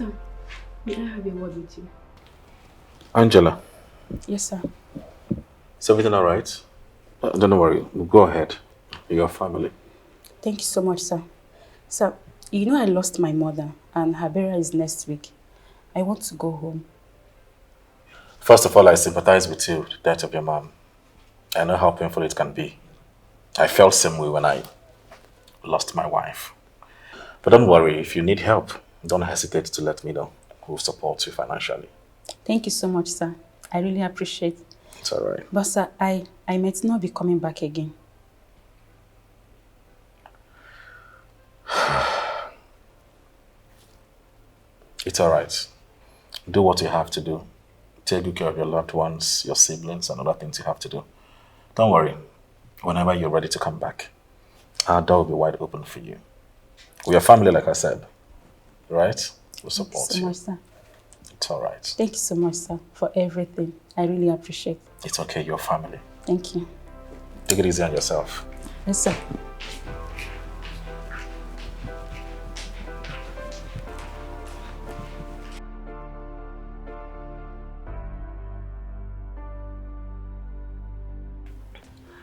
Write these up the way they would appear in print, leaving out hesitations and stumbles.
Sir, may I have a word with you? Angela. Yes, sir. Is everything all right? Don't worry. Go ahead. Your family. Thank you so much, sir. Sir, you know I lost my mother and her burial is next week. I want to go home. First of all, I sympathize with you, the death of your mom. I know how painful it can be. I felt the same way when I lost my wife. But don't worry, if you need help, don't hesitate to let me know. We'll support you financially. Thank you so much, sir. I really appreciate it. It's all right. But sir, I might not be coming back again. It's all right. Do what you have to do. Take good care of your loved ones, your siblings, and other things you have to do. Don't worry. Whenever you're ready to come back, our door will be wide open for you. We are family, like I said. Right? We'll support you. Thank you so much, sir. It's all right. Thank you so much, sir, for everything. I really appreciate it. It's okay, you're family. Thank you. Take it easy on yourself. Yes, sir.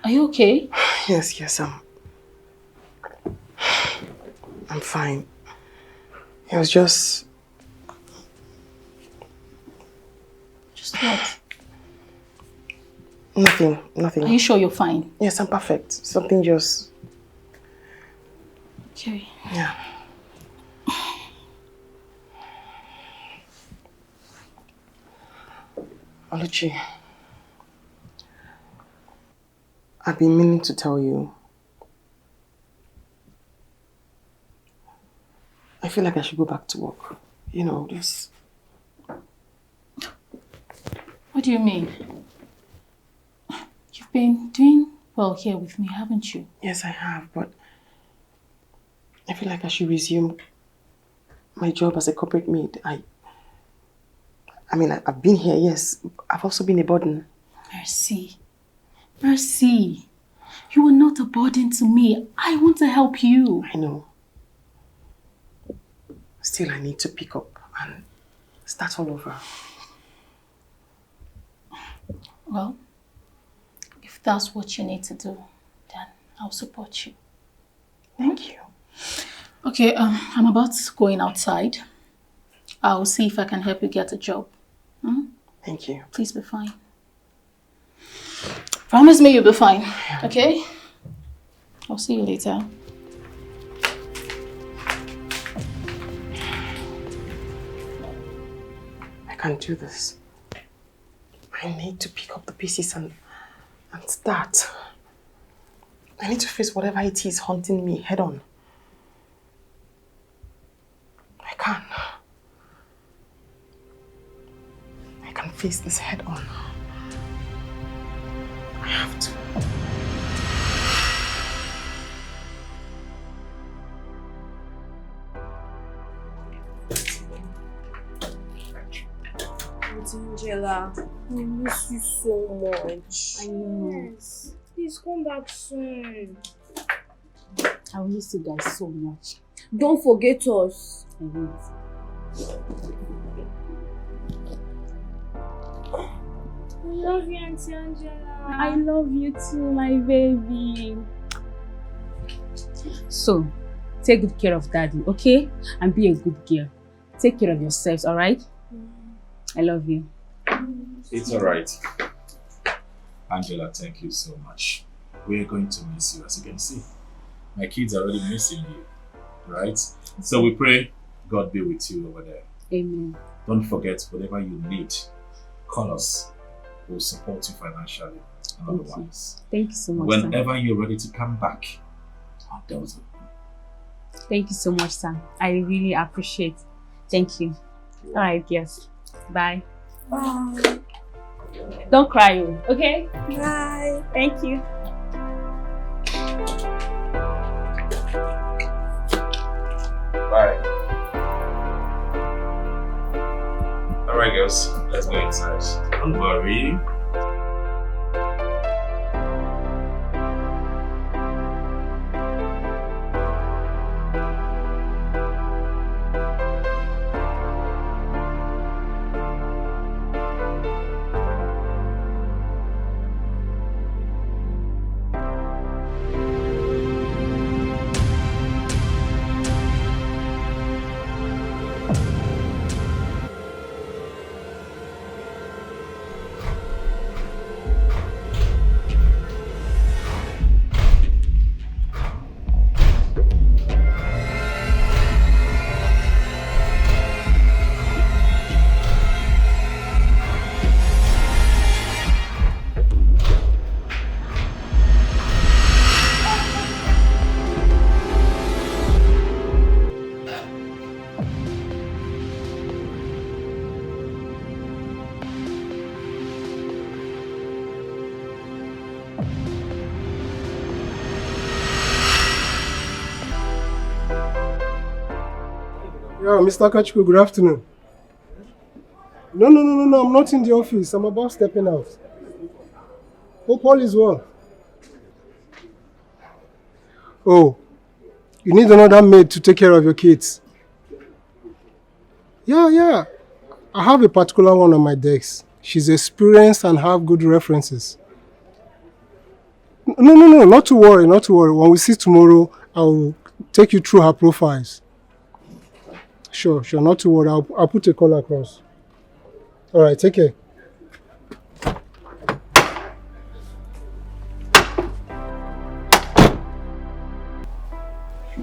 Are you okay? Yes, I'm fine. It was just... Just what? Nothing. Are you sure you're fine? Yes, I'm perfect. Something just... Okay. Yeah. Oluchi, I've been meaning to tell you. I feel like I should go back to work. You know, this... What do you mean? You've been doing well here with me, haven't you? Yes, I have, but I feel like I should resume my job as a corporate maid. I mean, I've been here, yes. I've also been a burden. Mercy. You are not a burden to me. I want to help you. I know. Still, I need to pick up and start all over. Well, if that's what you need to do, then I'll support you. Thank you. Okay, I'm about going outside. I'll see if I can help you get a job. Thank you. Please be fine. Promise me you'll be fine, okay? I'll see you later. I can't do this. I need to pick up the pieces and start. I need to face whatever it is haunting me head on. I can face this head on. I have to. Angela, I miss you so much. I know. Yes. Please come back soon. I will miss you guys so much. Don't forget us. I won't. I love you, Auntie Angela. I love you too, my baby. So, take good care of Daddy, okay? And be a good girl. Take care of yourselves, alright? I love you. It's all right. Angela, thank you so much. We are going to miss you, as you can see. My kids are already missing you, right? So we pray God be with you over there. Amen. Don't forget, whatever you need, call us. We'll support you financially and otherwise. Thank you so much, Whenever you're ready to come back, our doors are open. Thank you so much, Sam. I really appreciate it. Thank you. Alright, yes. Bye. Bye. Don't cry, okay? Bye. Thank you. Bye. Alright, girls. Let's go inside. Don't worry. Yeah, Mr. Kachiku, good afternoon. No, I'm not in the office. I'm about stepping out. Hope all is well. Oh, you need another maid to take care of your kids. Yeah. I have a particular one on my desk. She's experienced and have good references. No, not to worry. When we see tomorrow, I'll take you through her profiles. Sure, not to worry. I'll put a call across. All right, take care.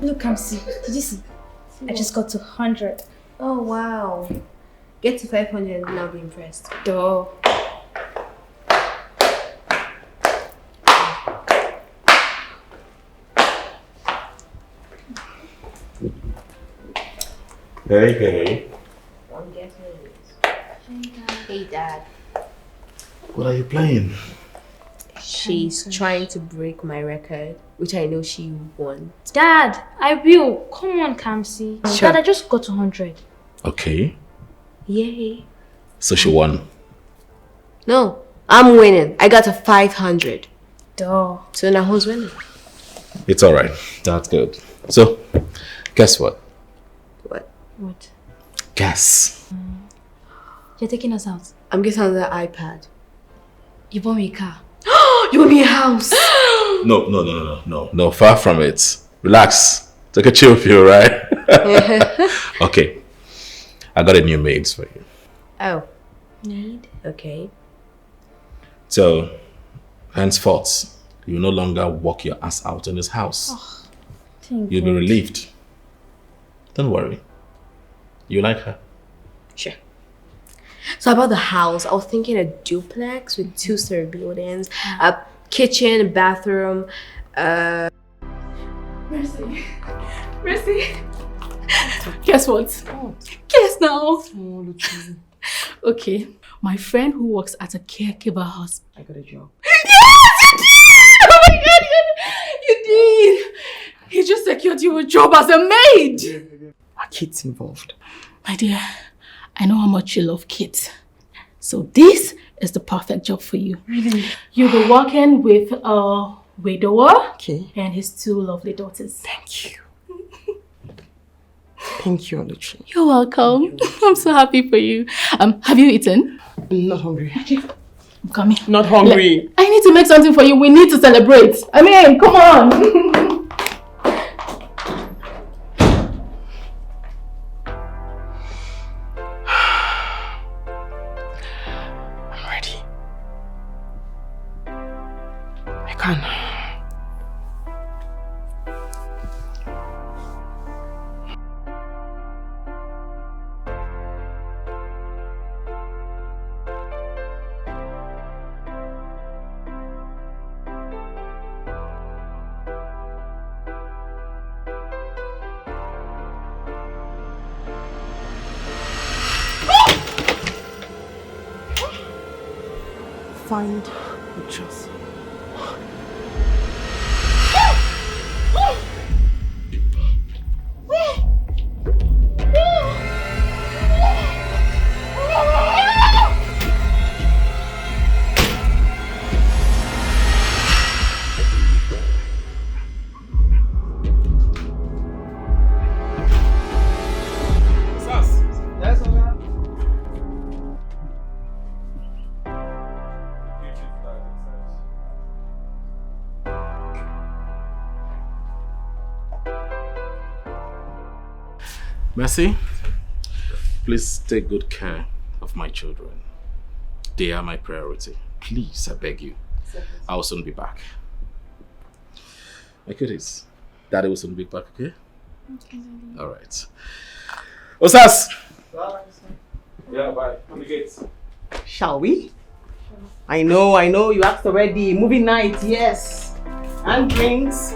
Look, Kamsi, did you see? I just got to 100. Oh, wow. Get to 500 and I'll be impressed. Duh. Hey. I'm guessing it is. Hey, Dad. What are you playing? She's trying to break my record, which I know she wants. Dad, I will. Come on, Kamsi. Sure. Dad, I just got to 100. Okay. Yay. So she won. No, I'm winning. I got to 500. Duh. So now who's winning? It's alright. That's good. So, guess what? What? Guess. You're taking us out. I'm getting on the iPad. You bought me a car. You want me a house? No, far from it. Relax. Take a chill pill, right? Okay. I got a new maid for you. Oh. Need? Okay. So, henceforth, you no longer walk your ass out in this house. Thank You'll be God. relieved. Don't worry. You like her? Sure. So about the house, I was thinking a duplex with 2-story buildings, a kitchen, a bathroom, Mercy. Guess what? Guess now. Okay. My friend who works at a caregiver hospital. I got a job. Oh my God, you did. He just secured you a job as a maid. Are kids involved? My dear, I know how much you love kids. So this is the perfect job for you. Really? You'll be working with a widower Okay. and his 2 lovely daughters. Thank you. Thank you, Oluchi. You're welcome. I'm so happy for you. Have you eaten? I'm not hungry. I'm coming. Not hungry. I need to make something for you. We need to celebrate. I mean, come on. I'm ready. I can. Find the truth. Mercy, please take good care of my children. They are my priority. Please, I beg you. I'll soon be back. My goodies. Daddy will soon be back, okay? Okay. Alright. Osas! Yeah, bye. On the gates. Shall we? I know, you asked already. Movie night, yes. And drinks.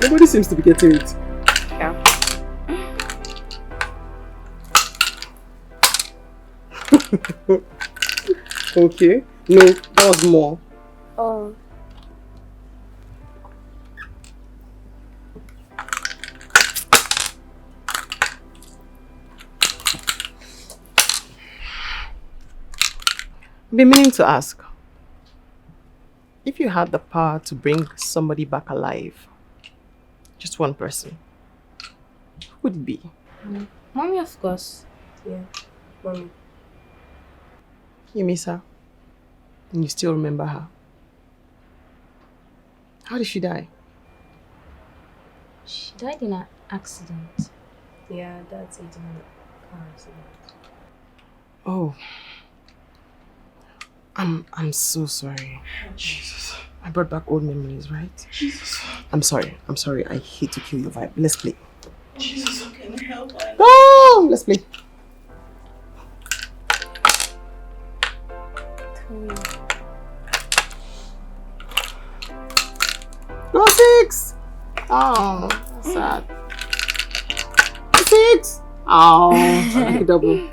Nobody seems to be getting it. Yeah. Okay. No, that was more. Oh. I've been meaning to ask. If you had the power to bring somebody back alive, just one person, who would it be? Mommy, of course. Yeah. Mommy. You miss her? And you still remember her? How did she die? She died in an accident. Yeah, that's it. In a car accident. Oh. I'm so sorry. Jesus. I brought back old memories, right? Jesus. I'm sorry. I hate to kill your vibe. Let's play. Jesus, how can I help? Oh, let's play. No, 6. Oh, that's sad. 6. Oh, I like a double.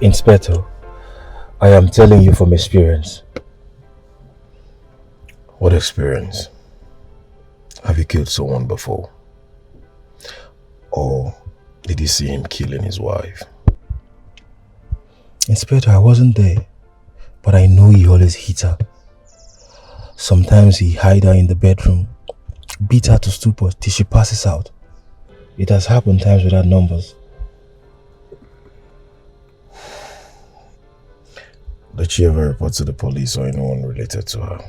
Inspector, I am telling you from experience. What experience? Have you killed someone before? Or did you see him killing his wife? Inspector, I wasn't there, but I know he always hit her. Sometimes he hide her in the bedroom, beat her to stupor till she passes out. It has happened times without numbers. Did she ever report to the police or anyone related to her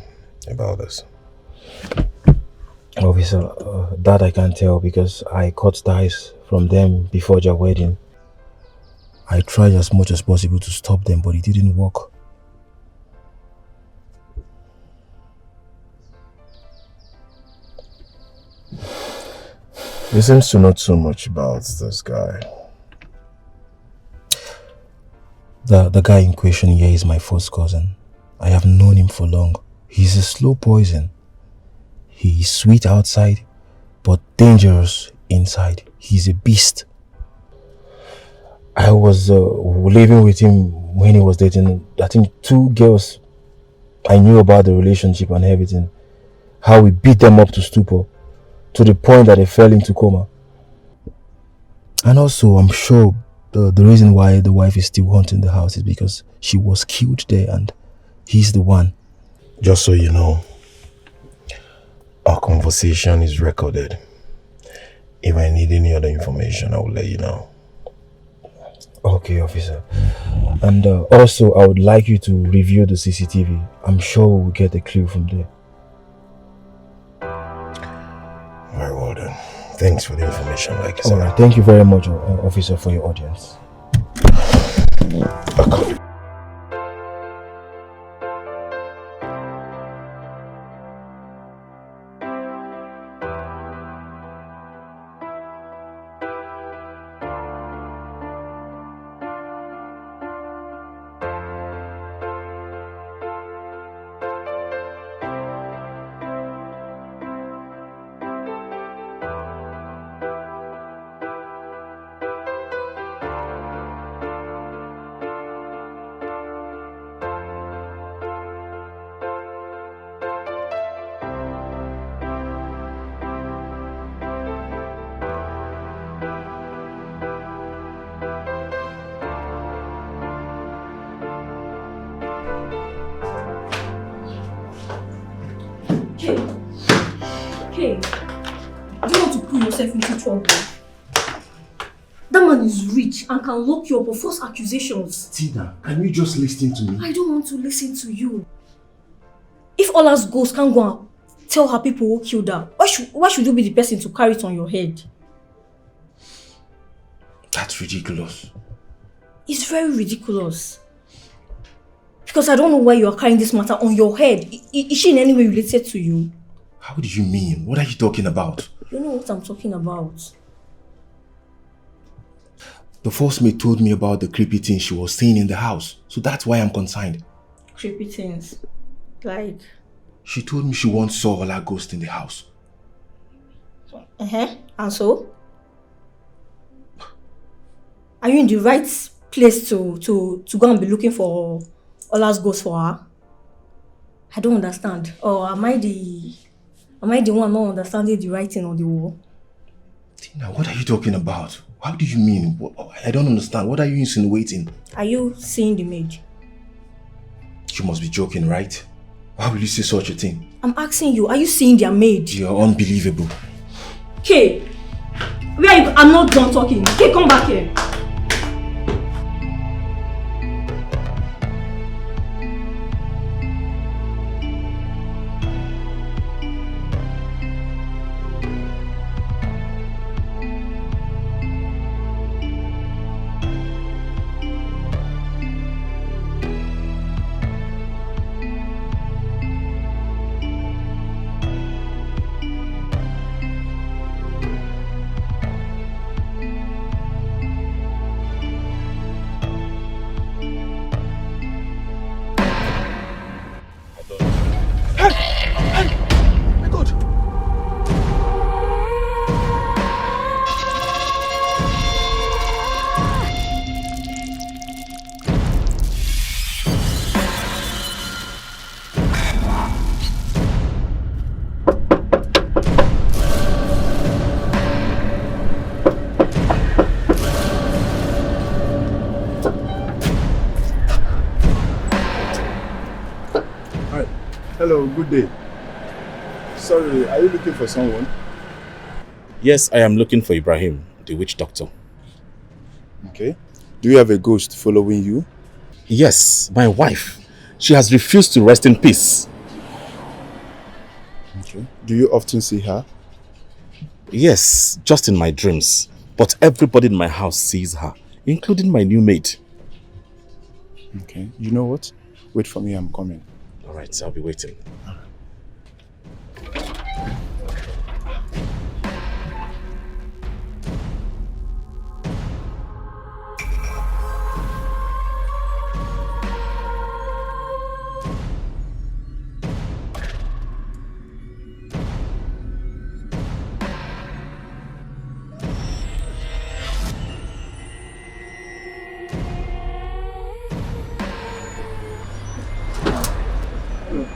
about this? Officer, that I can't tell because I caught ties from them before their wedding. I tried as much as possible to stop them, but it didn't work. He seems to know too much about this guy. The guy in question here is my first cousin. I have known him for long. He's a slow poison. He is sweet outside, but dangerous inside. He's a beast. I was living with him when he was dating, I think, 2 girls. I knew about the relationship and everything. How we beat them up to stupor, to the point that they fell into coma. And also, I'm sure the reason why the wife is still haunting the house is because she was killed there and he's the one. Just so you know, our conversation is recorded. If I need any other information, I will let you know. Okay, officer. And also, I would like you to review the CCTV. I'm sure we'll get a clue from there. Very well then. Thanks for the information, like I said. Alright, thank you very much, officer, for your audience. Okay. Hey, I don't want to put yourself into trouble. That man is rich and can lock you up for false accusations. Tina, can you just listen to me? I don't want to listen to you. If Ola's ghost can't go and tell her people who killed her, why should you be the person to carry it on your head? That's ridiculous. It's very ridiculous. Because I don't know why you are carrying this matter on your head. Is she in any way related to you? How do you mean? What are you talking about? You know what I'm talking about. The first maid told me about the creepy thing she was seeing in the house, so that's why I'm concerned. Creepy things. Like? She told me she once saw Ola ghost in the house. And so? Are you in the right place to go and be looking for Ola's ghost for her? I don't understand. Or am I the one not understanding the writing on the wall? Tina, what are you talking about? How do you mean? I don't understand. What are you insinuating? Are you seeing the maid? You must be joking, right? Why will you say such a thing? I'm asking you, are you seeing their maid? You're unbelievable. Okay. Where are you? I'm not done talking. Okay, come back here. Hello, good day. Sorry, are you looking for someone? Yes, I am looking for Ibrahim, the witch doctor. Okay. Do you have a ghost following you? Yes, my wife. She has refused to rest in peace. Okay. Do you often see her? Yes, just in my dreams. But everybody in my house sees her, including my new maid. Okay. You know what? Wait for me, I'm coming. Alright, I'll be waiting.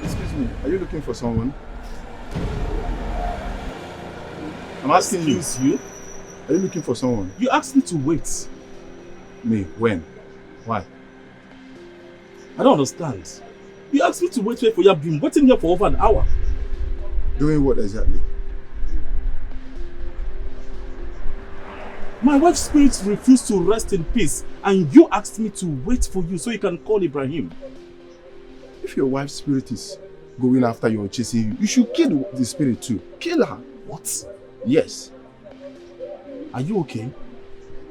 Excuse me, are you looking for someone? I'm asking you. Excuse you? Are you looking for someone? You asked me to wait. Me? When? Why? I don't understand. You asked me to wait for you. I've been waiting here for over an hour. Doing what exactly? My wife's spirit refused to rest in peace, and you asked me to wait for you so you can call Ibrahim. If your wife's spirit is going after you or chasing you, you should kill the spirit too. Kill her. What? Yes. Are you okay?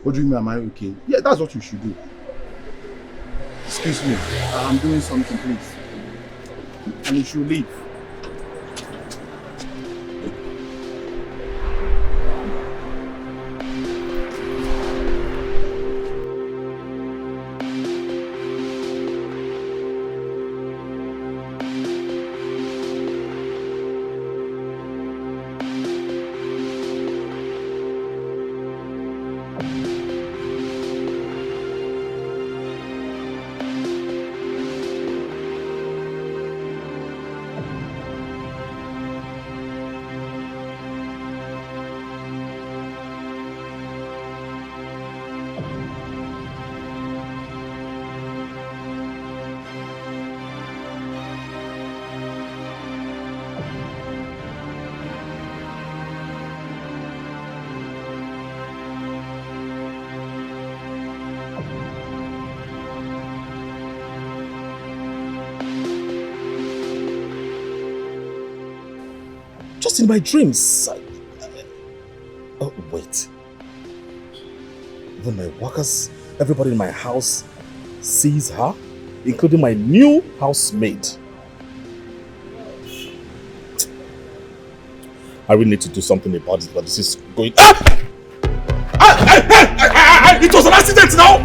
What do you mean, am I okay? Yeah, that's what you should do. Excuse me, I'm doing something, please. And you should leave. Just in my dreams. Oh, wait. When my workers, everybody in my house sees her, including my new housemaid. I really need to do something about it, but this is going... It was an accident now!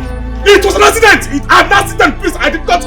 It was an accident! An accident, please! I did not...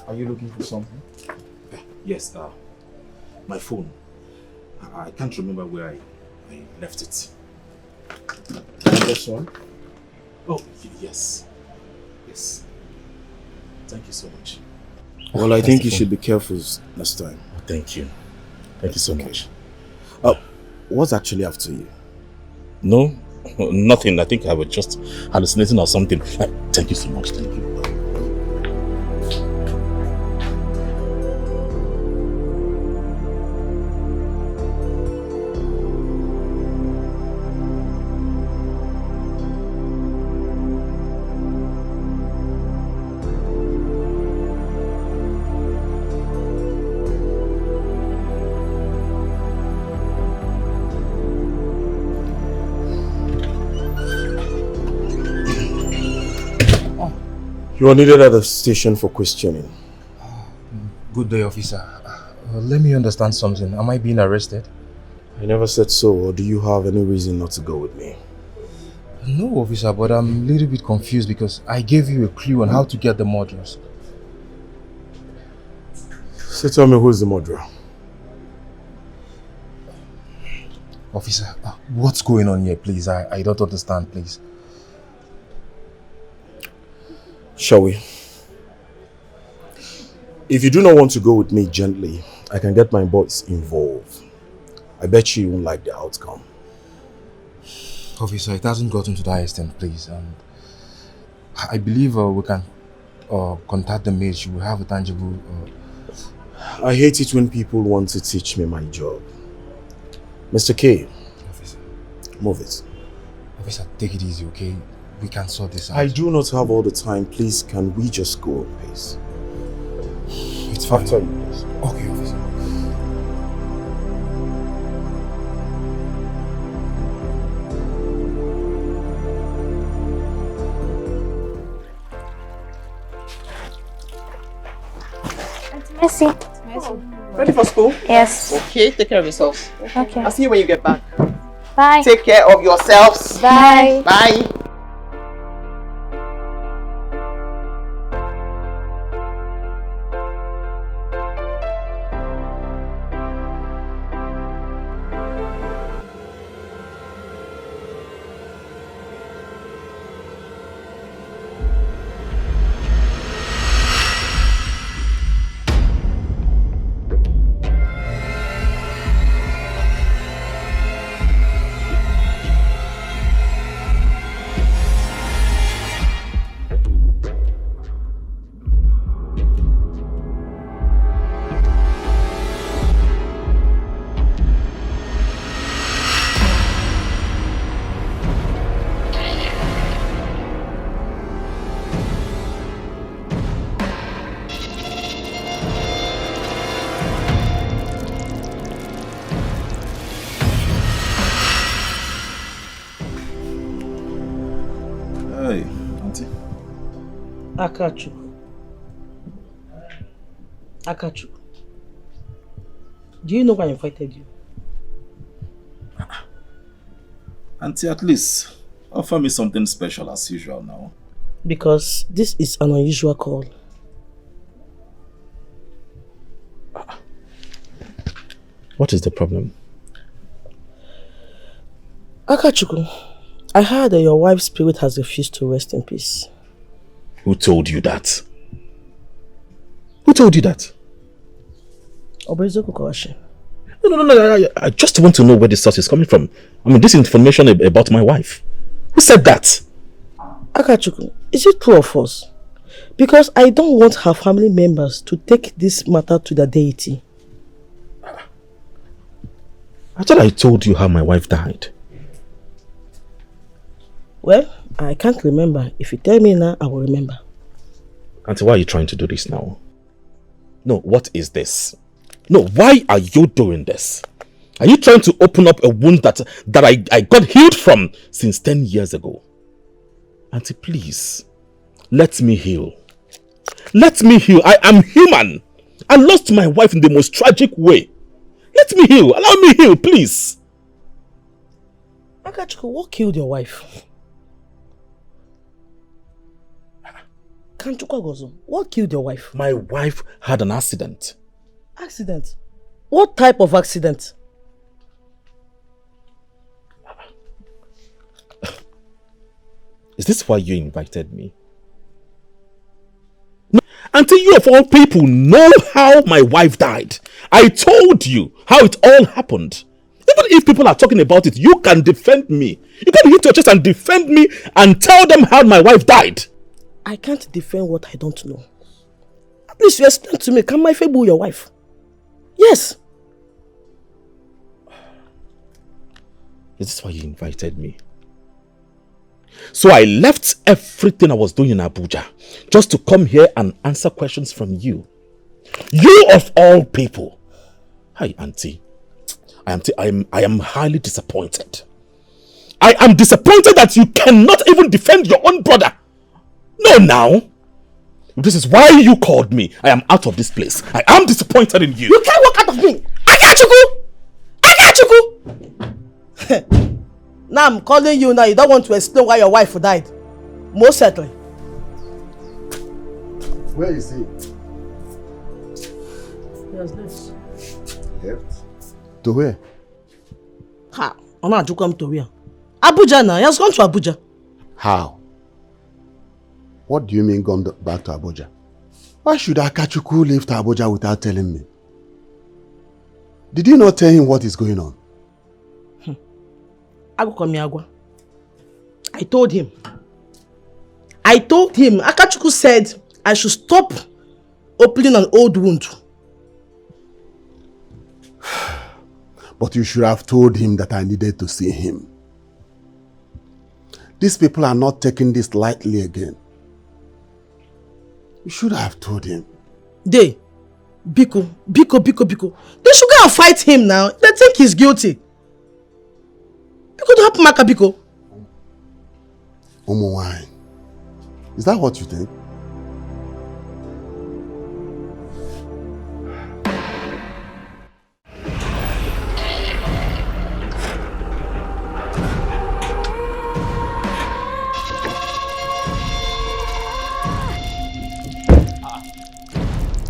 Are you looking for something? Yes, my phone. I can't remember where I left it. This one? Oh, yes. Yes. Thank you so much. Well, I think you should be careful next time. Thank you. Thank you so much. What's actually after you? No, nothing. I think I was just hallucinating or something. Thank you so much. Thank you. You are needed at the station for questioning. Good day, officer. Let me understand something. Am I being arrested? I never said so, or do you have any reason not to go with me? No, officer, but I'm a little bit confused because I gave you a clue on how to get the murderers. So tell me, who's the murderer? Officer, what's going on here, please? I don't understand, please. Shall we? If you do not want to go with me gently, I can get my boys involved. I bet you won't like the outcome. Officer, it hasn't gotten to that extent, please. I believe we can contact the maid. She will have a tangible... I hate it when people want to teach me my job. Mr. K. Officer. Move it. Officer, take it easy, okay? We can sort this out. I do not have all the time. Please, can we just go on pace? It's fine. After you, please. Okay, officer. Mercy. Ready for school? Yes. Okay, take care of yourselves. Okay. I'll see you when you get back. Bye. Take care of yourselves. Bye. Bye. Akachu, do you know why I invited you? Auntie, at least offer me something special as usual now. Because this is an unusual call. What is the problem? Akachuku, I heard that your wife's spirit has refused to rest in peace. Who told you that? Who told you that? Obezoku Kawashi. No. I just want to know where the source is coming from. I mean, this information about my wife. Who said that? Akachuku, is it true or false? Because I don't want her family members to take this matter to the deity. I thought I told you how my wife died. Well, I can't remember. If you tell me now, I will remember. Auntie, why are you trying to do this now? No, what is this? No, why are you doing this? Are you trying to open up a wound that I got healed from since 10 years ago? Auntie, please, let me heal. Let me heal. I am human. I lost my wife in the most tragic way. Let me heal. Allow me heal, please. Akachuku, what killed your wife? Akanchukwu, what killed your wife? My wife had an accident. Accident? What type of accident? Is this why you invited me? No, until you of all people know how my wife died. I told you how it all happened. Even if people are talking about it, you can defend me. You can hit your chest and defend me and tell them how my wife died. I can't defend what I don't know. At least you explain to me, can my wife be your wife? Yes. Is this why you invited me? So I left everything I was doing in Abuja just to come here and answer questions from you. You of all people. Hi, Auntie. I am highly disappointed. I am disappointed that you cannot even defend your own brother. No, now. This is why you called me. I am out of this place. I am disappointed in you. You can't walk out of me. I can't you. Now I'm calling you now. You don't want to explain why your wife died. Most certainly. Where is he? Yes, this. Left. To where? Ha! Ona to come to where? Abuja now. He has gone to Abuja. How? What do you mean gone back to Abuja? Why should Akachukwu leave to Abuja without telling me? Did you not tell him what is going on? I told him. Akachukwu said I should stop opening an old wound. But you should have told him that I needed to see him. These people are not taking this lightly again. You should have told him. Biko. They should go and fight him now. They think he's guilty. It could happen, Makabiko. Omo wine. Is that what you think?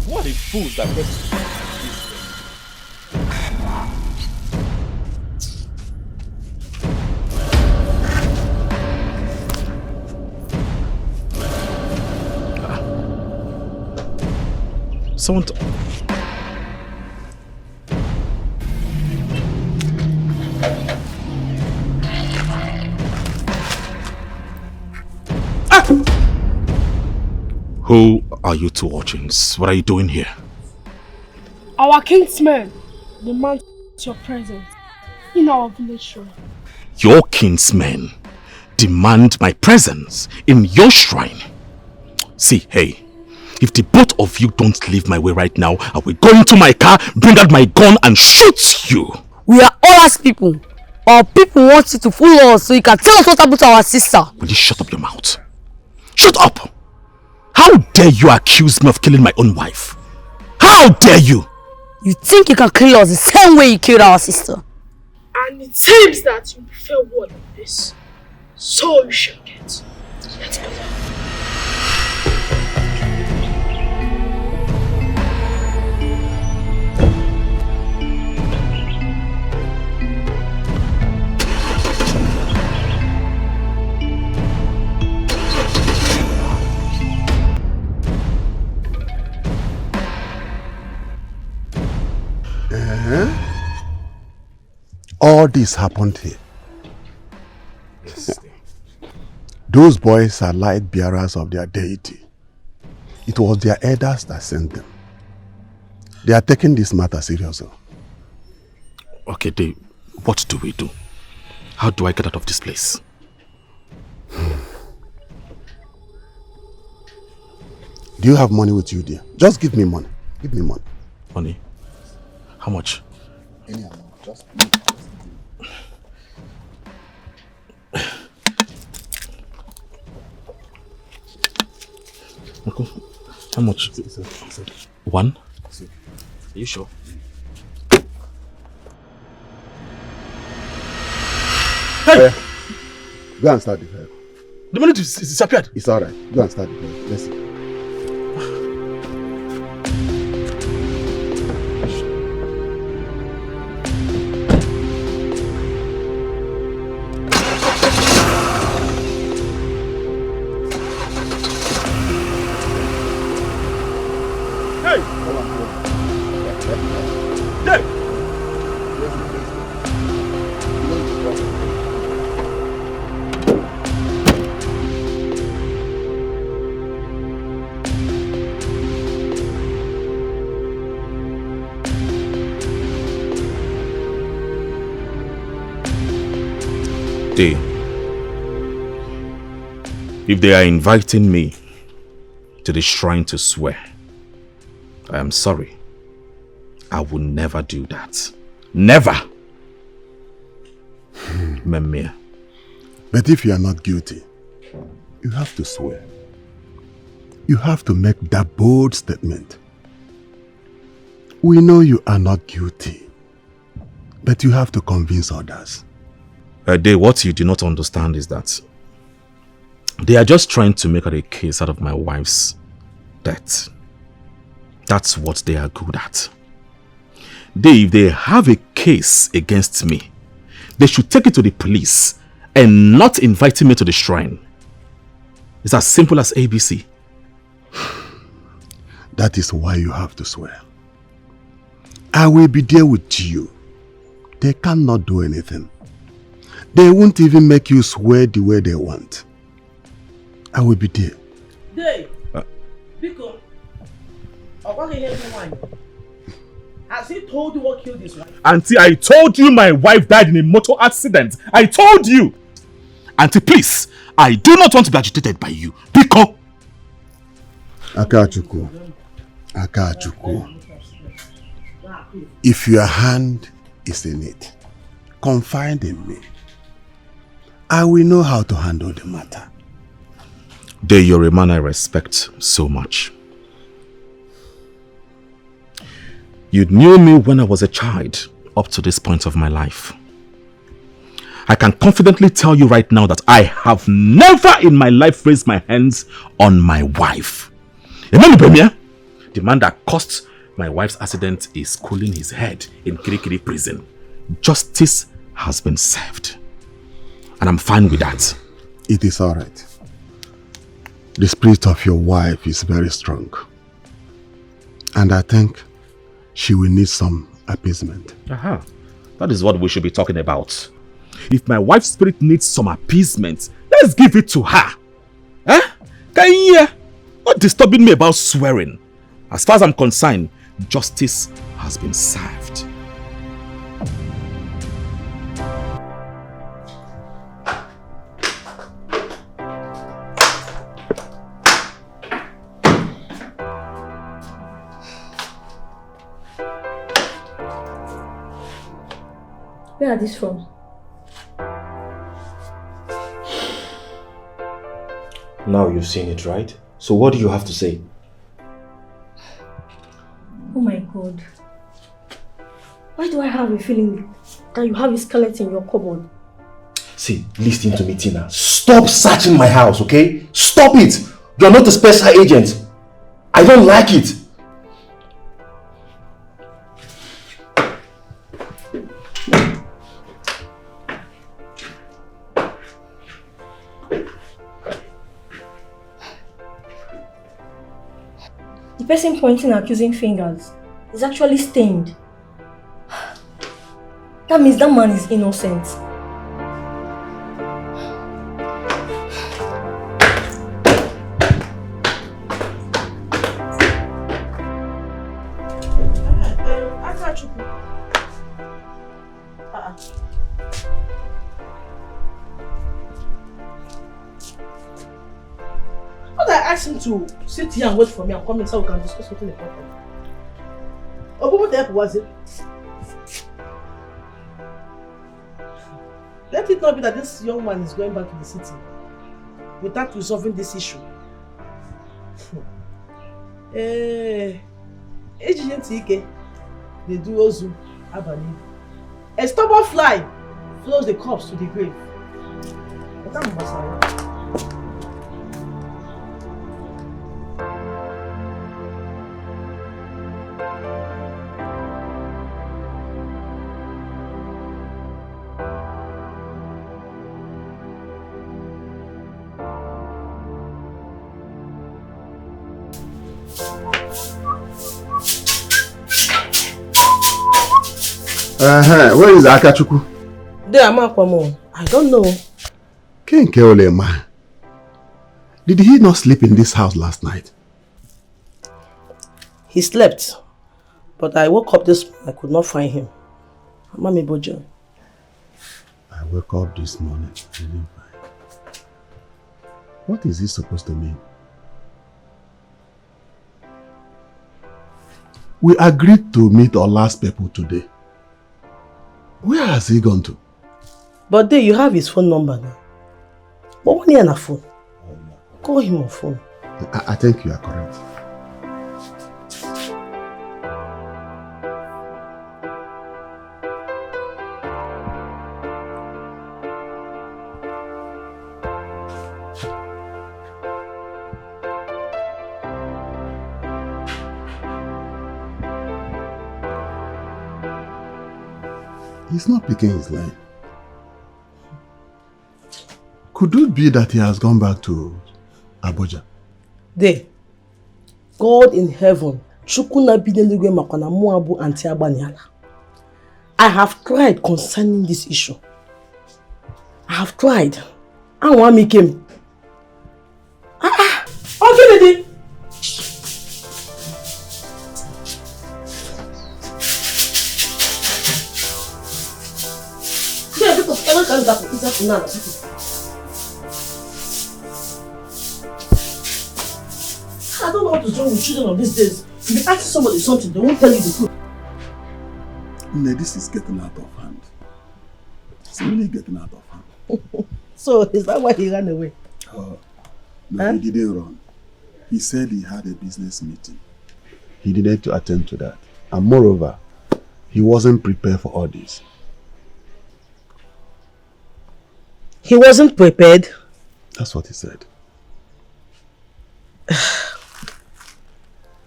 What a fool that person. Someone Who are you two urchins? What are you doing here? Our kinsmen demand your presence in our village shrine. Your kinsmen demand my presence in your shrine? See, hey, if the both of you don't leave my way right now, I will go into my car, bring out my gun and shoot you. We are all as people. Our people want you to fool us so you can tell us what happened to our sister. Will you shut up your mouth? Shut up! How dare you accuse me of killing my own wife? How dare you? You think you can kill us the same way you killed our sister? And it seems that you prefer war than this. So you shall get. Let's go. All this happened here. Those boys are light bearers of their deity. It was their elders that sent them. They are taking this matter seriously. Okay, Dave, what do we do? How do I get out of this place? Do you have money with you, dear? Just give me money. Give me money. Money? How much? Any amount. Just Uncle, how much? One? Are you sure? Hey! Go and start the fire. The money disappeared. It's alright. Go and start the fire. Let's see. Day, if they are inviting me to the shrine to swear, I am sorry. I will never do that. Never! Memia. But if you are not guilty, you have to swear. You have to make that bold statement. We know you are not guilty, but you have to convince others. Day, what you do not understand is that they are just trying to make out a case out of my wife's death. That's what they are good at. If they have a case against me, they should take it to the police and not inviting me to the shrine. It's as simple as ABC. That is why you have to swear. I will be there with you. They cannot do anything. They won't even make you swear the way they want. I will be there. Day, Biko, has he told you what killed his wife? Auntie, I told you my wife died in a motor accident. I told you. Auntie, please, I do not want to be agitated by you. Biko. Akachuku. If your hand is in it, confide in me. I will know how to handle the matter. Day, you're a man I respect so much. You knew me when I was a child, up to this point of my life. I can confidently tell you right now that I have never in my life raised my hands on my wife. The man that caused my wife's accident is cooling his head in Kirikiri prison. Justice has been served. And I'm fine with that. It is all right. The spirit of your wife is very strong. And I think she will need some appeasement. That is what we should be talking about. If my wife's spirit needs some appeasement, let's give it to her. Can you hear? Not disturbing me about swearing. As far as I'm concerned, justice has been served. Where are these from? Now you've seen it, right? So what do you have to say? Oh my God. Why do I have a feeling that you have a skeleton in your cupboard? See, listen to me, Tina. Stop searching my house, okay? Stop it! You're not a special agent. I don't like it. The person pointing and accusing fingers is actually stained. That means that man is innocent. I asked him to sit here and wait for me and come in so we can discuss something important. Oh, what the help was it? Let it not be that this young man is going back to the city without resolving this issue. Agent Ike, they do Ozu, Abani. A stubborn fly flows the corpse to the grave. But I'm Masara. Where is Akachuku? There, Amakwamo. I don't know. Kenke Olema. Did he not sleep in this house last night? He slept. But I woke up this morning, I could not find him. Mami Bojo. I woke up this morning, I didn't find. What is this supposed to mean? We agreed to meet our last people today. Where has he gone to? But there you have his phone number now. But when he on a phone, call him on phone. I think you are correct. He's not picking his line. Could it be that he has gone back to Abuja? There. God in heaven. I have tried concerning this issue. I have tried. I want to make him. Okay, lady. I don't know what is wrong with children of these days. If you ask somebody something, they won't tell you the truth. No, this is getting out of hand. It's really getting out of hand. So, is that why he ran away? No, he didn't run. He said he had a business meeting. He needed to attend to that. And moreover, he wasn't prepared for all this. He wasn't prepared? That's what he said.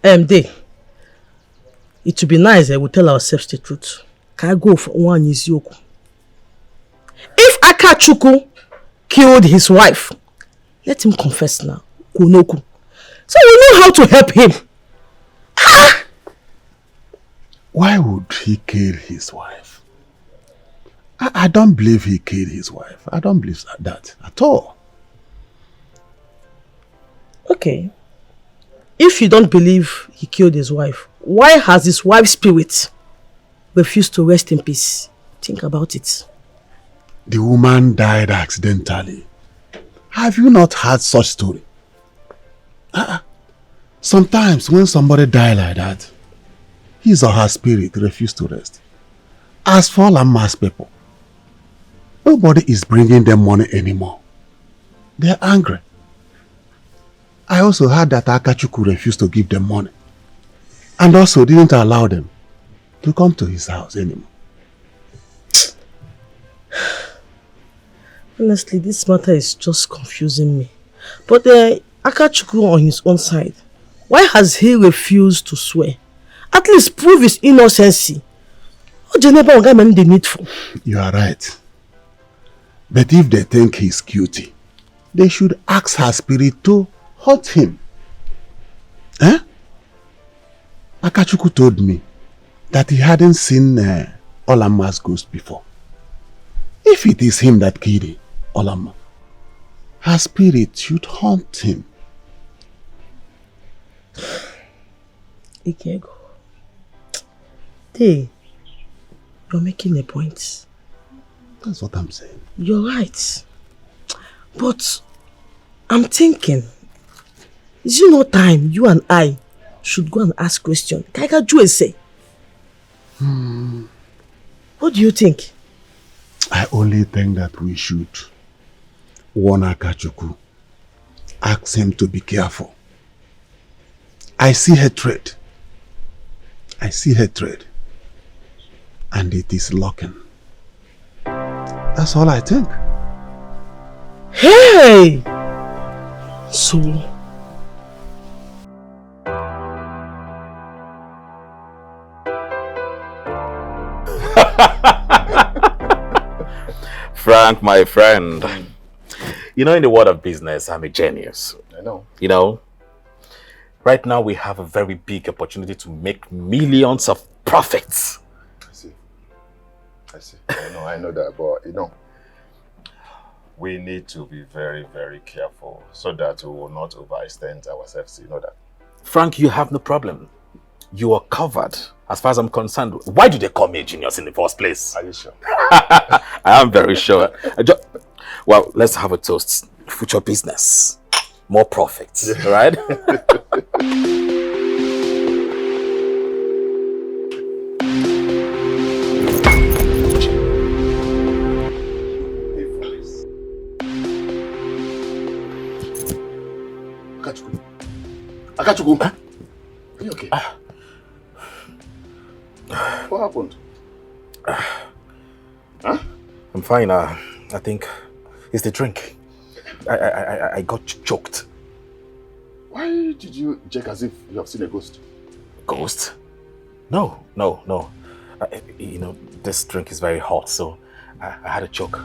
MD, it would be nice I would tell ourselves the truth. Can I go for one Izioku? If Akachuku killed his wife, let him confess now. Kunoku. So we know how to help him. Why would he kill his wife? I don't believe he killed his wife. I don't believe that at all. Okay. If you don't believe he killed his wife, why has his wife's spirit refused to rest in peace? Think about it. The woman died accidentally. Have you not heard such story? Sometimes when somebody dies like that, his or her spirit refuses to rest. As for Lama's people, nobody is bringing them money anymore. They are angry. I also heard that Akachuku refused to give them money and also didn't allow them to come to his house anymore. Honestly, this matter is just confusing me. But Akachuku on his own side, why has he refused to swear? At least prove his innocency. You are right. But if they think he's guilty, they should ask her spirit to hurt him. Akachuku told me that he hadn't seen Olama's ghost before. If it is him that killed Olama, her spirit should haunt him. Ikego. Hey, you're making a point. That's what I'm saying. You're right. But I'm thinking, is it no time you and I should go and ask questions? Kaika say. What do you think? I only think that we should warn Akachuku. Ask him to be careful. I see hatred. I see hatred. And it is lurking. That's all I think. Hey! So... Frank, my friend. You know, in the world of business, I'm a genius. I know. You know, right now we have a very big opportunity to make millions of profits. I see. I see. I know that, but we need to be very, very careful so that we will not overextend ourselves. You know that. Frank, you have no problem. You are covered. As far as I'm concerned, why do they call me a genius in the first place? Are you sure? I am very sure. Well, let's have a toast. Future business. More profits, right? Akachuku, are you okay? What happened? Huh? I'm fine. I think it's the drink. I got choked. Why did you check as if you have seen a ghost? Ghost? No. This drink is very hot, so I had a choke.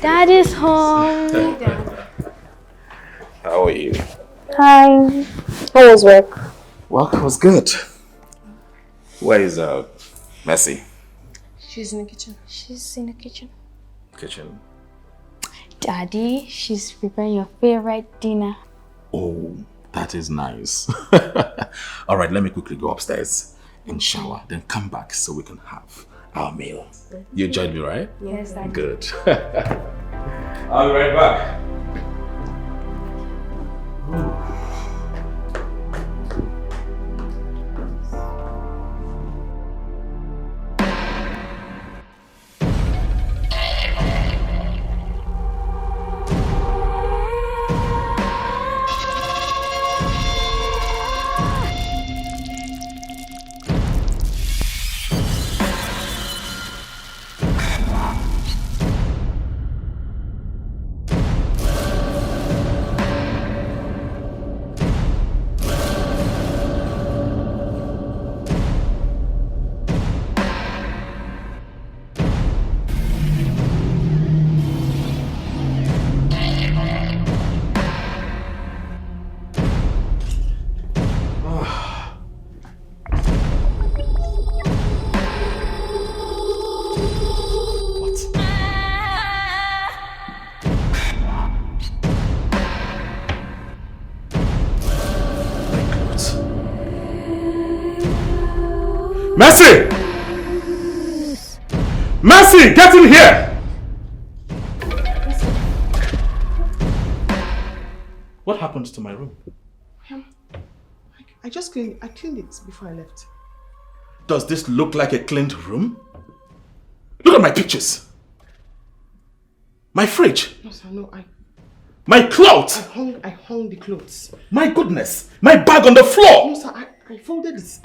Dad is home. How are you? Hi. How was work? Work was good. Where is Mercy? She's in the kitchen. She's in the kitchen. Kitchen. Daddy, she's preparing your favorite dinner. Oh, that is nice. All right, let me quickly go upstairs and shower, then come back so we can have our meal. You joined me, right? Yes, Daddy. Good. I'll be right back. Mercy! Mercy, get in here! What happened to my room? I just cleaned it before I left. Does this look like a cleaned room? Look at my pictures. My fridge. No, sir, no, my clothes. I hung the clothes. My goodness. My bag on the floor. No, sir, I folded it.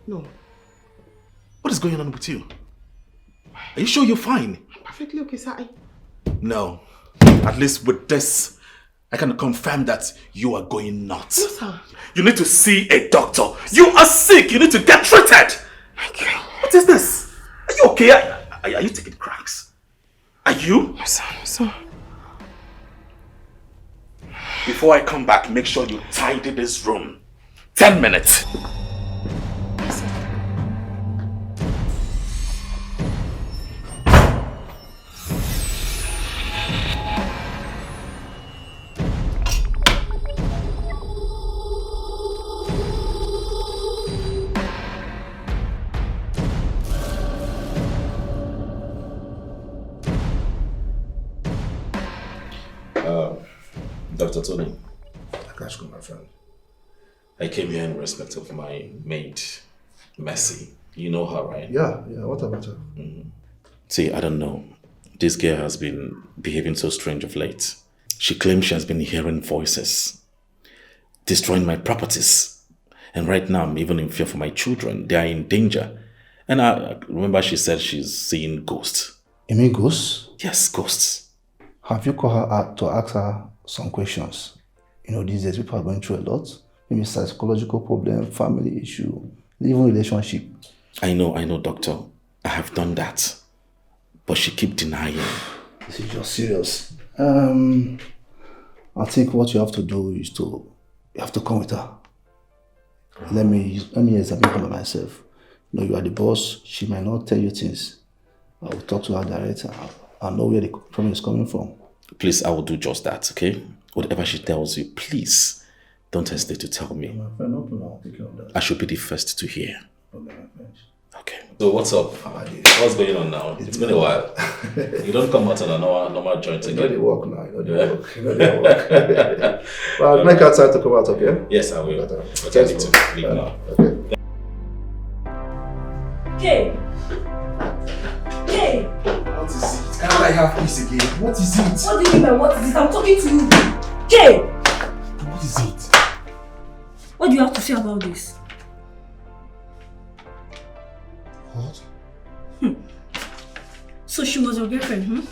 No. What is going on with you? Are you sure you're fine? I'm perfectly okay, sir. No. At least with this, I can confirm that you are going nuts. No, sir. You need to see a doctor. You are sick. You need to get treated. Okay. What is this? Are you okay? Are you taking cracks? Are you? No, sir. No, sir. Before I come back, make sure you tidy this room. 10 minutes. Dr. Tony. Akashko, my friend. I came here in respect of my maid, Mercy. You know her, right? Yeah, what about her? See, I don't know. This girl has been behaving so strange of late. She claims she has been hearing voices, destroying my properties. And right now, I'm even in fear for my children. They are in danger. And I remember she said she's seeing ghosts. You mean ghosts? Yes, ghosts. Have you called her out to ask her some questions? You know, these days people are going through a lot. Maybe psychological problem, family issue, even relationship. I know, doctor. I have done that. But she keeps denying. This is just serious. I think what you have to do is you have to come with her. Let me examine her by myself. You know, you are the boss. She might not tell you things. I will talk to her directly. I know where the problem is coming from. Please, I will do just that, okay? Whatever she tells you, please don't hesitate to tell me. My friend, no problem. I'll take care of that. I should be the first to hear. Okay, my friend. Okay. So what's up? What's going on now? It's been a while. You don't come out on a normal joint again. You know the work now. You know the work. Well, I'll make outside to come out, okay? Yes, I will. But I need to leave now. Okay. Hey! Hey! What is it? Can't I have peace again? What is it? What do you mean by what is it? I'm talking to you. Hey! What is it? What do you have to say about this? What? So she was your girlfriend,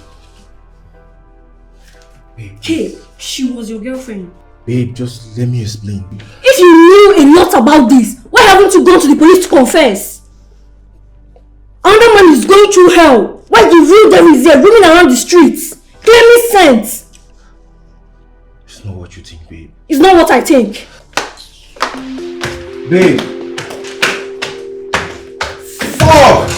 Babe. Hey, she was your girlfriend. Babe, just let me explain. If you knew a lot about this, why haven't you gone to the police to confess? Another man is going through hell. Why the real devil is there roaming around the streets? Claiming sense. It's not what you think, babe. It's not what I think. Babe! Fuck!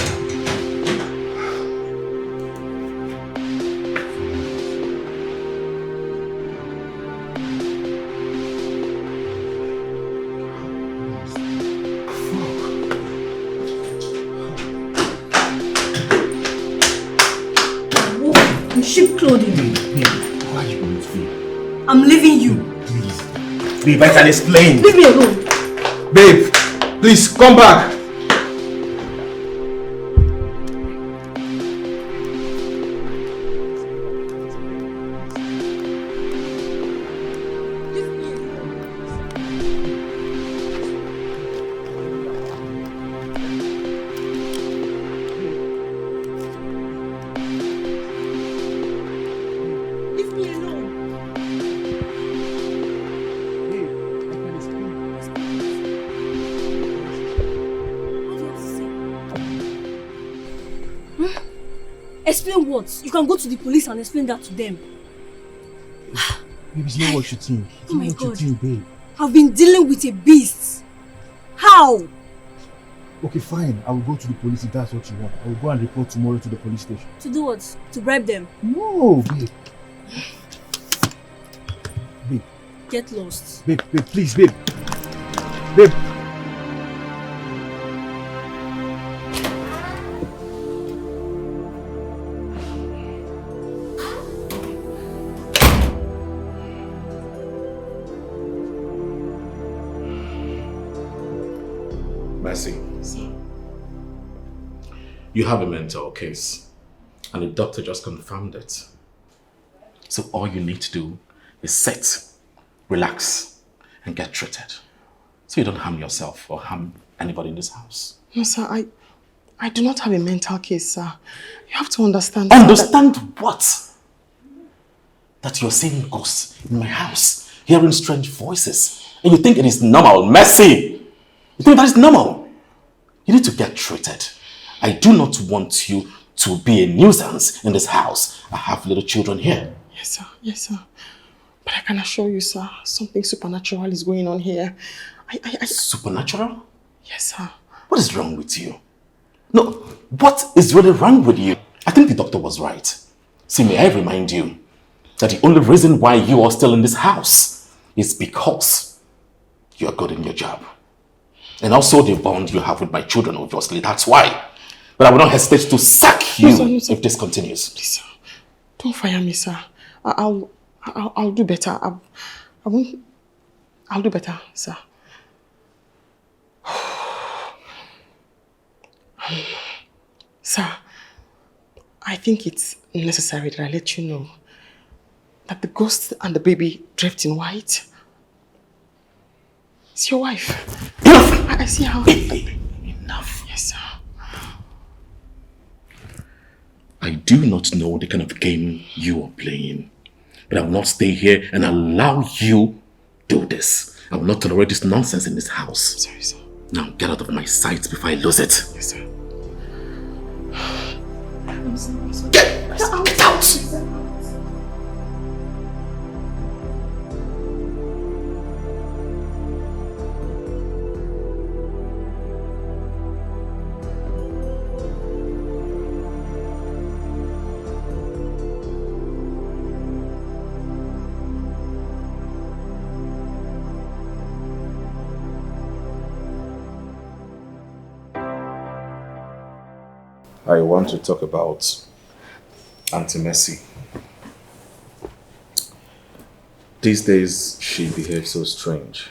cheap clothing. Babe, why are you going to me? I'm leaving you. Please. Babe, I can explain. Leave me alone. Babe, please come back. Explain what? You can go to the police and explain that to them. Babe, it's not what you think. It's Oh not my what God. you think, babe. I've been dealing with a beast. How? Okay, fine. I will go to the police if that's what you want. I will go and report tomorrow to the police station. To do what? To bribe them? No, babe. Babe. Get lost. Babe, please, babe. Babe. Mercy. You have a mental case, and the doctor just confirmed it. So all you need to do is sit, relax, and get treated. So you don't harm yourself or harm anybody in this house. No, sir, I do not have a mental case, sir. You have to understand. Understand what? That you're seeing ghosts in my house, hearing strange voices, and you think it is normal. Mercy! You think that is normal? You need to get treated. I do not want you to be a nuisance in this house. I have little children here. Yes, sir. Yes, sir. But I can assure you, sir, something supernatural is going on here. Supernatural? Yes, sir. What is wrong with you? No, what is really wrong with you? I think the doctor was right. See, may I remind you that the only reason why you are still in this house is because you are good in your job. And also the bond you have with my children, obviously. That's why. But I will not hesitate to sack you if this continues. Please, sir. Don't fire me, sir. I'll do better. I'll do better, sir. Sir, I think it's necessary that I let you know that the ghost and the baby draped in white, it's your wife. Enough! I see how... Enough. Yes, sir. I do not know the kind of game you are playing, but I will not stay here and allow you do this. I will not tolerate this nonsense in this house. Sorry, sir. Now get out of my sight before I lose it. Yes, sir. Get out! I want to talk about Auntie Mercy. These days, she behaves so strange.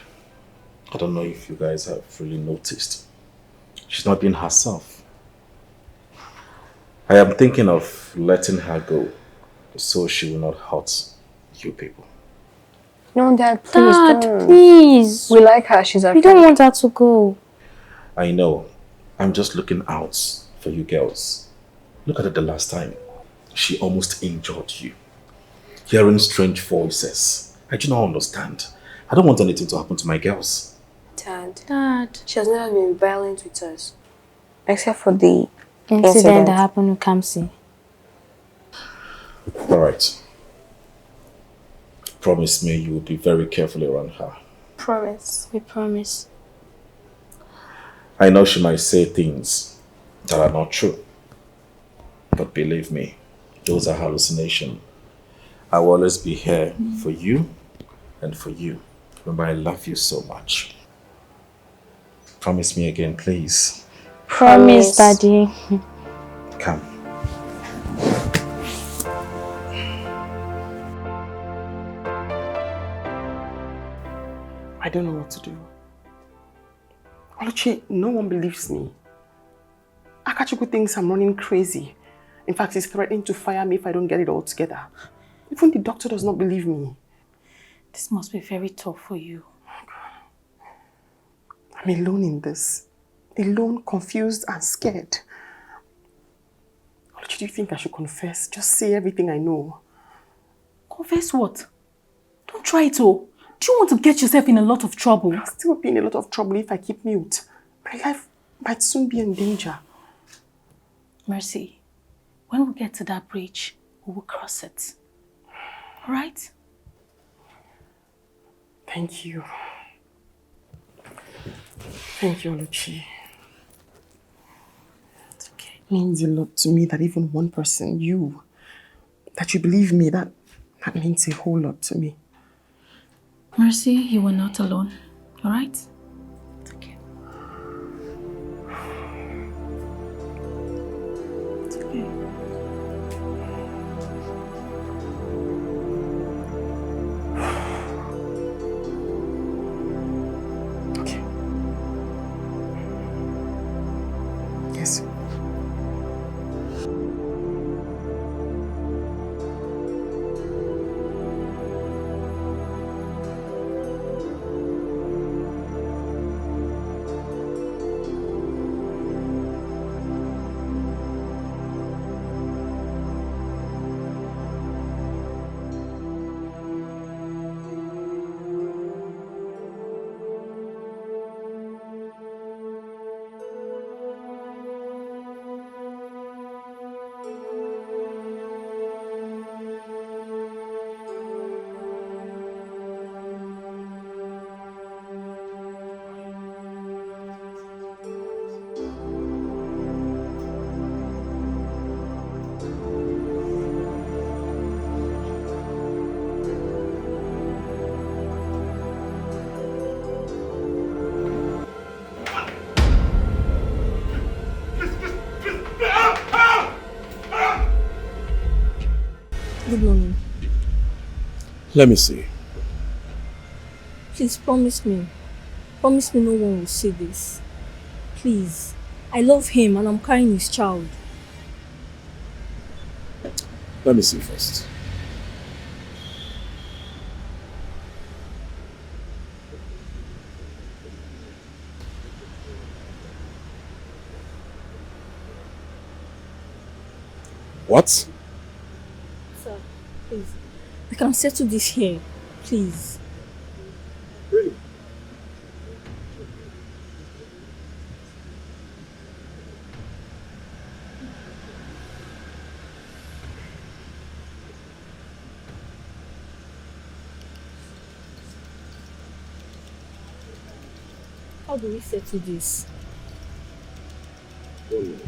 I don't know if you guys have really noticed. She's not being herself. I am thinking of letting her go so she will not hurt you people. No, Dad, please Dad, don't. please. We like her. She's our We friend. don't want her to go. I know. I'm just looking out for you girls. Look at it the last time. She almost injured you. Hearing strange voices. I do not understand. I don't want anything to happen to my girls. Dad. She has never been violent with us. Except for the Incident that happened with Kamsi. Alright. Promise me you will be very careful around her. Promise. We promise. I know she might say things that are not true. But believe me, those are hallucinations. I will always be here for you and for you. Remember, I love you so much. Promise me again, please. Promise, Daddy. Come. don't know what to do. Oluchi, no one believes me. Akachuku thinks I'm running crazy. In fact, he's threatening to fire me if I don't get it all together. Even the doctor does not believe me. This must be very tough for you. I'm alone in this. Alone, confused and scared. Oluchi, do you think I should confess? Just say everything I know. Confess what? Don't try it, oh. Do you want to get yourself in a lot of trouble? I'll still be in a lot of trouble if I keep mute. My life might soon be in danger. Mercy, when we get to that bridge, we will cross it. All right? Thank you. Thank you, Oluchi. It's okay. It means a lot to me that even one person, you, that you believe me, that means a whole lot to me. Mercy, you were not alone. All right? It's okay. It's okay. Okay. Yes. Good morning. Let me see. Please promise me. Promise me no one will see this. Please. I love him and I'm carrying his child. Let me see first. What? Sir, please. We can settle this here. Please. Really? How do we settle this? 1 minute.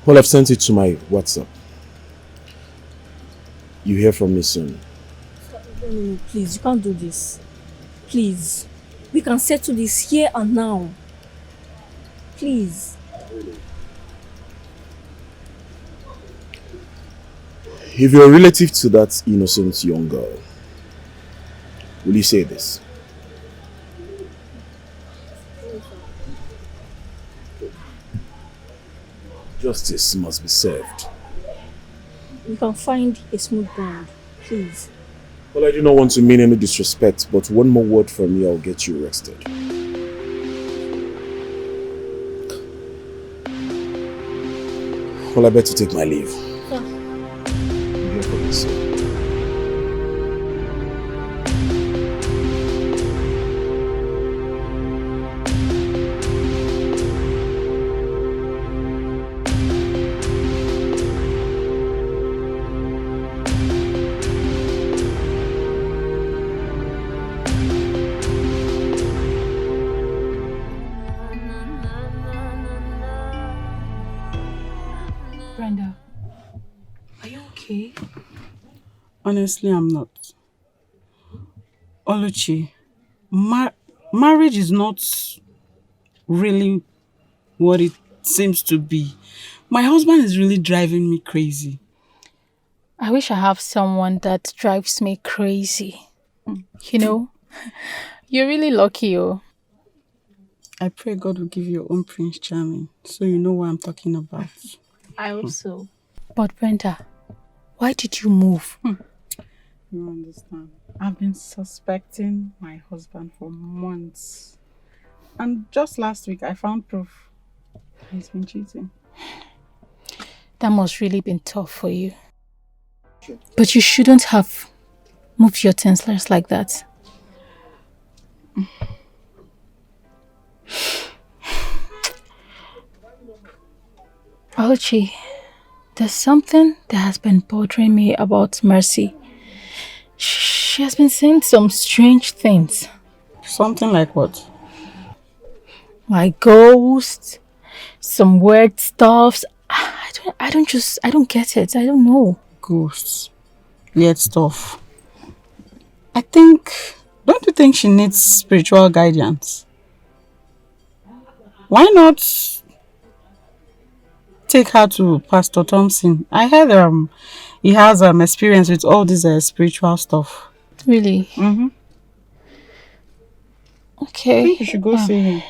Well, I've sent it to my WhatsApp. You hear from me soon. No, please, you can't do this. Please. We can settle this here and now. Please. If you're a relative to that innocent young girl, will you say this? Justice must be served. We can find a smooth ground. Please. Well, I do not want to mean any disrespect, but one more word from you, I'll get you arrested. Well, I better take my leave. Yeah. I'm here for this. Brenda, are you okay? Honestly, I'm not. Oluchi, marriage is not really what it seems to be. My husband is really driving me crazy. I wish I have someone that drives me crazy. You know, you're really lucky, oh. I pray God will give you your own Prince Charming, so you know what I'm talking about. I hope so. But Brenda, why did you move? You understand. I've been suspecting my husband for months. And just last week, I found proof he's been cheating. That must really been tough for you. But you shouldn't have moved your tenslers like that. Ochi, there's something that has been bothering me about Mercy. She has been saying some strange things. Something like what? Like ghosts, some weird stuffs. I don't get it. I don't know. Ghosts, weird stuff. Don't you think she needs spiritual guidance? Why not take her to Pastor Thompson? I heard he has experience with all this spiritual stuff. Really? Mm-hmm. Okay. I think you should go see him.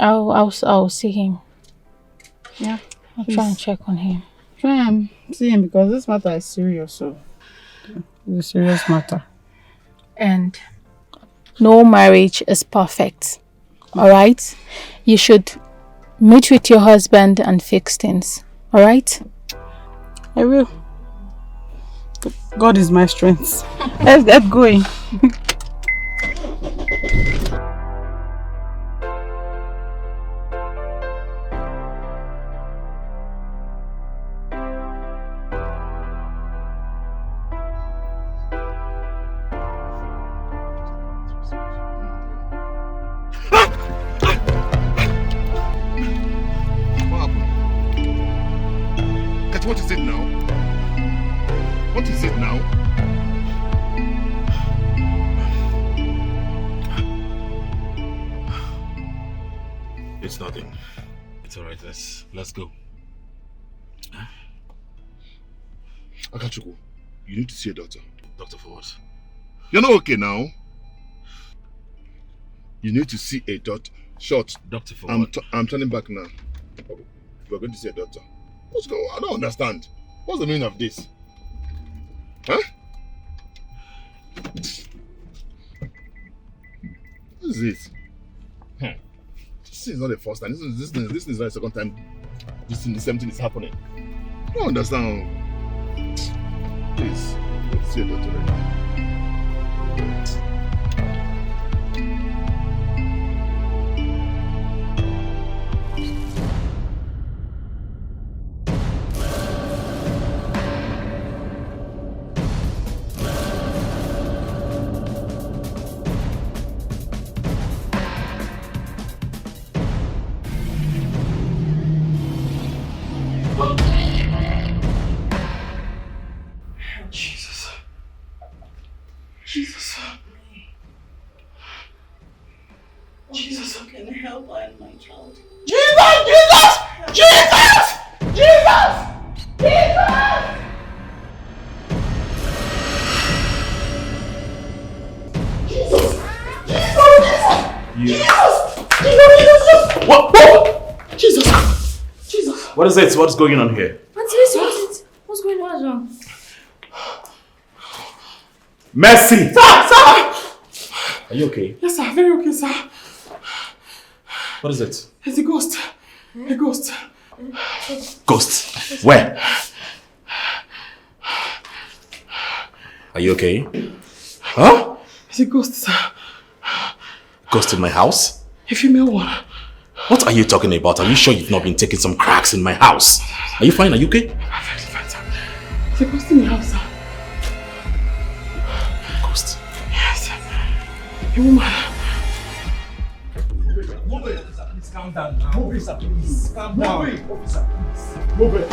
I'll see him. Yeah. I'll try and check on him. Try and see him because this matter is serious. So it's a serious matter. And no marriage is perfect. Alright? You should meet with your husband and fix things. Alright? I will. God is my strength. Let's get going. What is it now? What is it now? It's nothing. It's alright, let's go. Akachuku, you need to see a doctor. Doctor for what? You're not okay now. You need to see a doctor. Short. Doctor for what? I'm turning back now. We're going to see a doctor. What's going on? I don't understand. What's the meaning of this? Huh? What is it? This is not the first time. This is not the second time the same thing is happening. I don't understand. Please, let's see a doctor right now. Jesus, how can I help I and my child? What? Jesus! What is it? What's going on here? What's going on? What's wrong? Mercy! Sir! Are you okay? Yes, sir. Very okay, sir. What is it? It's a ghost. A ghost. Ghost? Where? Are you okay? Huh? It's a ghost, sir. Ghost in my house? A female one. What are you talking about? Are you sure you've not been taking some cracks in my house? Are you fine? Are you okay? Perfectly fine, sir. It's a ghost in the house, sir. Ghost? Yes. A woman. Move it, officer, please calm down now. Move it, sir, please. Calm down. Move it, officer, please. Move it.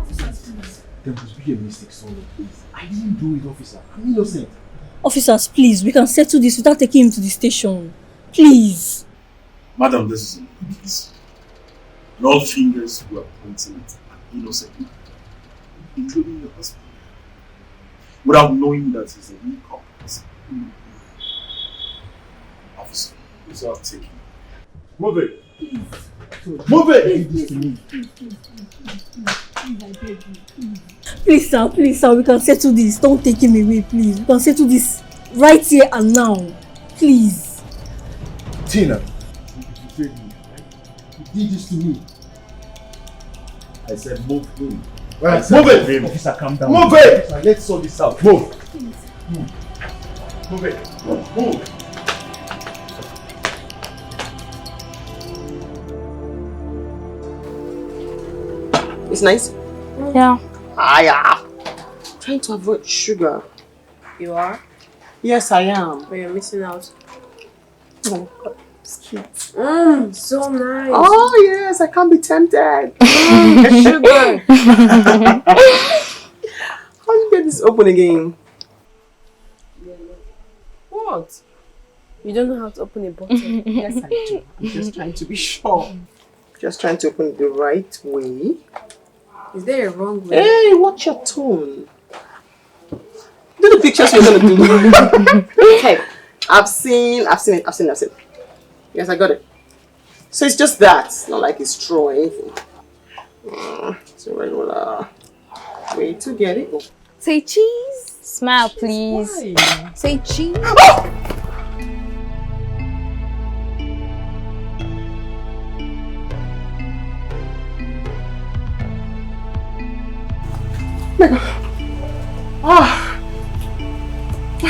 Officer, please. There must be a mistake somewhere, please. I didn't do it, officer. I'm innocent. Officers, please, we can settle this without taking him to the station. Please. Madam, this is please. And all fingers who are pointing at an innocent man, including your husband, without knowing that he's a weak cause. Officer, please I'll take him. Move it! Move it! Please, sir, we can settle this. Don't take him away, please. We can settle this right here and now. Please. Tina! You did this to me. I said move him. Right, move it! Officer, calm down. Move it! Officer, let's sort this out. Move! Move it. Move. It's nice? Yeah. I'm trying to avoid sugar. You are? Yes, I am. But you're missing out. Oh, God. It's cute. So nice. Oh, yes, I can't be tempted. Sugar. How do you get this open again? What? You don't know how to open a bottle? Yes, I do. I'm just trying to be sure. Just trying to open it the right way. Is there a wrong way? Hey, watch your tone. Do the pictures you're gonna do. Okay, I've seen it. Yes, I got it. So it's just that. It's not like it's straw or anything. It's a regular way to get it. Say cheese. Smile, please. Why? Say cheese.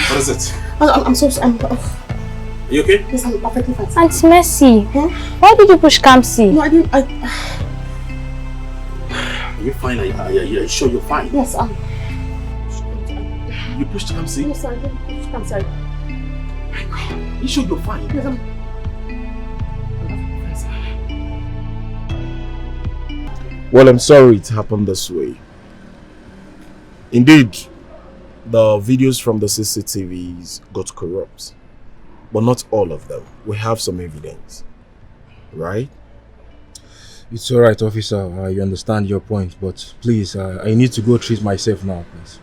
What is it? I'm so sorry. Are you okay? Yes, I'm perfectly fine. Aunt Mercy, why did you push Kamsi? No, I didn't. Are you fine? Are you sure you're fine? Yes, You pushed Kamsi? Yes, I didn't push Kamsi. Are you sure you're fine? Yes, Well, I'm sorry it happened this way. Indeed, the videos from the CCTVs got corrupt. But not all of them. We have some evidence. Right? It's alright, officer. I understand your point, but please, I need to go treat myself now, please.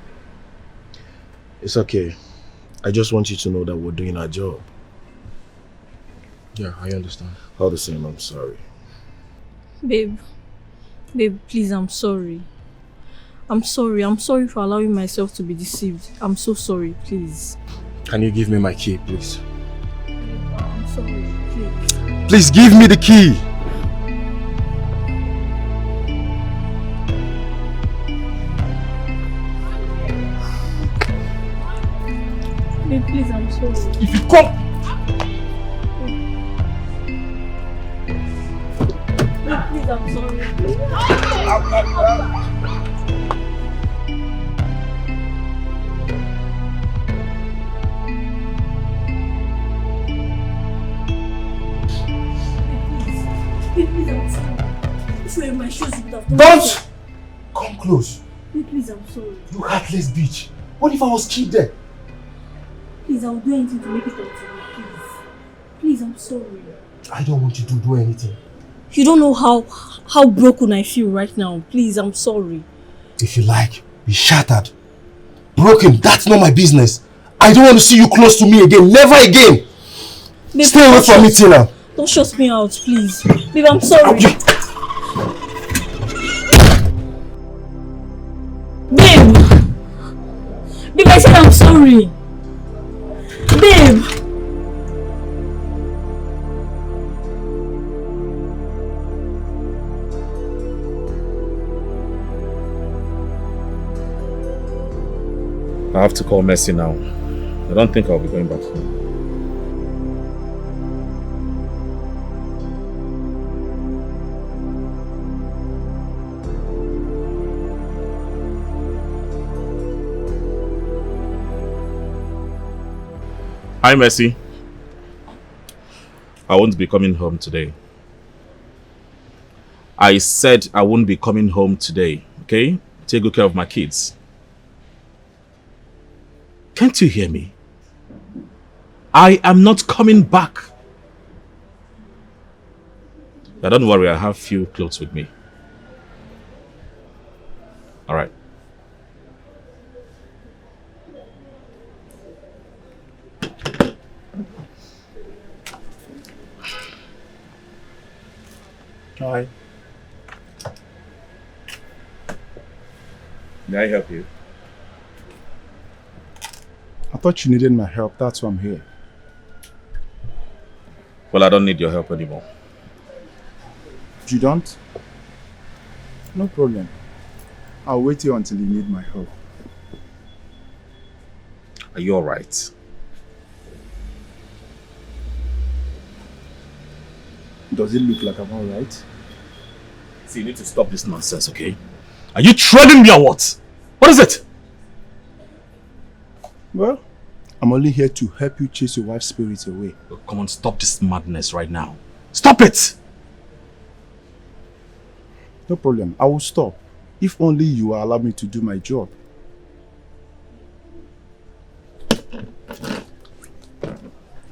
It's okay. I just want you to know that we're doing our job. Yeah, I understand. All the same, I'm sorry. Babe, please, I'm sorry. I'm sorry for allowing myself to be deceived. I'm so sorry, please. Can you give me my key, please? I'm sorry, please. Please give me the key! Babe, please, I'm sorry. If you come! Babe, please, I'm sorry. My shoes would have done. Don't come close. Please, I'm sorry. You heartless bitch. What if I was killed there? Please, I'll do anything to make it up to you. Please. Please, I'm sorry. I don't want you to do anything. You don't know how broken I feel right now. Please, I'm sorry. If you like, be shattered. Broken, that's not my business. I don't want to see you close to me again. Never again. Babe, stay away from me, Tina. Don't shut me out, please. Babe, I'm sorry. Babe! Babe, I said I'm sorry. Babe! I have to call Mercy now. I don't think I'll be going back home. Hi, Mercy. I won't be coming home today. I said I won't be coming home today, okay? Take good care of my kids. Can't you hear me? I am not coming back. Now don't worry, I have few clothes with me. All right. Hi. May I help you? I thought you needed my help, that's why I'm here. Well, I don't need your help anymore. You don't? No problem. I'll wait here until you need my help. Are you all right? Does it look like I'm all right? See, you need to stop this nonsense, okay? Are you threatening me or what? What is it? Well, I'm only here to help you chase your wife's spirits away. Well, come on, stop this madness right now. Stop it! No problem, I will stop. If only you will allow me to do my job.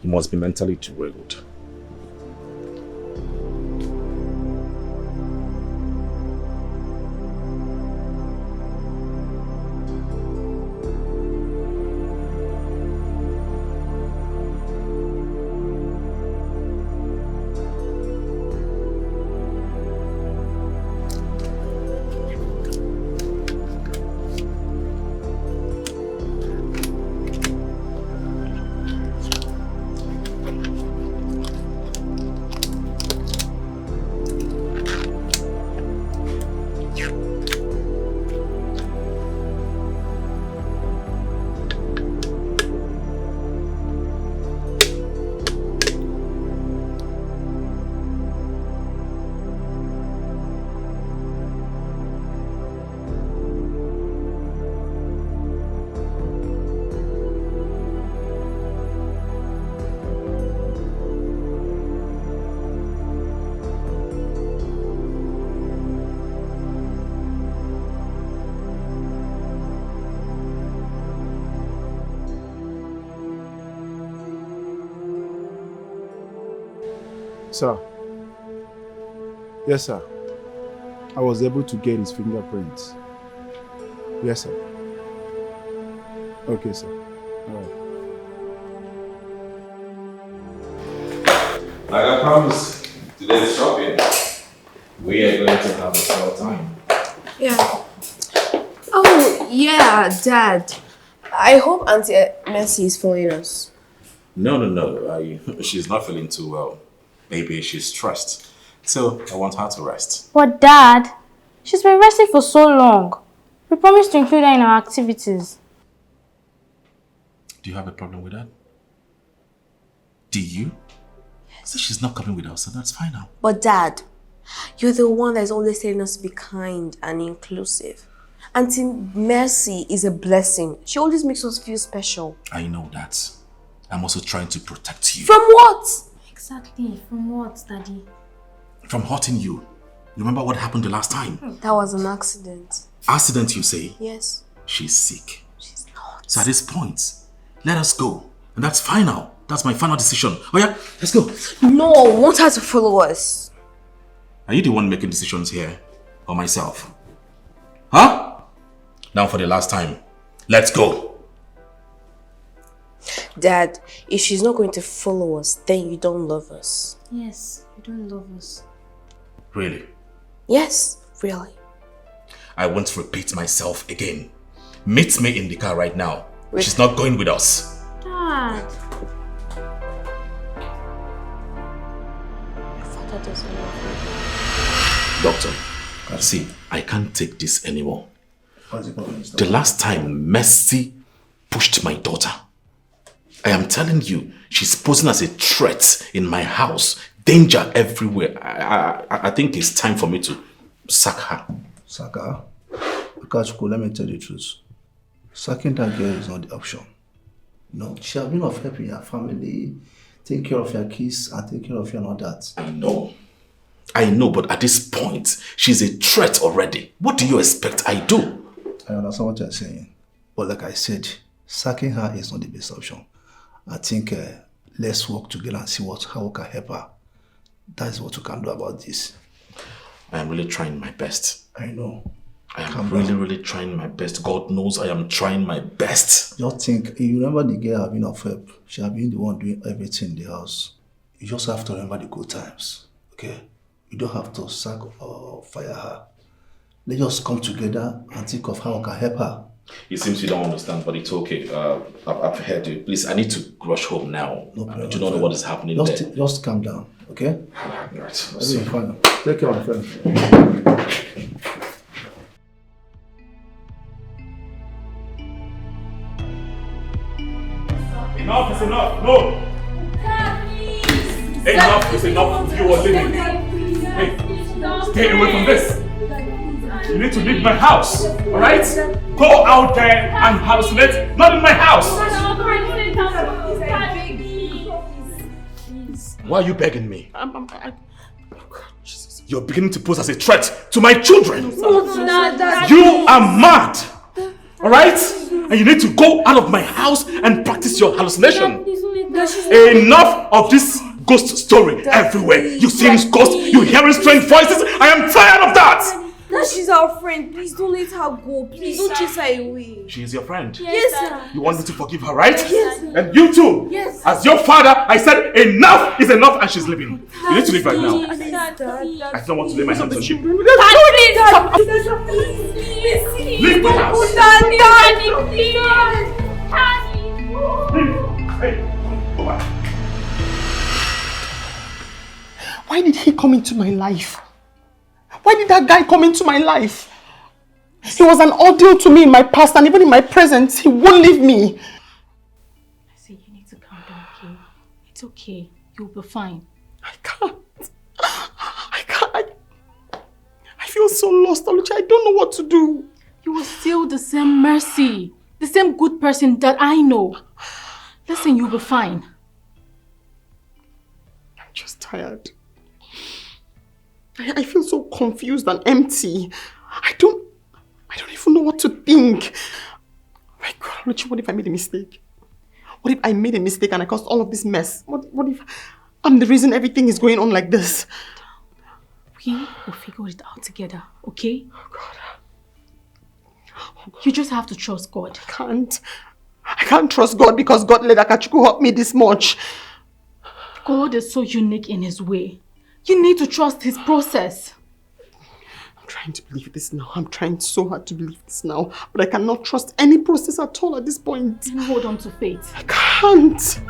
You must be mentally derailed. Sir. Yes, sir. I was able to get his fingerprints. Yes, sir. Okay, sir. All right. Like I promised, today's shopping. We are going to have a swell time. Yeah. Oh, yeah, Dad. I hope Auntie Mercy is following us. No. She's not feeling too well. Maybe she's stressed. So I want her to rest. But Dad, she's been resting for so long. We promised to include her in our activities. Do you have a problem with that? Do you? So she's not coming with us, so that's fine now. But Dad, you're the one that's always telling us to be kind and inclusive. Auntie Mercy is a blessing. She always makes us feel special. I know that. I'm also trying to protect you. From what? Exactly. From what, Daddy? From hurting you. Remember what happened the last time? That was an accident. Accident, you say? Yes. She's sick. She's not. So at this point, let us go. And that's final. That's my final decision. Oh yeah, let's go. No, I want her to follow us. Are you the one making decisions here? Or myself? Huh? Now for the last time. Let's go. Dad, if she's not going to follow us, then you don't love us. Yes, you don't love us. Really? Yes, really. I won't repeat myself again. Meet me in the car right now. Wait. She's not going with us. Dad. My father doesn't love me. Doctor, see, I can't take this anymore. What's the problem? The last time Mercy pushed my daughter, I am telling you, she's posing as a threat in my house. Danger everywhere. I think it's time for me to sack her. Sack her? Akachuku, let me tell you the truth. Sacking that girl is not the option. No, she has been of help in your family, take care of your kids, and take care of you and all that. I know, but at this point, she's a threat already. What do you expect I do? I understand what you're saying. But like I said, sacking her is not the best option. I think let's work together and see how we can help her. That is what we can do about this. I am really trying my best. I know. I am really trying my best. God knows I am trying my best. Just think, you remember the girl having of help. She has been the one doing everything in the house. You just have to remember the good times, okay? You don't have to sack or fire her. Let's just come together and think of how we can help her. It seems you don't understand, but it's okay. I've heard you. Please, I need to rush home now. No problem. I do not know what is happening there. Just calm down, okay? Right. So fine. Take care, my friend. Enough is enough. No. Enough is enough. You are leaving. Hey, stay away from this. You need to leave my house. All right? Go out there and hallucinate. Not in my house. Why are you begging me? You're beginning to pose as a threat to my children. You are mad. Alright? And you need to go out of my house and practice your hallucination. Enough of this ghost story everywhere. You seeing ghosts, you hearing strange voices. I am tired of that. That she's our friend. Please don't let her go. Please don't chase her away. She is your friend. Yes, sir. You want me to forgive her, right? Yes, sir. And you too. Yes. As your father, I said enough is enough and she's leaving. You need to leave right now. I don't want to lay my hands on you. Leave my house. Hey, go back. Why did he come into my life? Why did that guy come into my life? He was an ordeal to me in my past and even in my present. He won't leave me. I say you need to calm down, okay? It's okay. You'll be fine. I can't. I feel so lost, Oluchi. I don't know what to do. You are still the same Mercy. The same good person that I know. Listen, you'll be fine. I'm just tired. I feel so confused and empty. I don't even know what to think. My God, Oluchi, what if I made a mistake? What if I made a mistake and I caused all of this mess? What if I'm the reason everything is going on like this? We will figure it out together, okay? Oh God. You just have to trust God. I can't trust God because God let Akachuku help me this much. God is so unique in his way. You need to trust his process. I'm trying to believe this now. I'm trying so hard to believe this now. But I cannot trust any process at all at this point. Then hold on to faith. I can't.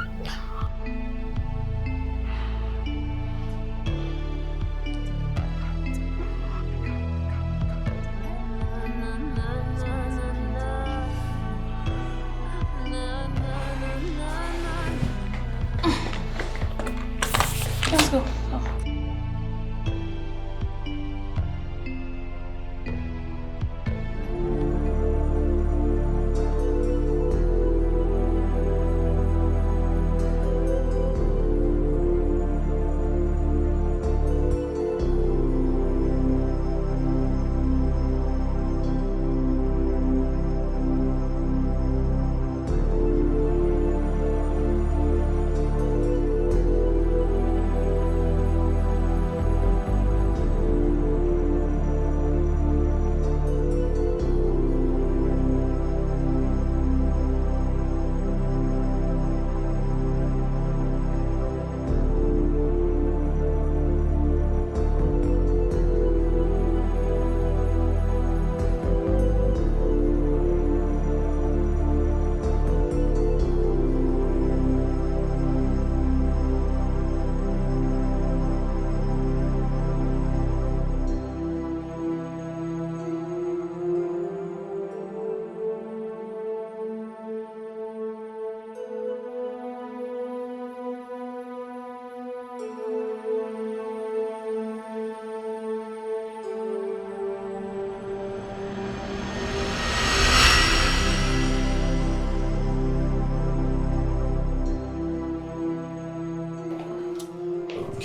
Let's go.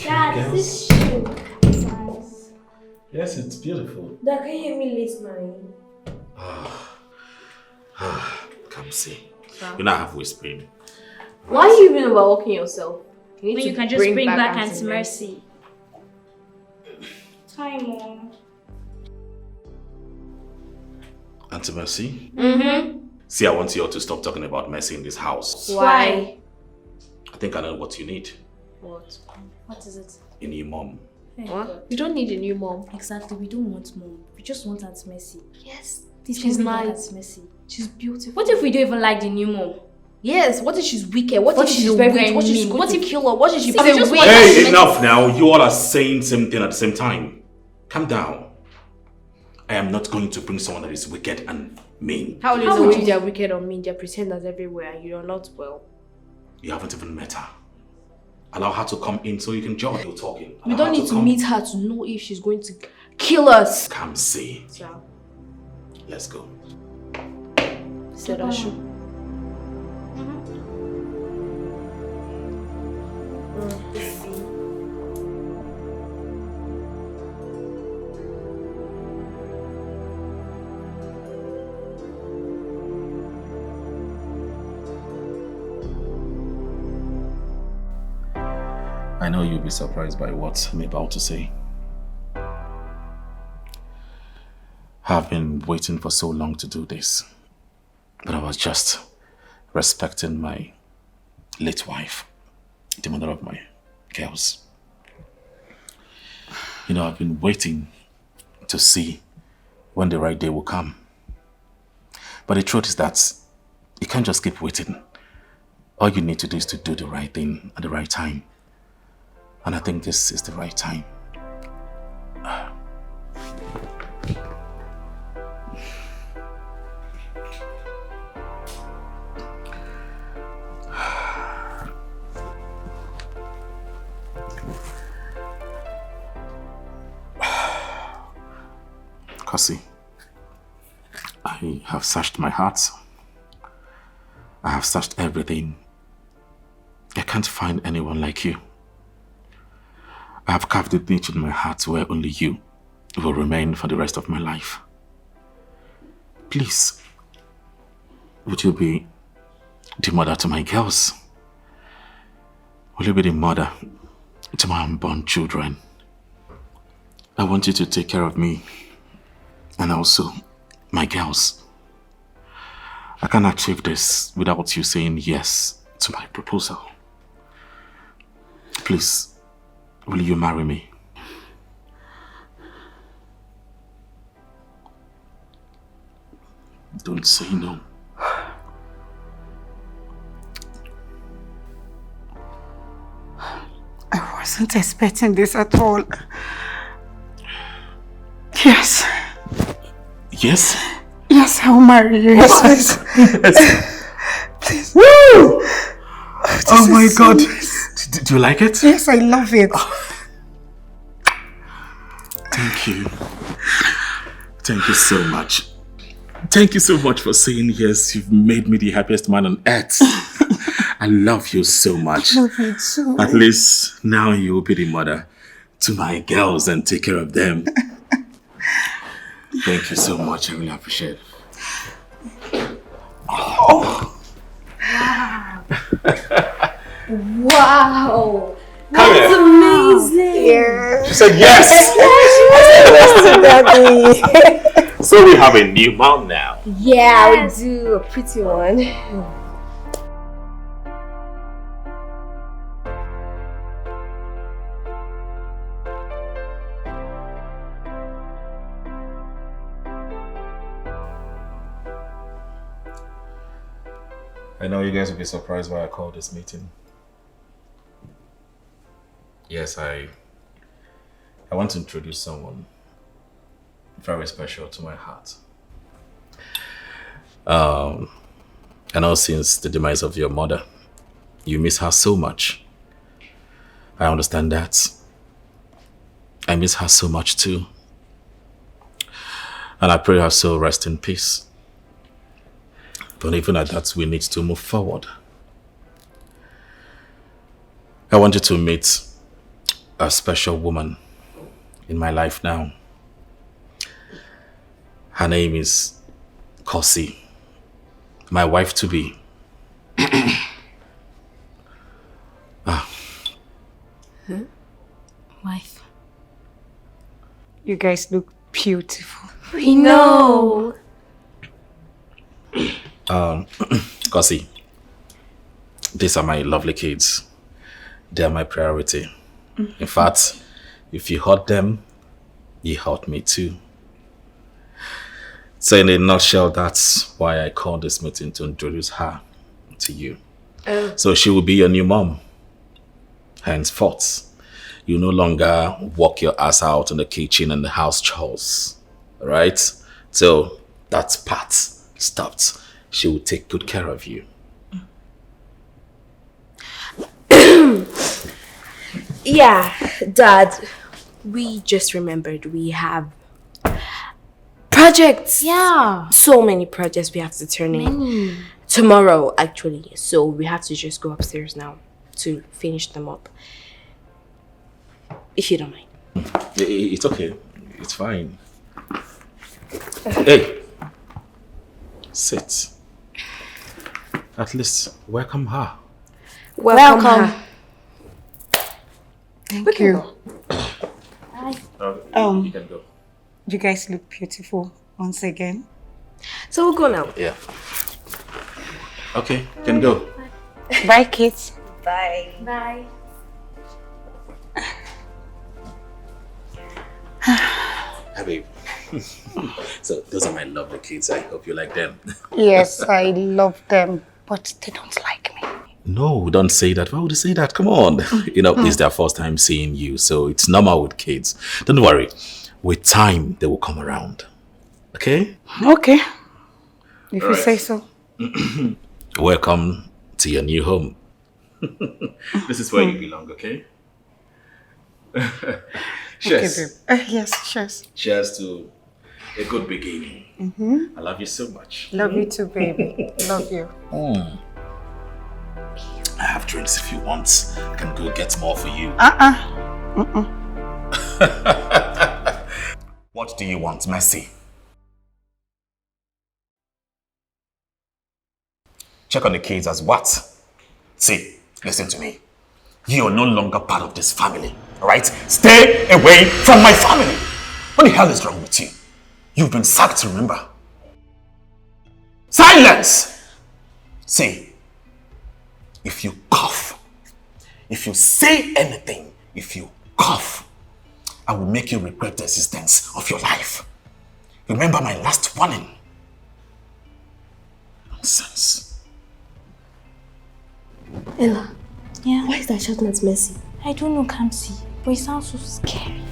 Dad, this shoe. Nice. Yes, it's beautiful. Dad, can you hear me list mine? Come see. You know I have whispering. Why are you even overworking yourself? When you can just bring back Auntie Mercy. Hi, Mom. Auntie Mercy? Mm-hmm. See, I want you all to stop talking about Mercy in this house. Why? I think I know what you need. What? What is it? A new mom. What? You don't need a new mom. Exactly, we don't want mom. We just want Auntie Mercy. Yes. Please She's bring back nice. Auntie Mercy. She's beautiful. What if we don't even like the new mom? Yes, what if she's wicked? What if she's very, a very witch? What if she's mean? going What to if- kill her? What if she's See, a we just witch? want- Hey, enough now. You all are saying same thing at the same time. Calm down. I am not going to bring someone that is wicked and mean. How will you know if they're wicked or mean? They're pretenders everywhere and you're not well. You haven't even met her. Allow her to come in so you can join. You're talking. We Allow don't her need to come. meet her to know if she's going to kill us. Come see. Yeah. Let's go. Said I should. I know you'll be surprised by what I'm about to say. I've been waiting for so long to do this, but I was just respecting my late wife, the mother of my girls. You know, I've been waiting to see when the right day will come. But the truth is that you can't just keep waiting. All you need to do is to do the right thing at the right time. And I think this is the right time. Kasi, I have searched my heart. I have searched everything. I can't find anyone like you. I have carved a niche in my heart where only you will remain for the rest of my life. Please, would you be the mother to my girls? Will you be the mother to my unborn children? I want you to take care of me and also my girls. I can't achieve this without you saying yes to my proposal. Please, will you marry me? Don't say no. I wasn't expecting this at all. Yes. Yes? Yes, I'll marry you. Yes, Please. Please. Woo! Oh my is so God. nice. Do you like it? Yes, I love it. Thank you. Thank you so much. Thank you so much for saying yes. You've made me the happiest man on earth. I love you so much. I love you too. At least now you will be the mother to my girls and take care of them. Thank you so much. I really appreciate it. Oh. Wow. Come That's here. amazing. She said yes. Daddy. So we have a new mom now. Yeah, we do. A pretty one. I know you guys will be surprised why I called this meeting. Yes, I want to introduce someone very special to my heart. I know since the demise of your mother, you miss her so much. I understand that. I miss her so much too. And I pray her soul rest in peace. But even at that, we need to move forward. I want you to meet a special woman in my life now. Her name is Kosi, my wife to be. wife. You guys look beautiful. We know. Kosi, these are my lovely kids. They are my priority. In fact, if you hurt them, you hurt me too. So in a nutshell, that's why I called this meeting to introduce her to you. So she will be your new mom. Henceforth, you no longer walk your ass out in the kitchen and the house chores. Alright? So that part stopped. She will take good care of you. Yeah, Dad, we just remembered we have projects. Yeah. So many projects we have to turn in. Tomorrow, actually. So we have to just go upstairs now to finish them up. If you don't mind. It's okay. It's fine. Hey. Sit. At least welcome her. Welcome. Her. Thank you. You can go. You guys look beautiful once again. So we'll go now. Yeah. Okay, can go. Bye, kids. Bye. Bye. Hi, babe. So those are my lovely kids. I hope you like them. Yes, I love them, but they don't like me. No, don't say that. Why would you say that? Come on. You know, it's their first time seeing you, so it's normal with kids. Don't worry. With time, they will come around. Okay? Okay. If you say so. Welcome to your new home. This is where you belong, okay? Cheers. Okay, babe. Yes, cheers. Cheers to a good beginning. I love you so much. Love you too, baby. Love you. I have drinks if you want. I can go get more for you. What do you want, Mercy? Check on the kids as what? See, listen to me. You are no longer part of this family, alright? Stay away from my family! What the hell is wrong with you? You've been sacked, remember? Silence! See, if you cough, if you say anything, if you cough, I will make you regret the existence of your life. Remember my last warning. Nonsense. Ella. Yeah? Why is that shouting at Mercy? I don't know, Kamsi, but it sounds so scary.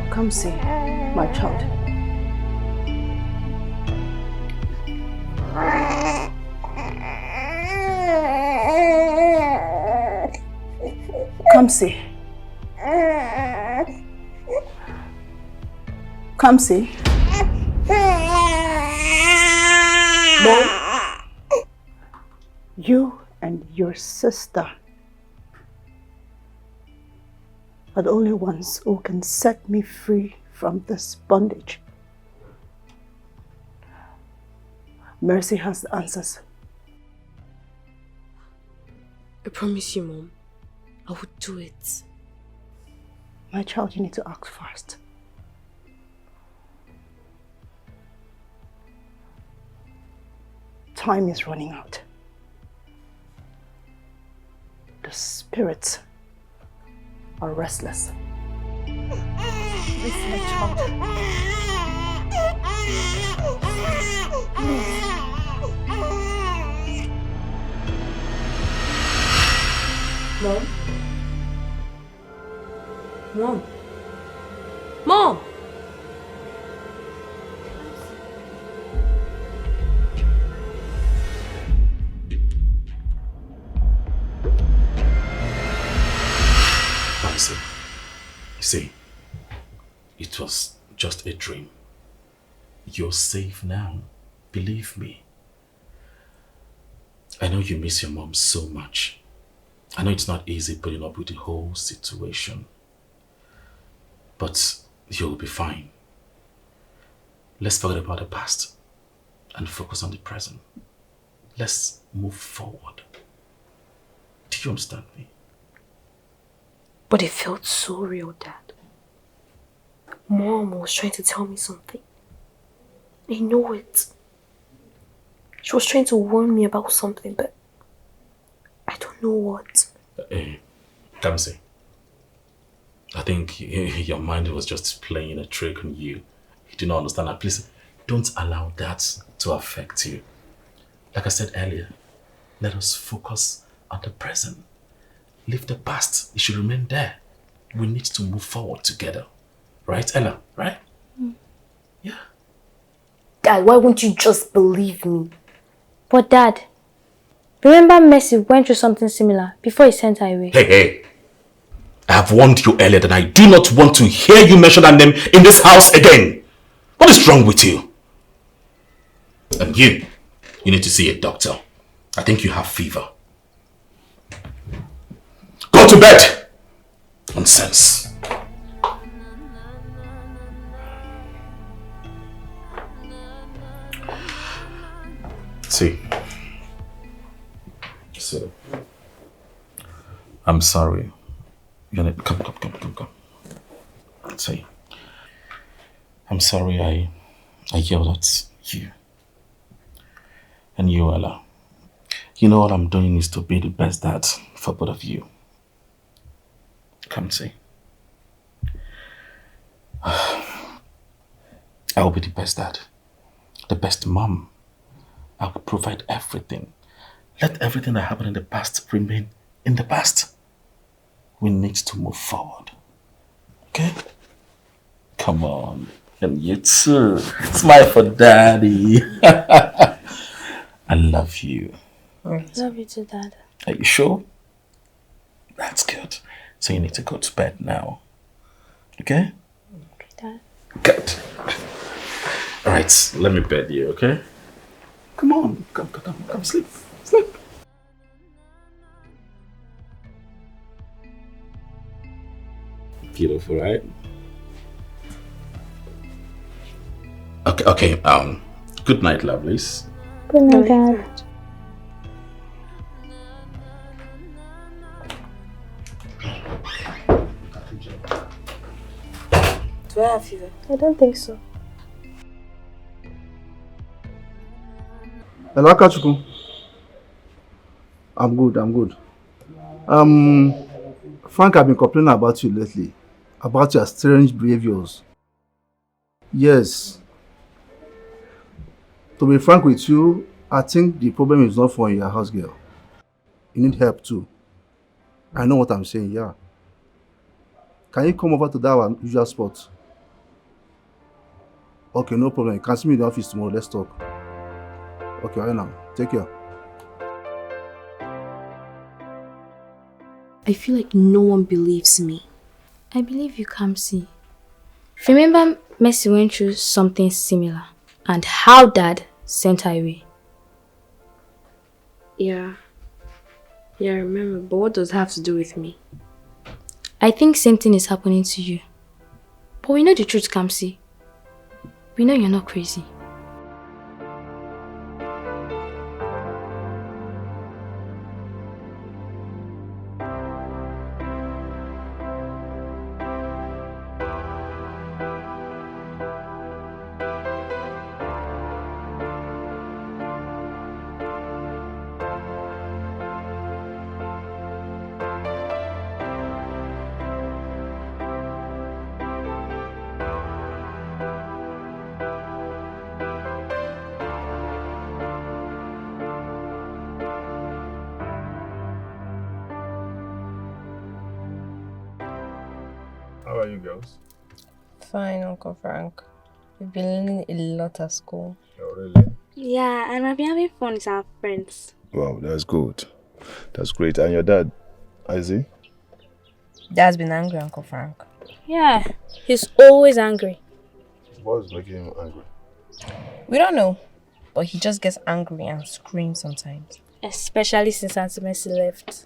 Come see, my child. Come see. Come see. Mom, you and your sister are the only ones who can set me free from this bondage. Mercy has the answers. I promise you, Mom. I would do it. My child, you need to act first. Time is running out. The spirits are restless. Please, my child. Mom? Mom? Mom! Listen, you see, it was just a dream. You're safe now. Believe me. I know you miss your mom so much. I know it's not easy putting up with the whole situation, but you'll be fine. Let's forget about the past and focus on the present. Let's move forward. Do you understand me? But it felt so real, Dad. Mom was trying to tell me something. I know it. She was trying to warn me about something, but I don't know what. Hey, Kamsi. I think your mind was just playing a trick on you. You do not understand that. Please, don't allow that to affect you. Like I said earlier, let us focus on the present. Leave the past. It should remain there. We need to move forward together. Right, Ella? Right? Yeah. Dad, why won't you just believe me? But Dad, remember Mercy went through something similar before he sent her away. Hey. I have warned you earlier that I do not want to hear you mention that name in this house again. What is wrong with you? And you need to see a doctor. I think you have fever. Go to bed! Nonsense. See. So, I'm sorry. Come. See. I'm sorry I yelled at you. And you, Ella. You know all I'm doing is to be the best dad for both of you. Come see. I will be the best dad. The best mom. I will provide everything. Let everything that happened in the past remain in the past. We need to move forward. Okay? Come on. And you too. Smile for daddy. I love you. Love you too, Dad. Are you sure? That's good. So you need to go to bed now. Okay? Okay, Dad. Good. Alright, let me bed you, okay? Come on. Come sleep. Sleep. Beautiful, right? Okay, good night, lovelies. Good night, Dad. Do I have fever? I don't think so. Hello, Akachuku. I'm good. Frank, I've been complaining about you lately. About your strange behaviors. Yes. To be frank with you, I think the problem is not for your house girl. You need help too. I know what I'm saying, yeah. Can you come over to that our usual spot? Okay, no problem. You can see me in the office tomorrow. Let's talk. Okay, right now. Take care. I feel like no one believes me. I believe you, Kamsi. Remember Mercy went through something similar and how Dad sent her away. Yeah, I remember. But what does that have to do with me? I think same thing is happening to you. But we know the truth, Kamsi. We know you're not crazy. How are you girls? Fine, Uncle Frank. We've been learning a lot at school. Oh, really? Yeah, and I've been having fun with our friends. Wow, that's good. That's great. And your dad, is he? Dad's been angry, Uncle Frank. Yeah, he's always angry. What's making him angry? We don't know, but he just gets angry and screams sometimes. Especially since Auntie Mercy left.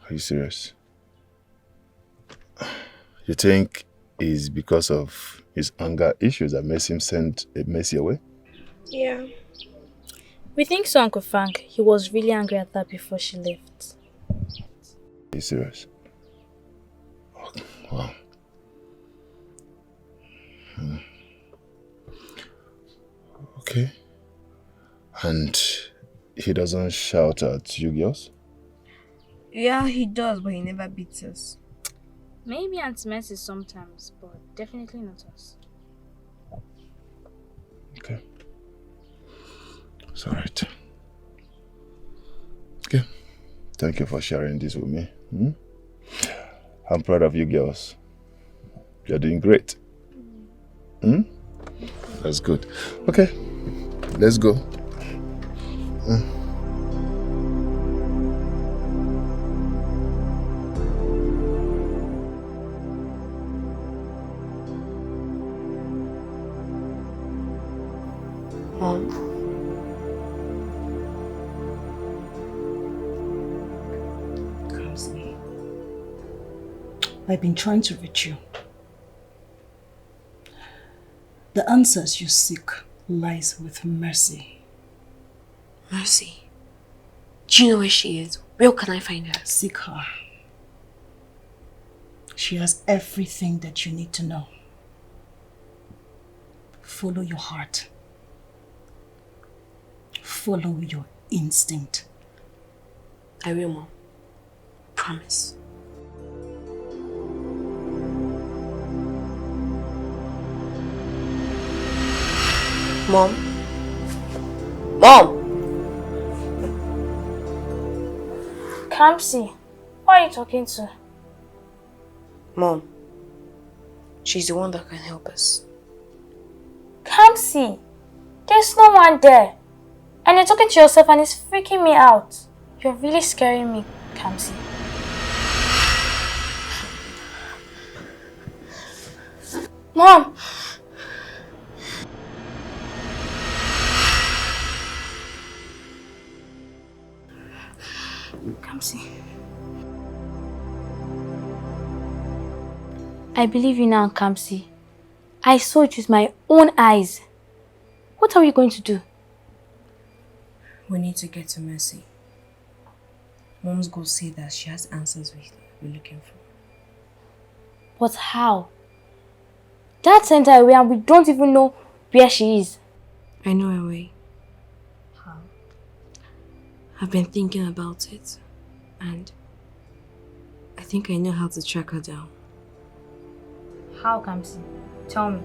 Are you serious? You think it's because of his anger issues that makes him send a Mercy away? Yeah. We think so, Uncle Frank. He was really angry at her before she left. Are you serious? Oh, wow. Okay. And he doesn't shout at you girls? Yeah, he does, but he never beats us. Maybe Aunt Mercy sometimes, but definitely not us. Okay. It's alright. Okay. Thank you for sharing this with me. I'm proud of you girls. You're doing great. That's good. Okay. Let's go. Mom? Kamsi, I've been trying to reach you. The answers you seek lies with Mercy. Mercy? Do you know where she is? Where can I find her? Seek her. She has everything that you need to know. Follow your heart. Follow your instinct. I will, Mom. Promise. Mom? Mom! Kamsi, who are you talking to? Mom. She's the one that can help us. Kamsi, there's no one there. And you're talking to yourself and it's freaking me out. You're really scaring me, Kamsi. Mom! Kamsi. I believe you now, Kamsi. I saw it with my own eyes. What are we going to do? We need to get to Mercy. Mom's go say that she has answers we're looking for. But how? Dad sent her away and we don't even know where she is. I know a way. How? I've been thinking about it, and I think I know how to track her down. How, Kamsi? Tell me.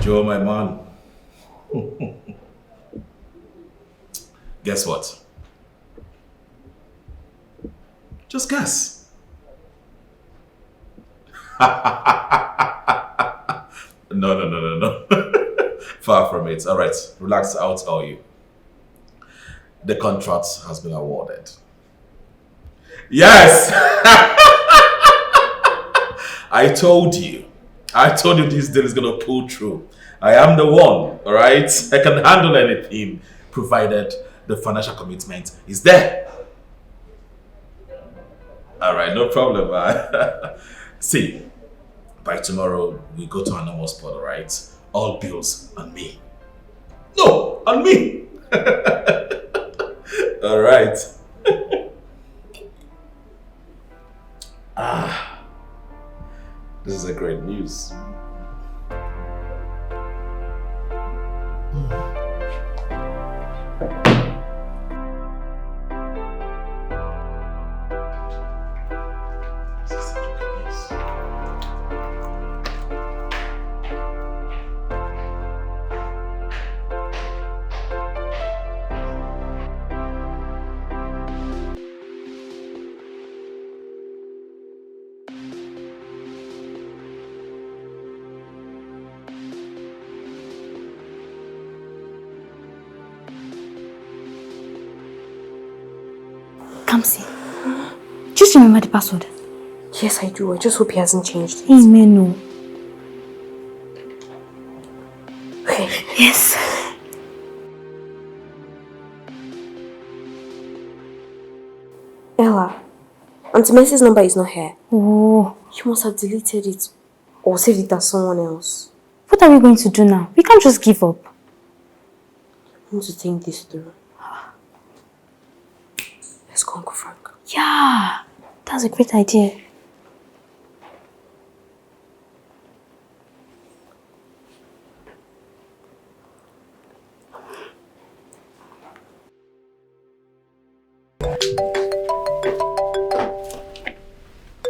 Joe, my man. Guess what? Just guess. No. Far from it. All right, relax. I'll tell you. The contract has been awarded. Yes! I told you this deal is gonna pull through. I am the one, all right? I can handle anything, provided the financial commitment is there. All right, no problem, man. See, by tomorrow, we go to our normal spot, all right? All bills on me. No, on me. All right. This is a great news. Kamsi, just remember the password. Yes, I do. I just hope he hasn't changed it. Amen, no. Okay. Yes. Auntie Mercy's number is not here. Oh. You must have deleted it or saved it as someone else. What are we going to do now? We can't just give up. I need to think this through. Let's go, Uncle Frank. Yeah, that's a great idea.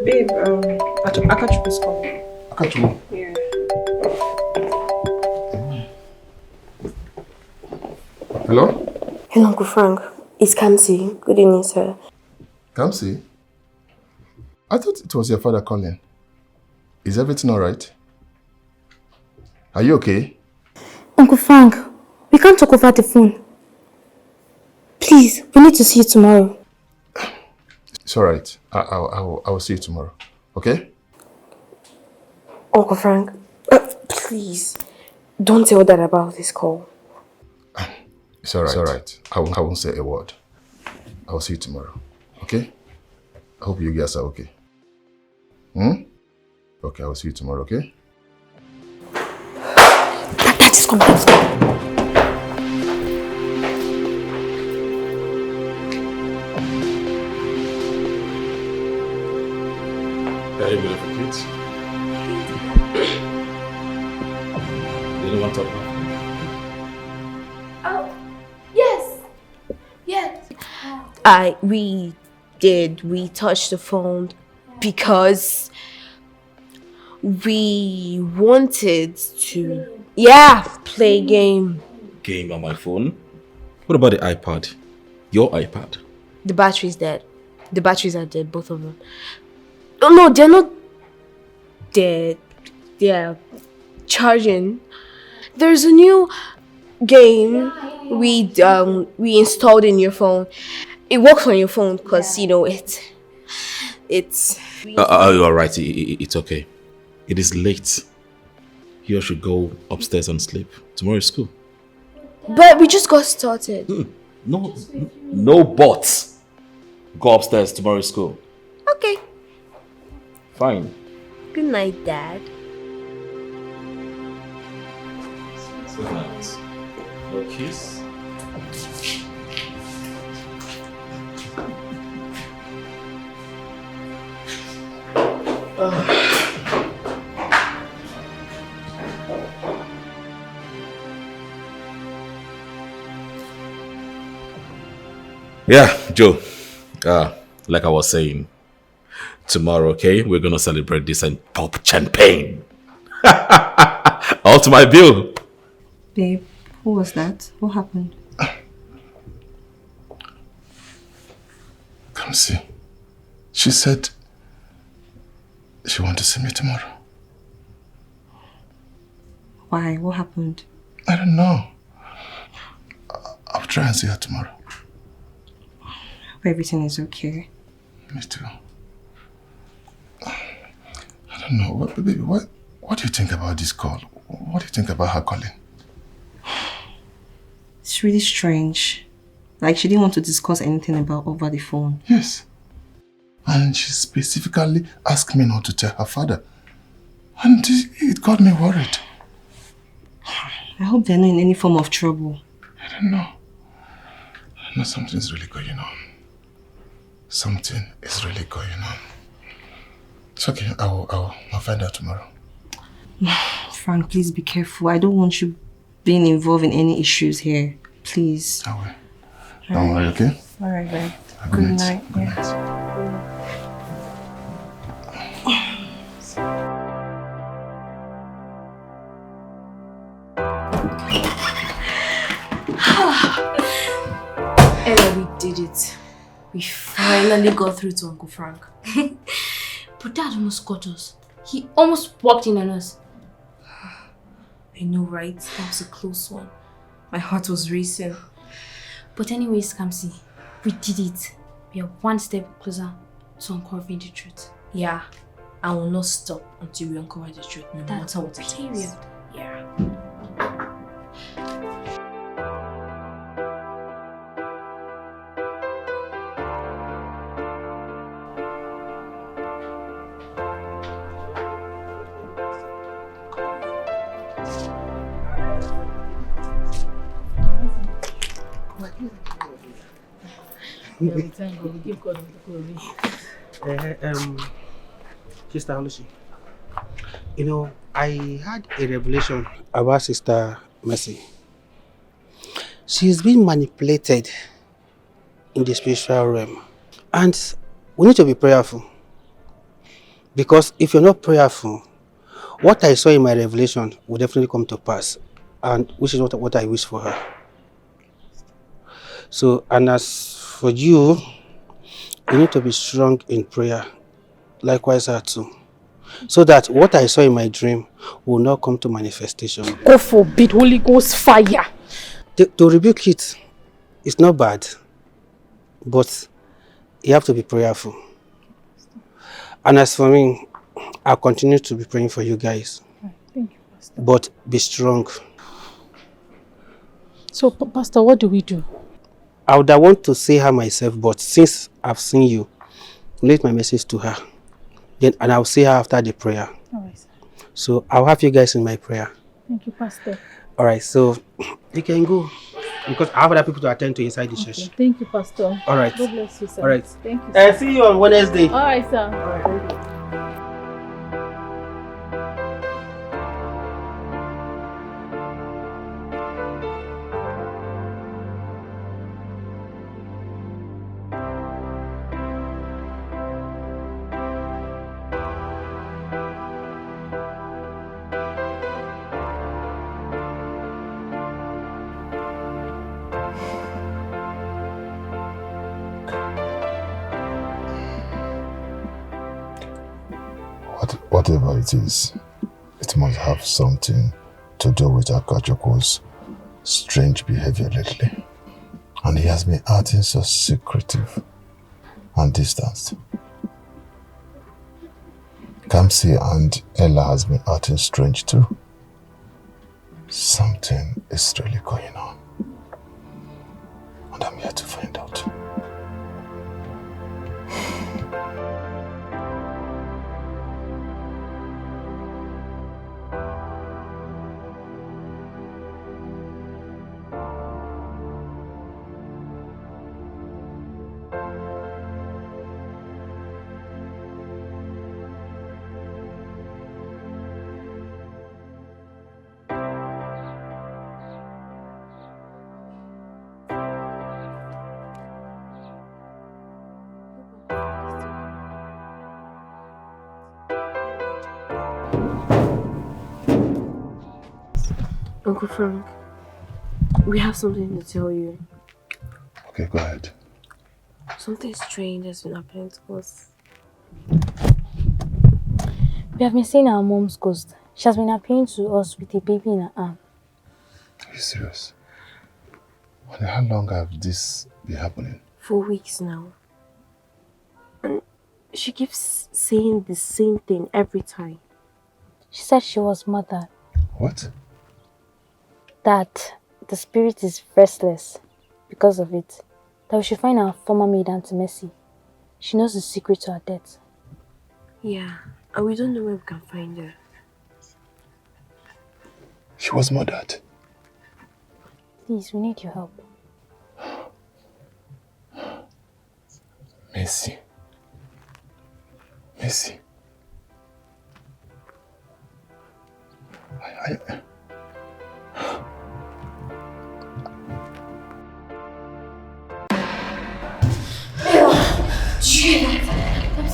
Babe, Akachukwu's coming. Akachukwu? Yeah. Hello? Hello, Uncle Frank. It's Kamsi. Good evening, sir. Kamsi? I thought it was your father calling. Is everything alright? Are you okay? Uncle Frank, we can't talk over the phone. Please, we need to see you tomorrow. It's alright. I will see you tomorrow. Okay? Uncle Frank, please, don't tell Dad about this call. It's alright. I won't say a word. I will see you tomorrow. Okay? I hope you guys are okay. Okay, I will see you tomorrow, okay? That is coming. Are you beautiful kids? You don't want to talk about it? Oh, yes. We touched the phone because we wanted to, play a game. Game on my phone? What about the iPad? Your iPad? The battery's dead. The batteries are dead, both of them. Oh no, they're not dead. They're charging. There's a new game we installed in your phone. It works on your phone because it's. You are right. It's okay. It is late. You should go upstairs and sleep. Tomorrow is school. But we just got started. No buts. Go upstairs. Tomorrow is school. Okay. Fine. Good night, Dad. Good night. No kiss. Yeah, Joe. Like I was saying, tomorrow, okay, we're gonna celebrate this and pop champagne. All to my bill. Babe, who was that? What happened? Come see. She said she wants to see me tomorrow. Why? What happened? I don't know. I'll try and see her tomorrow. Hope everything is okay. Me too. I don't know. Baby, what do you think about this call? What do you think about her calling? It's really strange. Like she didn't want to discuss anything about over the phone. Yes. And she specifically asked me not to tell her father. And it got me worried. I hope they're not in any form of trouble. I don't know. I know something's really going on. Something is really going on. It's okay. I'll find out tomorrow. Frank, please be careful. I don't want you being involved in any issues here. Please. I will. Don't worry, okay? Alright, babe. Good night. Good night. Ella, we did it. We finally got through to Uncle Frank. But Dad almost got us. He almost walked in on us. I know, right? That was a close one. My heart was racing. But anyways, Kamsi, we did it. We are one step closer to uncovering the truth. Yeah, I will not stop until we uncover the truth, no matter what it is. Yeah. Yeah, we thank God. We give God all the glory. Sister Olusi, you know, I had a revelation about Sister Mercy. She's been manipulated in the spiritual realm. And we need to be prayerful. Because if you're not prayerful, what I saw in my revelation will definitely come to pass. And which is what I wish for her. So, and as for you, you need to be strong in prayer. Likewise, her too. So that what I saw in my dream will not come to manifestation. God forbid, Holy Ghost fire. To rebuke it, it's not bad. But you have to be prayerful. And as for me, I'll continue to be praying for you guys. Thank you, Pastor. But be strong. So, Pastor, what do we do? I would want to see her myself, but since I've seen you, relate my message to her. Then, and I'll see her after the prayer. All right, sir. So I'll have you guys in my prayer. Thank you, Pastor. All right, so you can go because I have other people to attend to inside the church. Thank you, Pastor. All right. God bless you, sir. All right. Thank you, sir. See you on Wednesday. All right, sir. All right, thank you. Whatever it is, it must have something to do with Akajoko's strange behavior lately. And he has been acting so secretive and distant. Kamsi and Ella has been acting strange too. Something is really going on. And I'm here to find out. Uncle Frank, we have something to tell you. Okay, go ahead. Something strange has been happening to us. We have been seeing our mom's ghost. She has been appearing to us with a baby in her arm. Are you serious? And how long have this been happening? 4 weeks now. And she keeps saying the same thing every time. She said she was murdered. What? That the spirit is restless because of it. That we should find our former maid, Auntie Mercy. She knows the secret to her death. Yeah, and we don't know where we can find her. She was murdered. Please, we need your help. Mercy. Mercy. Did you hear that?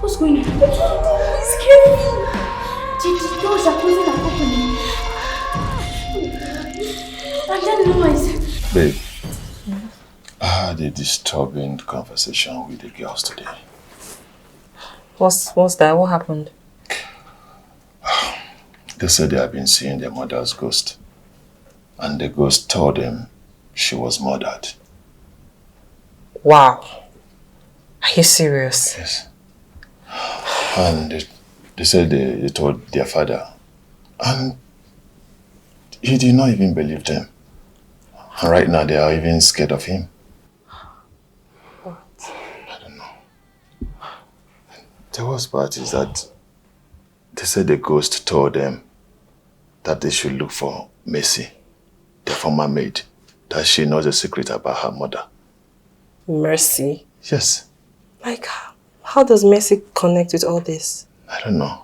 What's going on? Please carry me. The doors are closing and opening. And that noise. Babe, I had a disturbing conversation with the girls today. What's that? What happened? They said they have been seeing their mother's ghost. And the ghost told them she was murdered. Wow. Are you serious? Yes. And they said they told their father. And he did not even believe them. And right now they are even scared of him. What? I don't know. The worst part is that they said the ghost told them that they should look for Mercy, their former maid. that she knows a secret about her mother. Mercy? Yes. Like, how does Mercy connect with all this? I don't know.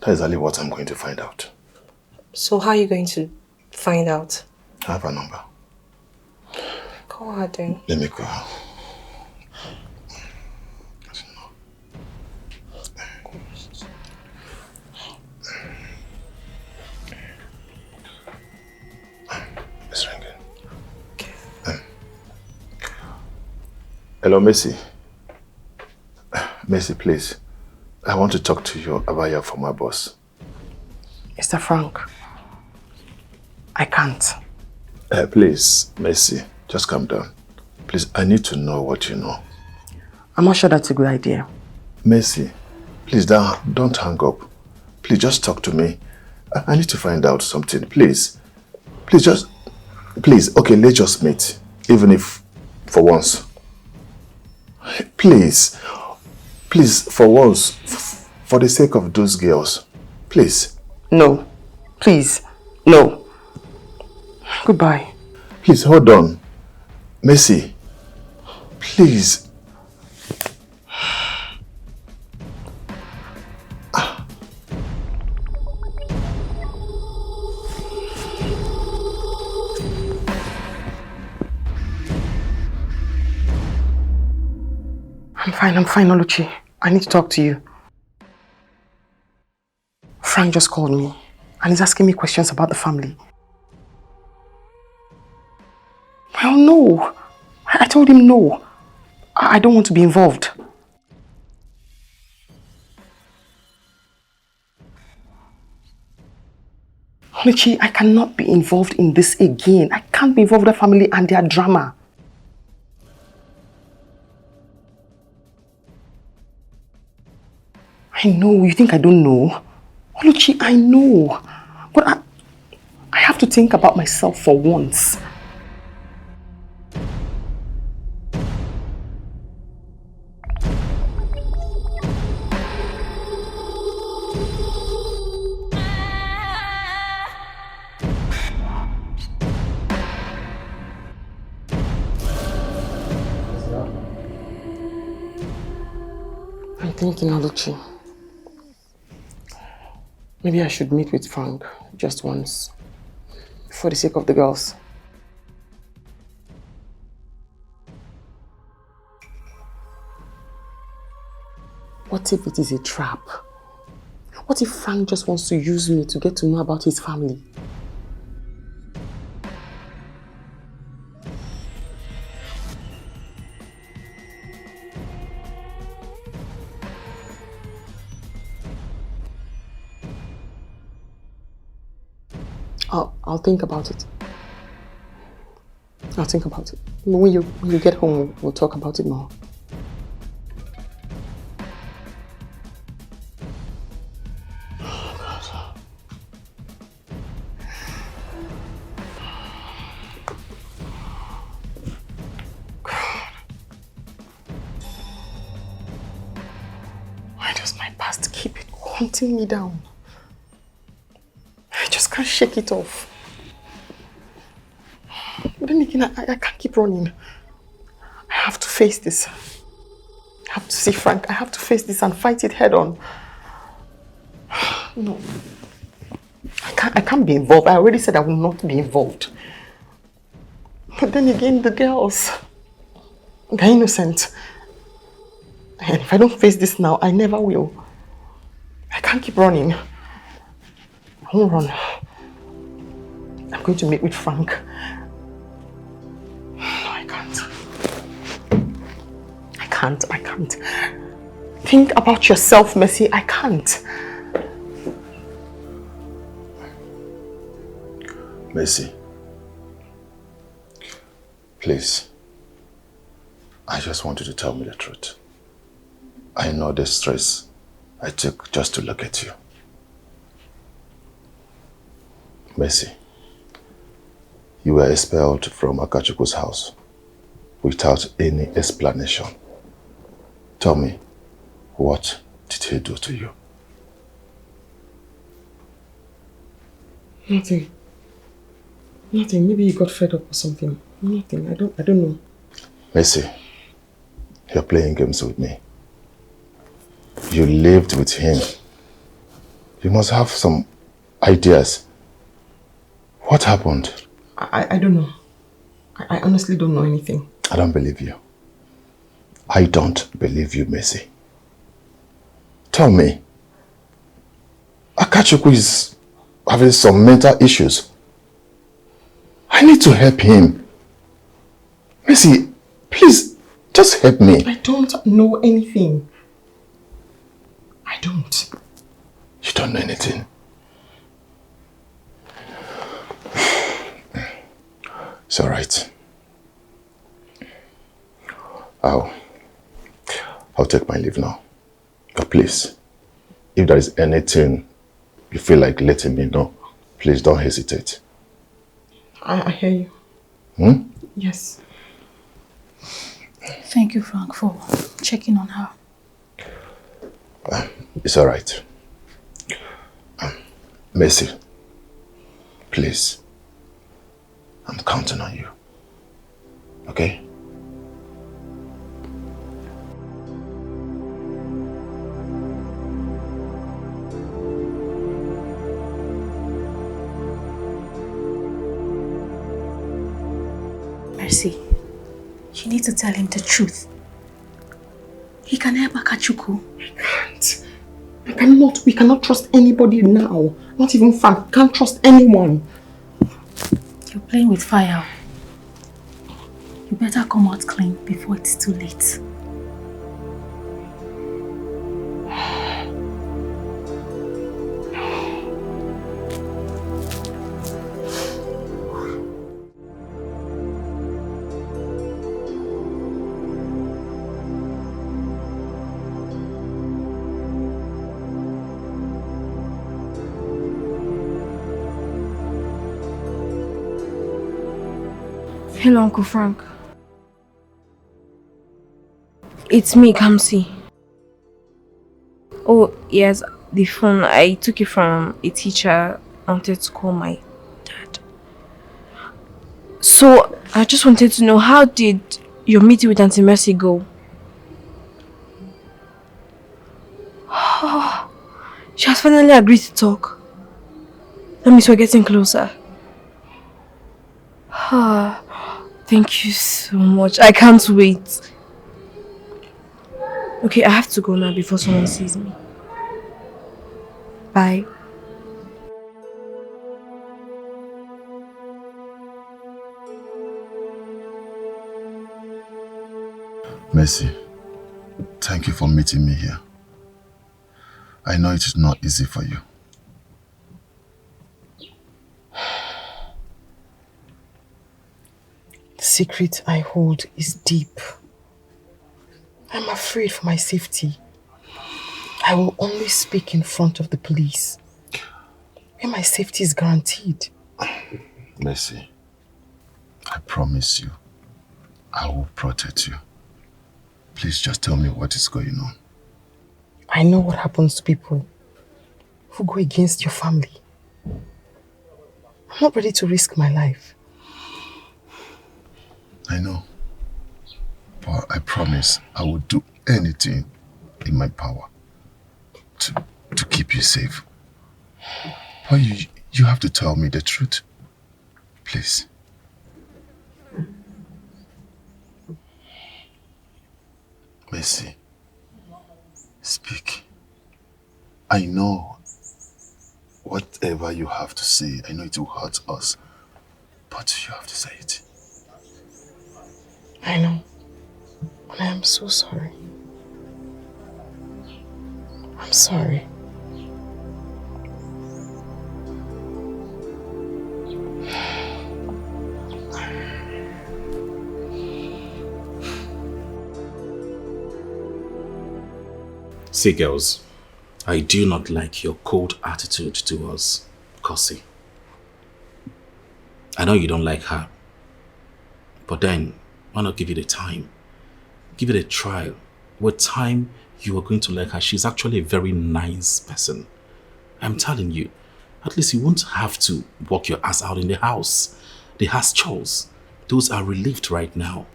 That is only what I'm going to find out. So how are you going to find out? I have a number. Go ahead then. Let me go. It's ringing. Okay. Hello, Mercy. Mercy, please. I want to talk to you about your former boss. Mr. Frank, I can't. Please, Mercy, just calm down. Please, I need to know what you know. I'm not sure that's a good idea. Mercy, please don't hang up. Please just talk to me. I need to find out something, please. Please, okay, let's just meet. Even if for once. Please, for once, for the sake of those girls, please. No, please, no. Goodbye. Please, hold on. Mercy, please. I'm fine, Oluchi. I need to talk to you. Frank just called me and he's asking me questions about the family. Well, no. I told him no. I don't want to be involved. Oluchi, I cannot be involved in this again. I can't be involved with the family and their drama. I know, you think I don't know? Oluchi, I know. But I have to think about myself for once. I'm thinking, Oluchi. Maybe I should meet with Frank just once, for the sake of the girls. What if it is a trap? What if Frank just wants to use me to get to know about his family? I'll think about it. I'll think about it. When you get home, we'll talk about it more. Why does my past keep hunting me down? I just can't shake it off. But then again, I can't keep running. I have to face this. I have to see Frank. I have to face this and fight it head on. No. I can't be involved. I already said I will not be involved. But then again, the girls, they're innocent. And if I don't face this now, I never will. I can't keep running. I won't run. I'm going to meet with Frank. No, I can't. I can't. Think about yourself, Mercy. I can't. Mercy, please. I just want you to tell me the truth. I know the stress I took just to look at you. Mercy, you were expelled from Akachukwu's house without any explanation. Tell me, what did he do to you? Nothing. Maybe he got fed up or something. Nothing. I don't know. Mercy, you're playing games with me. You lived with him. You must have some ideas. What happened? I don't know. I honestly don't know anything. I don't believe you. I don't believe you, Mercy. Tell me, Akachuku is having some mental issues. I need to help him. Mercy, please, just help me. I don't know anything. I don't. You don't know anything? It's all right. I'll take my leave now. But please, if there is anything you feel like letting me know, please don't hesitate. I hear you. Hmm? Yes. Thank you, Frank, for checking on her. It's all right. Mercy, please, I'm counting on you. Okay? Mercy, you need to tell him the truth. He can help Akachuku. I cannot. We cannot trust anybody now. Not even Frank. Can't trust anyone. You're playing with fire. You better come out clean before it's too late. Hello, Uncle Frank. It's me, Kamsi. Oh, yes, the phone. I took it from a teacher. I wanted to call my dad. So, I just wanted to know, how did your meeting with Auntie Mercy go? Oh, she has finally agreed to talk. That means we're getting closer. Ah. Thank you so much. I can't wait. Okay, I have to go now before someone sees me. Bye. Mercy, thank you for meeting me here. I know it is not easy for you. The secret I hold is deep. I'm afraid for my safety. I will only speak in front of the police, where my safety is guaranteed. Mercy, I promise you, I will protect you. Please just tell me what is going on. I know what happens to people who go against your family. I'm not ready to risk my life. I know. But I promise I will do anything in my power to keep you safe. But you have to tell me the truth. Please. Mercy, speak. I know whatever you have to say, I know it will hurt us, but you have to say it. I know. And I am so sorry. I'm sorry. See, girls, I do not like your cold attitude towards Kosi. I know you don't like her, but then why not give it a time? Give it a trial. With time, you are going to like her. She's actually a very nice person. I'm telling you, at least you won't have to work your ass out in the house. The house chores. those are relieved right now.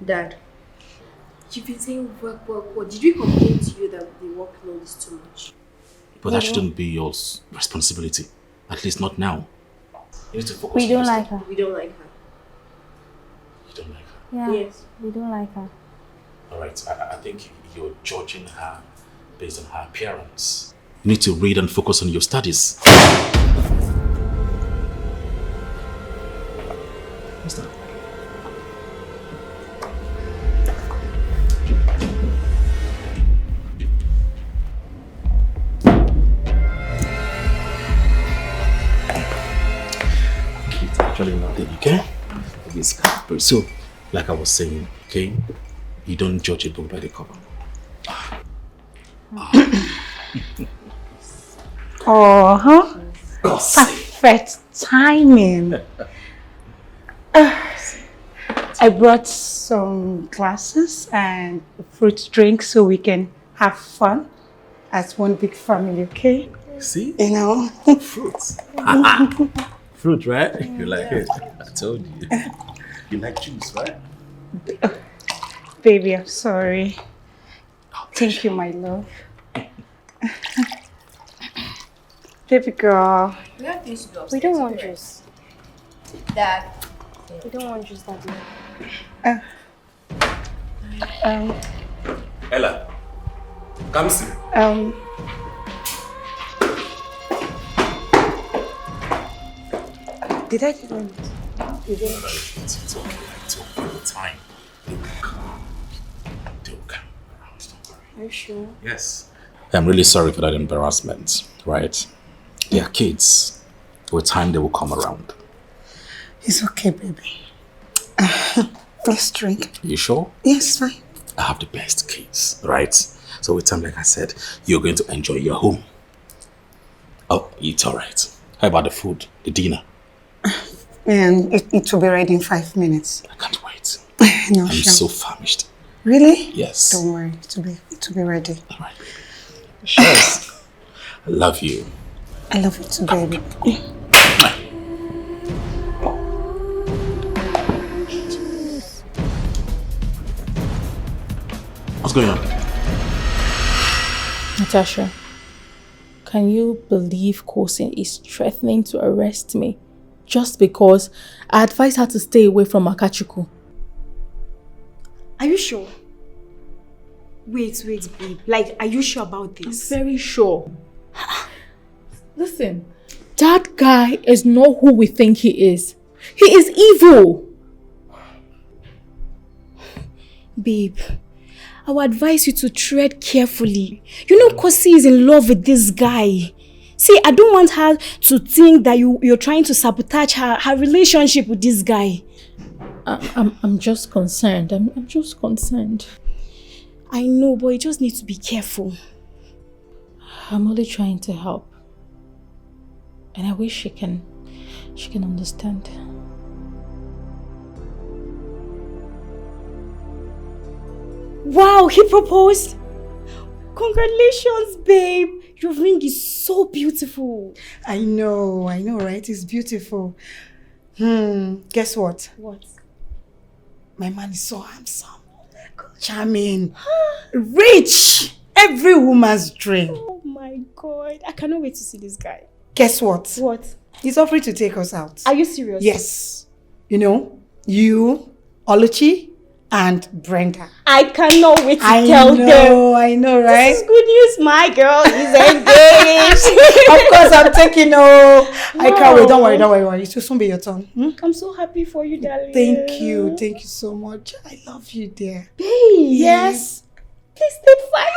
Dad, you've been saying work. Did we complain to you that the workload is too much? But that shouldn't be your responsibility. At least not now. You need to focus We on don't your like study. her. We don't like her. You don't like her? Yeah. Yes. We don't like her. Alright, I think you're judging her based on her appearance. You need to read and focus on your studies. What's that? It's actually nothing, okay? It's good. So, like I was saying, okay? You don't judge a book by the cover. Oh, perfect timing. I brought some glasses and fruit drinks so we can have fun as one big family, okay? See? You know? Fruits. Fruit, right? You like it? I told you. You like juice, right? Baby, I'm sorry. Thank you, my love. Baby girl. We have things to do upstairs. We don't want juice. Dad. We don't want juice, Daddy. Ella, come see. Did I do it? You did. It's okay. It's okay. Over time. They will come. They will come around. Don't worry. Are you sure? Yes. I'm really sorry for that embarrassment, right? They are kids. Over time, they will come around. It's okay, baby. Let's drink. You sure? Yes, fine. I have the best kids, right? So with time, like I said, you're going to enjoy your home. Oh, it's all right. How about the food, the dinner? And it will be ready in 5 minutes. I can't wait. No, I'm sure. so famished. Really? Yes. Don't worry, it will be ready. All right. Cheers. I love you. I love you too, baby. What's going on? Natasha, can you believe Kosin is threatening to arrest me just because I advised her to stay away from Akachuku? Are you sure? Wait, babe. Like, are you sure about this? I'm very sure. Listen, that guy is not who we think he is. He is evil. Babe, I would advise you to tread carefully. You know Kosi is in love with this guy. See, I don't want her to think that you're trying to sabotage her relationship with this guy. I'm just concerned. I'm just concerned. I know, but you just need to be careful. I'm only trying to help. And I wish she can understand. Wow, he proposed? Congratulations, babe. Your ring is so beautiful. I know, right? It's beautiful. Guess what? What? My man is so handsome. Charming. Rich. Every woman's dream. Oh my God. I cannot wait to see this guy. Guess what? What? He's offering to take us out. Are you serious? Yes. You know, you, Oluchi, and Brenda. I cannot wait to tell them. I know, right? This is good news. My girl is engaged. Of course, I'm taking I can't wait. Don't worry. It will soon be your turn. I'm so happy for you, darling. Thank you so much. I love you, dear. Babe. Yes. Please stay fine.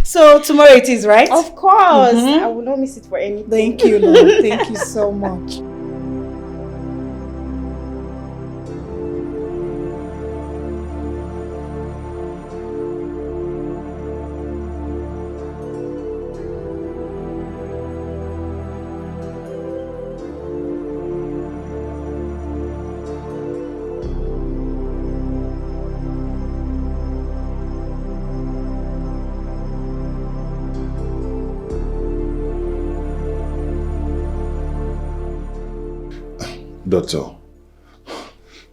So tomorrow it is, right? Of course. I will not miss it for anything. Thank you, Lord. Thank you so much. Doctor,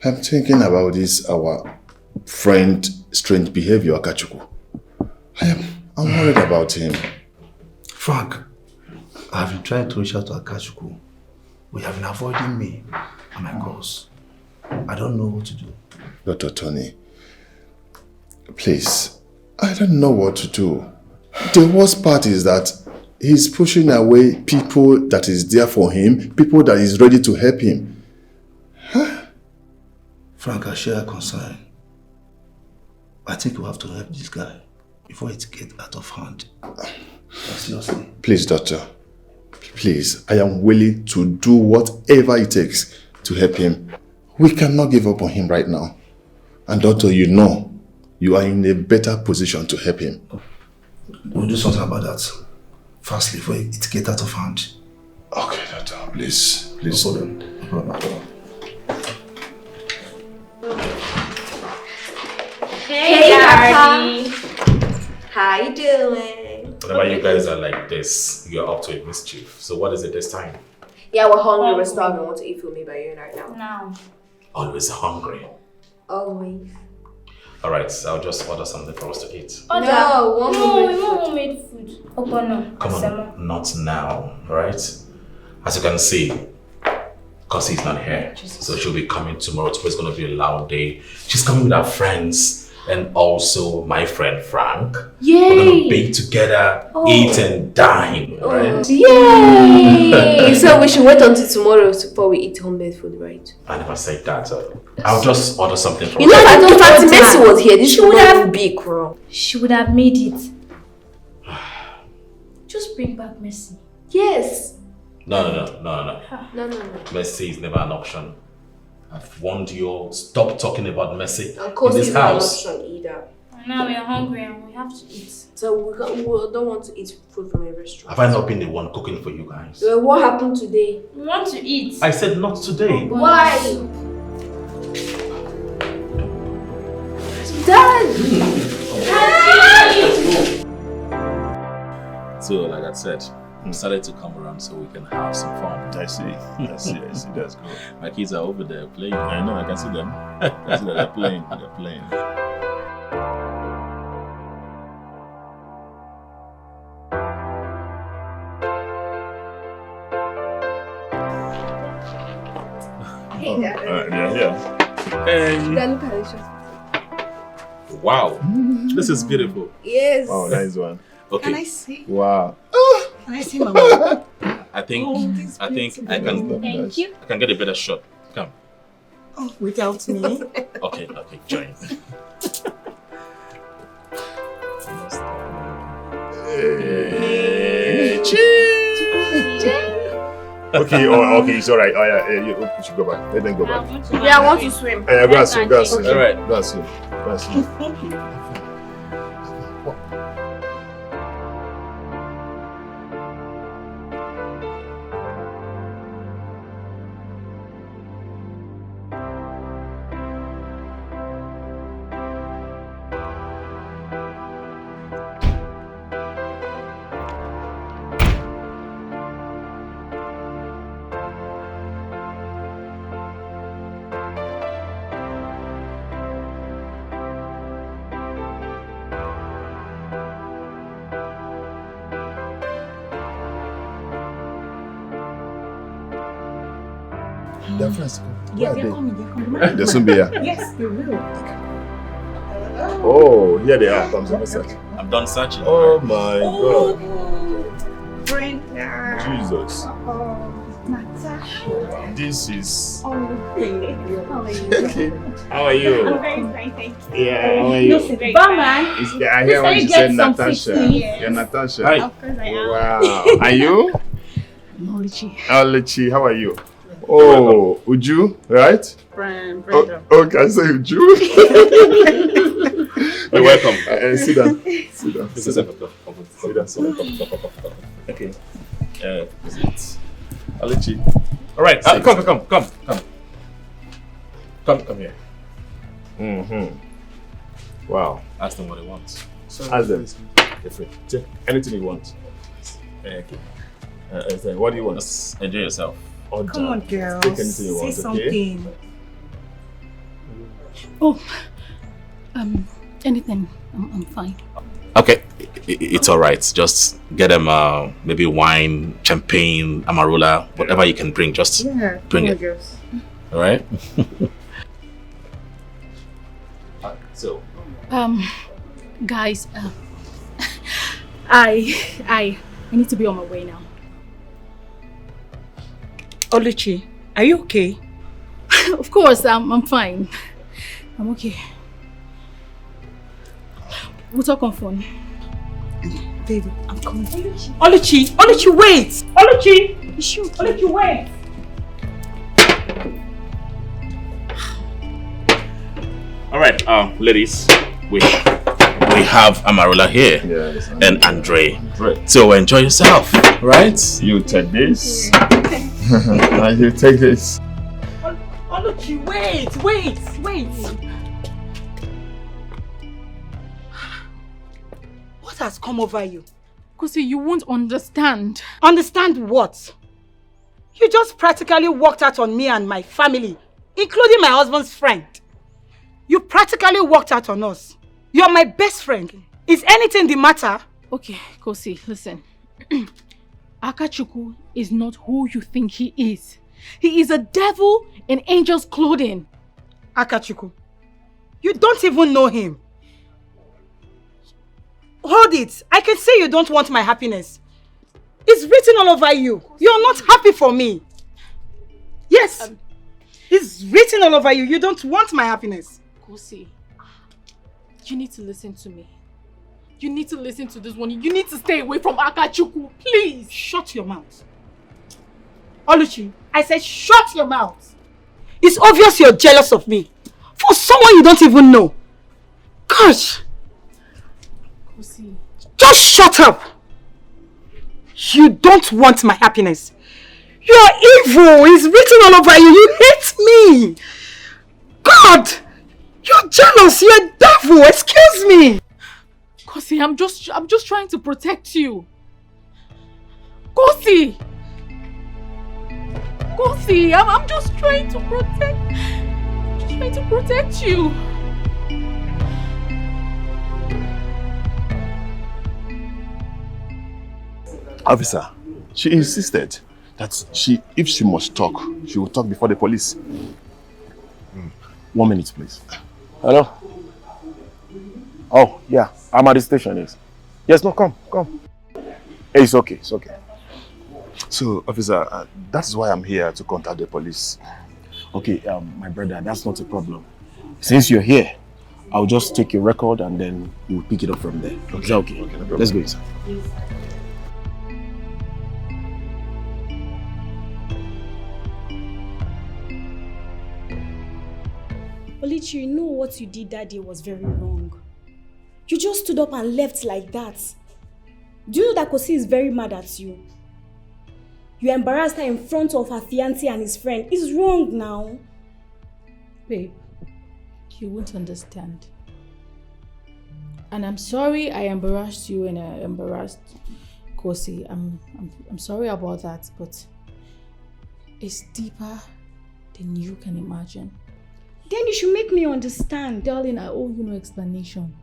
I'm thinking about this, our friend strange behavior, Akachuku. I'm worried about him. Frank, I've been trying to reach out to Akachuku. We have been avoiding me and my calls. I don't know what to do. Dr. Tony, please, I don't know what to do. The worst part is that he's pushing away people that is there for him, people that is ready to help him. Frank, I share a concern. I think we have to help this guy before it gets out of hand. Seriously. Please, doctor. Please, I am willing to do whatever it takes to help him. We cannot give up on him right now. And doctor, you know, you are in a better position to help him. We'll do something about that. Firstly, before it gets out of hand. Okay, doctor, please. Please. No problem. No problem. Hey, Daddy. How you doing? Whenever you guys are like this, you're up to a mischief. So what is it this time? Yeah, we're hungry. We're starving. Want to eat with me by you right now? No. Always hungry. Always. Alright, so I'll just order something for us to eat. We want homemade food. Oh, no. Come on, not now, alright? As you can see, because he's not here, so she'll be coming tomorrow. Tomorrow's going to be a loud day. She's coming with her friends and also my friend Frank. Yay! We're going to bake together, eat and dine, right? Yay! So we should wait until tomorrow before we eat homemade food, right? I never said that. I'll just order something for You know, if Auntie Mercy was here, this would have been big, bro. She would have made it. Just bring back Mercy. Yes. No. Mercy is never an option. I've warned you, stop talking about Mercy in this house. Not an option either. Now we're hungry and we have to eat. So we don't want to eat food from a restaurant. Have I not been the one cooking for you guys? Well, what happened today? We want to eat. I said not today. Why? Daddy! So, like I said, we decided to come around so we can have some fun. I see. That's good. My kids are over there playing. I know, I can see them. I can see that they're playing. Hey, Dad. Yeah. Hey. Dad, look at this. Wow, this is beautiful. Yes. Oh, nice one. Okay. Can I see? Wow. Can I see Mama? I think I can. Thank you. I can get a better shot. Come. Oh, without me? Okay, join. Hey, cheers. Okay, it's alright. Oh yeah, you should go back. Let them go back. Yeah, I want to swim. Yeah, go and swim. All right. Go and swim. Their friends come. Yeah, they're coming. They'll soon be here. Yes, they will. Oh, here they are. Come search. I'm done searching. Oh my God. Brenda. Jesus. Natasha. This is. Oh, thank you. How are you? How are you? I'm very fine, thank you. Yeah, how are you? Bama. I hear when you said Natasha. You're Natasha. Hi. Of course I am. Wow. Are you? Nollywood. Alechi, how are you? Oh, Uju, right? Brenda. Okay, I say Uju. You're welcome. Sit down. Sit down. Okay. Is it Alechi? All right. Come. Come here. Wow. Ask them what they want. Ask them. Anything you want. Okay. What do you want? Just enjoy yourself. order. Come on, girl. Take anything you Say want, something. okay? Oh, anything. I'm fine. Okay, it's all right. Just get them maybe wine, champagne, amarula, whatever you can bring. Just bring it. All right. So, guys, I need to be on my way now. Oluchi, are you okay? Of course, I'm fine. I'm okay. We'll talk on phone. Baby, I'm coming. Oluchi, wait! Oluchi, wait! all right, ladies, we have Amarula here and Andre. So enjoy yourself, right? You take this. And you take this. Oluchi, wait! What has come over you? Kosi, you won't understand. Understand what? You just practically walked out on me and my family, including my husband's friend. You practically walked out on us. You're my best friend. Is anything the matter? Okay, Kosi, listen. Akachuku is not who you think he is. He is a devil in angel's clothing. Akachuku, you don't even know him. Hold it. I can say you don't want my happiness. It's written all over you. You're not happy for me. Yes. It's written all over you. You don't want my happiness. Kosi, you need to listen to me. You need to listen to this one. You need to stay away from Akachuku, please. Shut your mouth. Oluchi, I said shut your mouth. It's obvious you're jealous of me. For someone you don't even know. Gosh. Kosi. Just shut up. You don't want my happiness. You're evil. It's written all over you. You hate me. God. You're jealous. You're a devil. Excuse me. Kosi, I'm just trying to protect you. Kosi! Kosi, I'm just trying to protect you. Officer, she insisted that if she must talk, she will talk before the police. 1 minute, please. Hello? Oh, yeah. I'm at the station, yes. Yes, no, come. Hey, it's okay. So, officer, that is why I'm here to contact the police. Okay, my brother, that's not a problem. Since you're here, I'll just take your record and then we'll pick it up from there. Okay. Is that okay? Okay, no problem. Let's go inside. Olichi, you know what you did that day was very wrong. You just stood up and left like that. Do you know that Kosi is very mad at you? You embarrassed her in front of her fiancé and his friend. It's wrong now. Babe, you won't understand. And I'm sorry I embarrassed you and I embarrassed Kosi. I'm sorry about that, but it's deeper than you can imagine. Then you should make me understand. Darling, I owe you no explanation.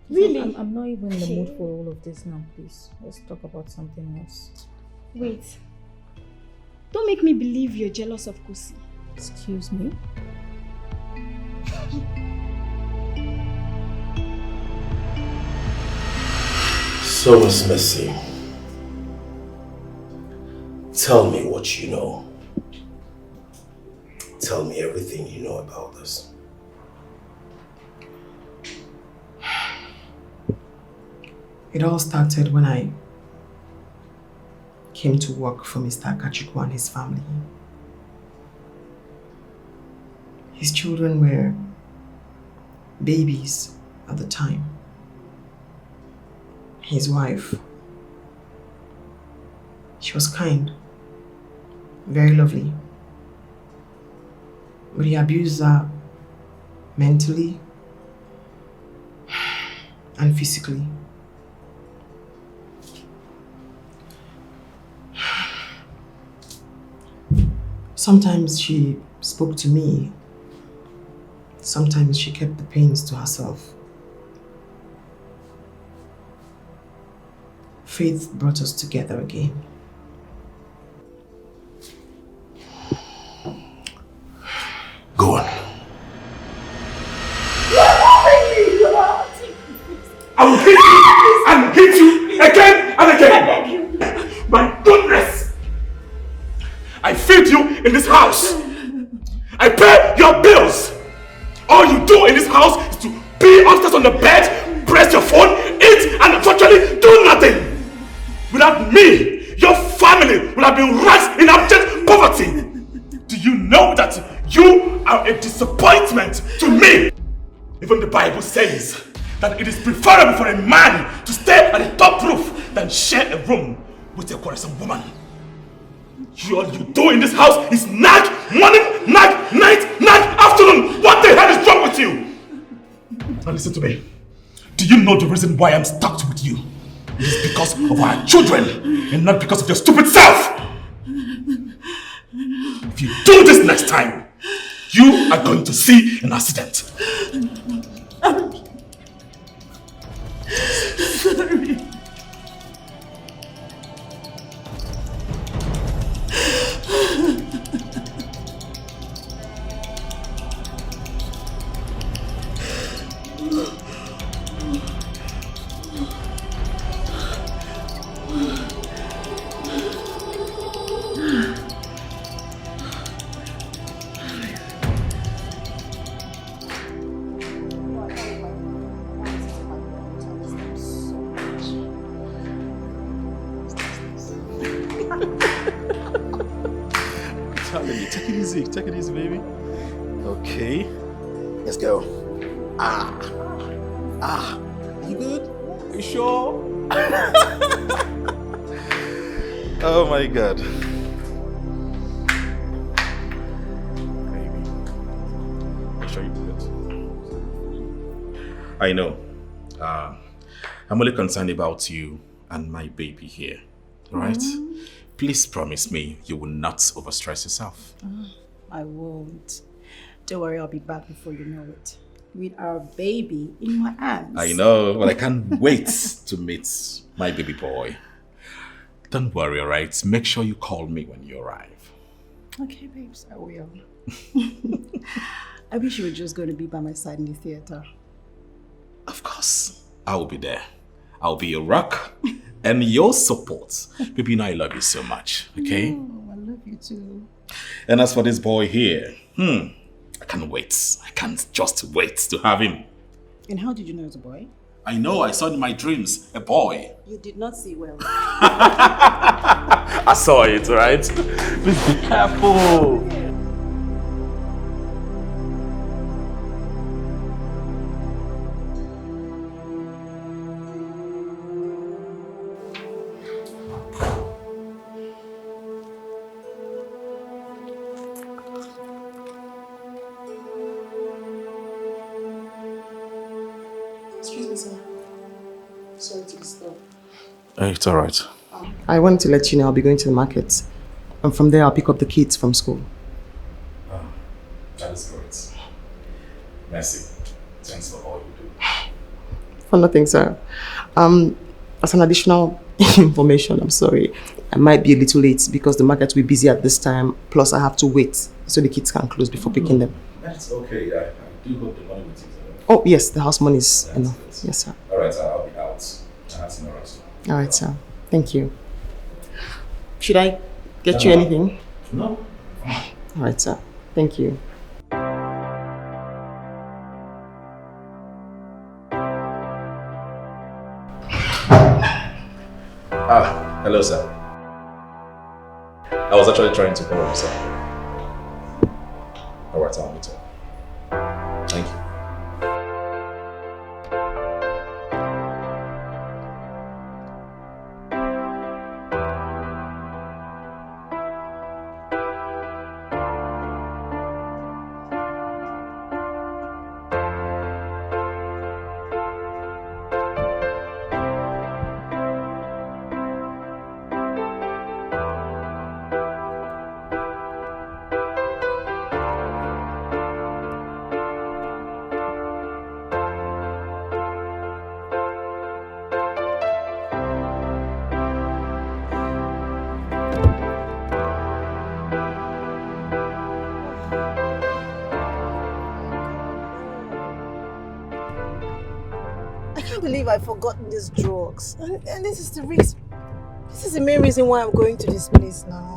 Really? I'm not even in the mood for all of this now, please. Let's talk about something else. Wait. Don't make me believe you're jealous of Kosi. Excuse me? So, Miss Missy, tell me what you know. Tell me everything you know about this. It all started when I came to work for Mr. Akachuku and his family. His children were babies at the time. His wife, she was kind, very lovely. But he abused her mentally and physically. Sometimes she spoke to me. Sometimes she kept the pains to herself. Faith brought us together again. Go on. I will hit you and hit you again and again. My goodness! I feed you in this house. I pay your bills. All you do in this house is to be upstairs on the bed, press your phone, eat, and unfortunately do nothing. Without me, your family would have been raised in abject poverty. Do you know that you are a disappointment to me? Even the Bible says that it is preferable for a man to stay at the top roof than share a room with a quarrelsome woman. All you do in this house is nag morning, nag night, nag afternoon. What the hell is wrong with you? Now listen to me. Do you know the reason why I'm stuck with you? It is because of our children and not because of your stupid self. If you do this next time, you are going to see an accident. Sorry. Charlie, take it easy, baby. Okay, let's go. You good? You sure? Oh my God. Baby, make sure you do it. I know. I'm only concerned about you and my baby here, alright? Please promise me you will not overstress yourself. I won't. Don't worry, I'll be back before you know it. With our baby in my arms. I know, but I can't wait to meet my baby boy. Don't worry, alright? Make sure you call me when you arrive. Okay, babes, I will. I wish you were just going to be by my side in the theater. Of course, I will be there. I'll be your rock and your support. Baby, you know I love you so much, okay? Oh, I love you too. And as for this boy here, I can't wait. I can't just wait to have him. And how did you know it's a boy? I know, I saw in my dreams a boy. You did not see well. I saw it, right? Please be careful. Excuse me, sir. Sorry to disturb. It's alright. I wanted to let you know I'll be going to the market. And from there, I'll pick up the kids from school. That is great. Merci. Thanks for all you do. For nothing, sir. As an additional information, I'm sorry. I might be a little late because the market will be busy at this time. Plus, I have to wait so the kids can close before picking them. That's okay. I do hope the money will take care. Oh, yes, the house money is enough. Yes, sir. Alright, I'll be out. That's no rush. All right, sir. Thank you. Should I get you anything? No. All right, sir. Thank you. Hello, sir. I was actually trying to borrow something. Alright, I'll meet you. Thank you. believe I've forgotten these drugs. And this is the reason. This is the main reason why I'm going to this place now.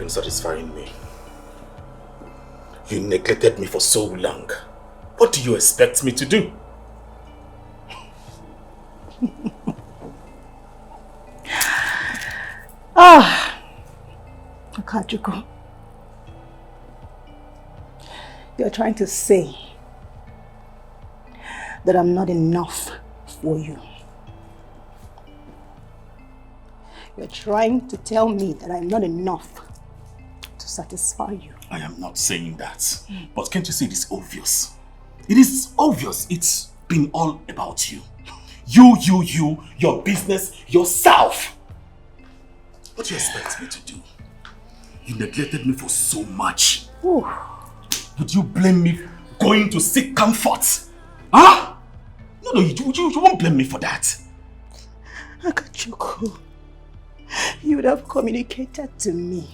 Satisfying me. You neglected me for so long. What do you expect me to do? Okajuko, you're trying to say that I'm not enough for you. You're trying to tell me that I'm not enough to satisfy you. I am not saying that. But can't you see it is obvious? It is obvious. It's been all about you. You, your business, yourself. What do you expect me to do? You neglected me for so much. Ooh. Would you blame me for going to seek comfort? Huh? No, you won't blame me for that. Akachuku, you would have communicated to me.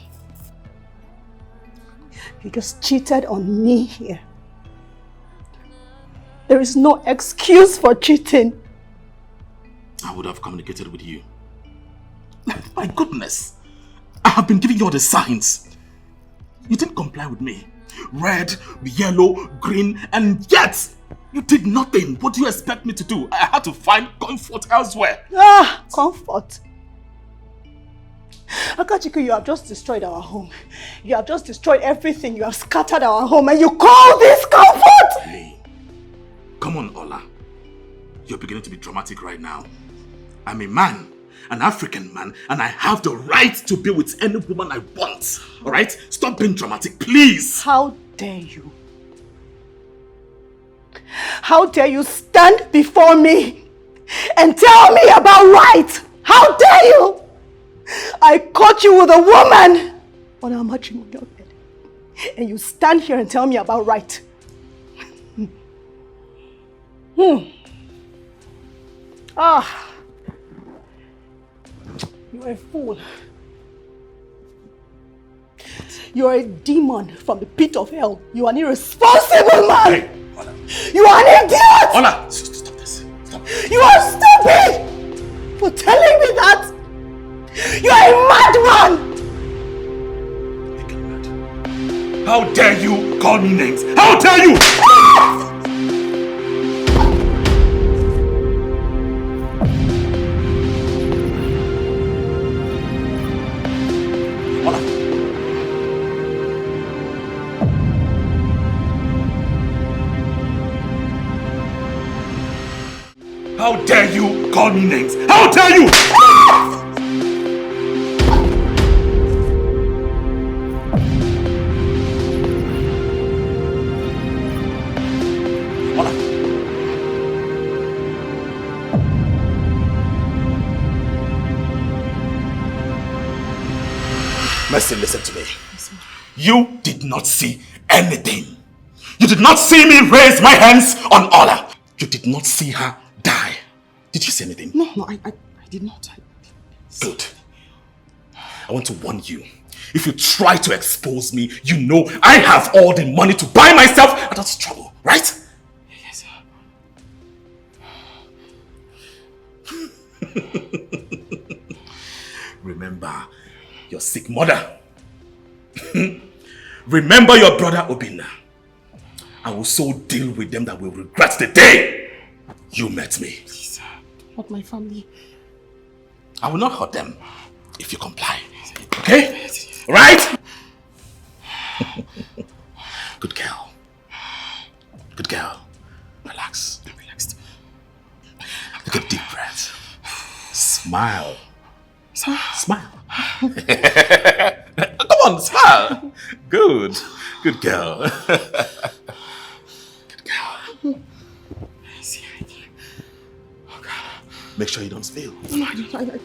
You just cheated on me here. There is no excuse for cheating. I would have communicated with you. My goodness. I have been giving you all the signs. You didn't comply with me. Red, yellow, green, and yet you did nothing. What do you expect me to do? I had to find comfort elsewhere. Ah, comfort. Akachuku, you have just destroyed our home. You have just destroyed everything. You have scattered our home and you call this comfort? Hey, come on, Ola. You're beginning to be dramatic right now. I'm a man, an African man, and I have the right to be with any woman I want. Alright? Stop being dramatic, please. How dare you? How dare you stand before me and tell me about right? How dare you? I caught you with a woman on our matrimonial bed, and you stand here and tell me about right. Ah, you are a fool. You are a demon from the pit of hell. You are an irresponsible man. Hey, Ola. You are an idiot. Ola, stop this. Stop. You are stupid for telling me that. You are a madman. How dare you call me names? How dare you? How dare you call me names? How dare you? Mercy, listen to me. You did not see anything. You did not see me raise my hands on Ola. You did not see her die. Did you see anything? No, I did not. Good. I want to warn you. If you try to expose me, you know I have all the money to buy myself out of trouble, right? Yes, sir. Remember your sick mother. Remember your brother Obinna. I will so deal with them that will regret the day you met me. Please, sir. Not my family. I will not hurt them if you comply. Okay? Right? Good girl. Good girl. Relax. I'm relaxed. Take a deep breath. Smile. Sir? Smile. Come on, smile. Good. Good girl. Good girl. I see. Oh, God. Make sure you don't spill. No, I don't.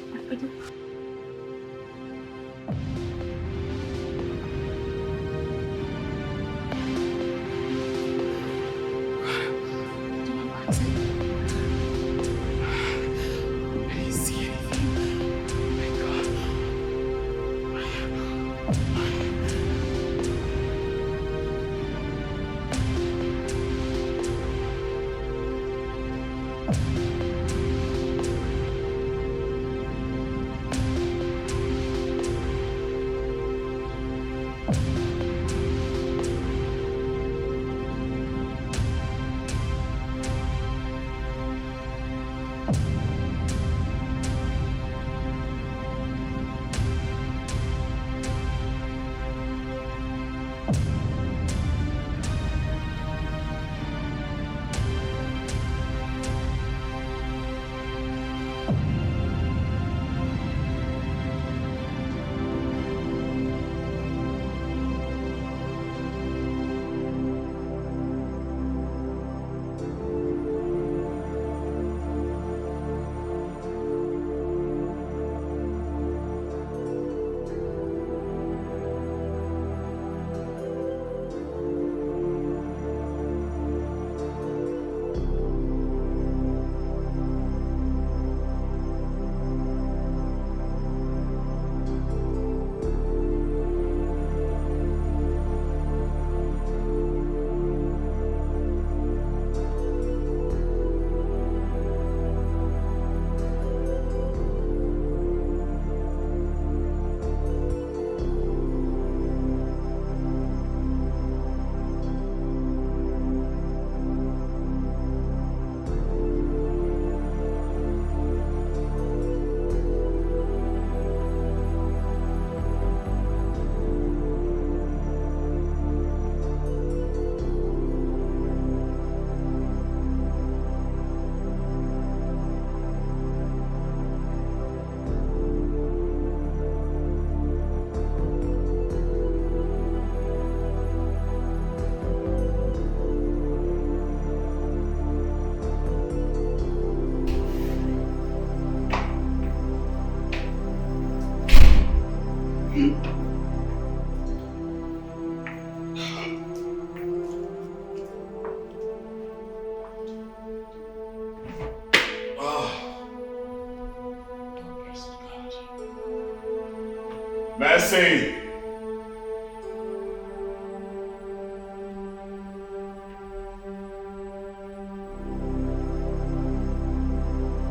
Mercy!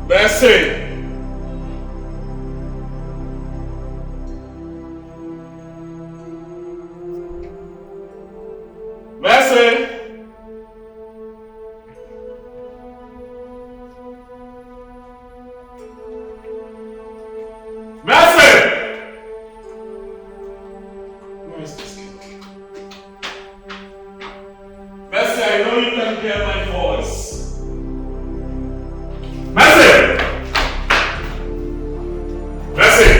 Mercy! Mercy! Mercy! Where is this kid? Mercy, I know you can hear my voice. Mercy! Mercy!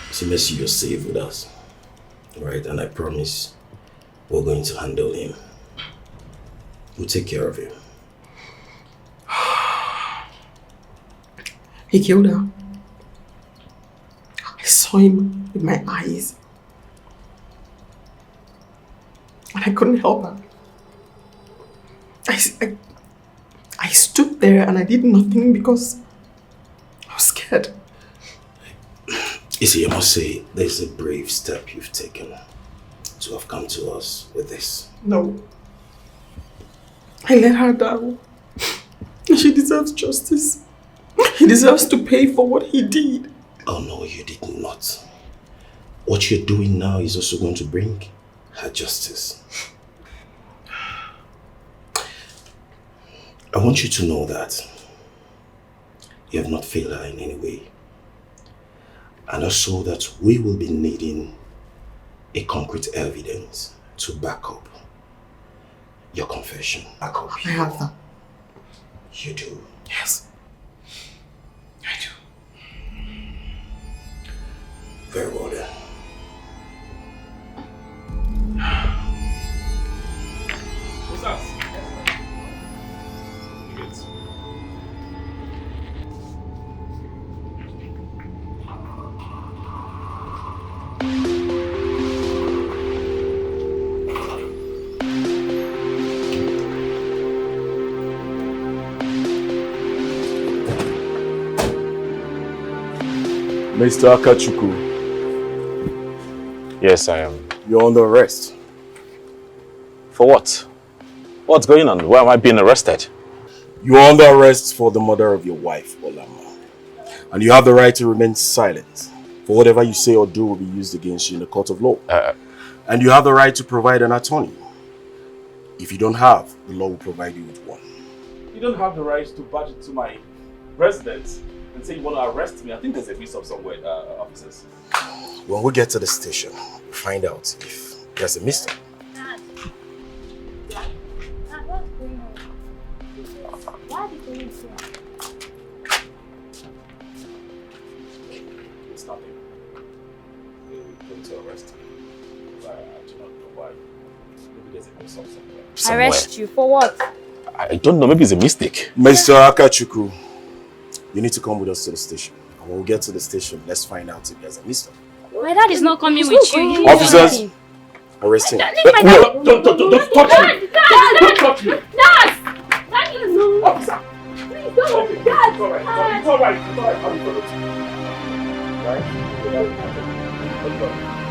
See, Mercy, you're safe with us, right? And I promise we're going to handle him. We'll take care of him. He killed her. I saw him with my eyes. And I couldn't help her. I stood there and I did nothing because I was scared. You see, I must say, there's a brave step you've taken to have come to us with this. No. I let her down. She deserves justice. He deserves to pay for what he did. Oh no, you did not. What you're doing now is also going to bring her justice. I want you to know that you have not failed her in any way. And also that we will be needing a concrete evidence to back up your confession. I have that. You do? Yes. I do. Very well then. What's that? Mr. Akachuku. Yes, I am. You're under arrest. For what? What's going on? Why am I being arrested? You are under arrest for the murder of your wife, Olama. And you have the right to remain silent. For whatever you say or do will be used against you in the court of law. And you have the right to provide an attorney. If you don't have, the law will provide you with one. You don't have the right to barge into my residence and say you want to arrest me. I think there's a mix-up somewhere, officers. When we get to the station, we'll find out if there's a mistake. Dad, what's going on? Why are the police here? It's nothing. We're going to arrest me. I do not know why. Maybe there's a mix-up somewhere. Arrest you for what? I don't know, maybe it's a mistake. Mr. Akachuku, you need to come with us to the station. And when we get to the station, let's find out if there's a mistake. My dad is not coming with you. Officers, arrest him. Don't touch me! Don't touch me! Dad! No! Officer! Please don't! Dad! It's alright. I'll be followed. Right?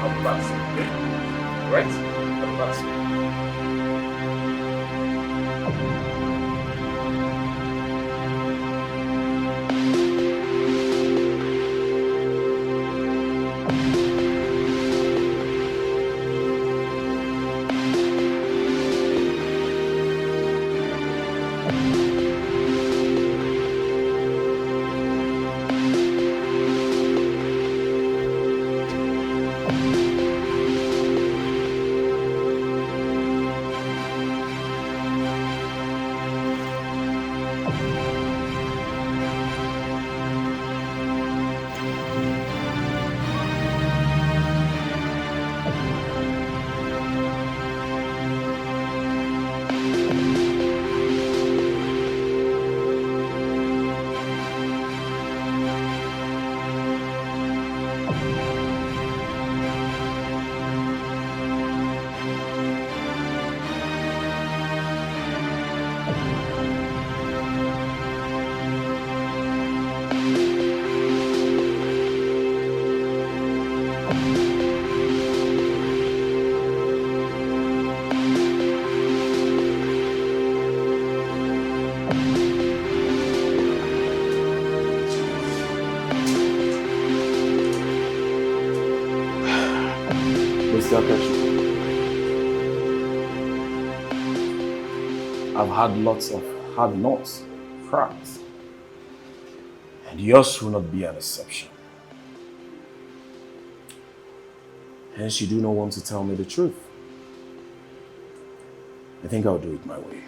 I'll be back soon. Right? I'll be back soon. I've had lots of hard knocks, cracks, and yours will not be an exception. Hence, you do not want to tell me the truth. I think I'll do it my way.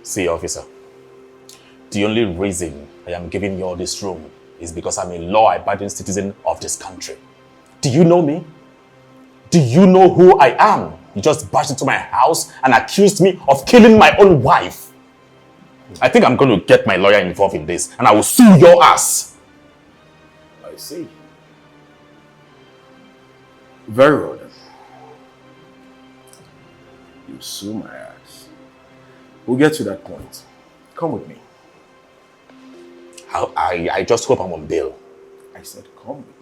See, officer, the only reason I am giving you all this room is because I'm a law-abiding citizen of this country. Do you know me? Do you know who I am? You just barged into my house and accused me of killing my own wife. I think I'm going to get my lawyer involved in this and I will sue your ass. I see. Very well then. You sue my ass. We'll get to that point. Come with me. I just hope I'm on bail. I said come with me.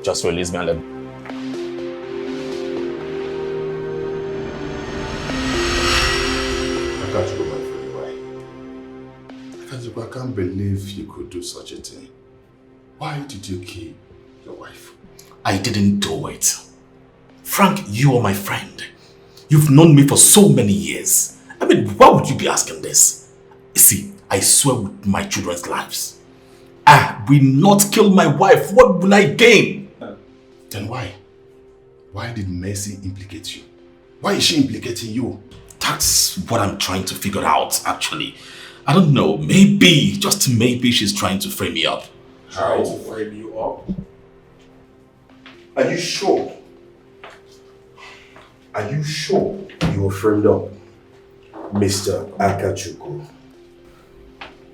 Just release me and let me. I can't believe you could do such a thing. Why did you kill your wife? I didn't do it. Frank, you are my friend. You've known me for so many years. I mean, why would you be asking this? See, I swear with my children's lives, I will not kill my wife. What will I gain? Then why? Why did Mercy implicate you? Why is she implicating you? That's what I'm trying to figure out, actually. I don't know. Maybe, just maybe she's trying to frame me up. Trying to frame you up? Are you sure? Are you sure you were framed up, Mr. Akachuku?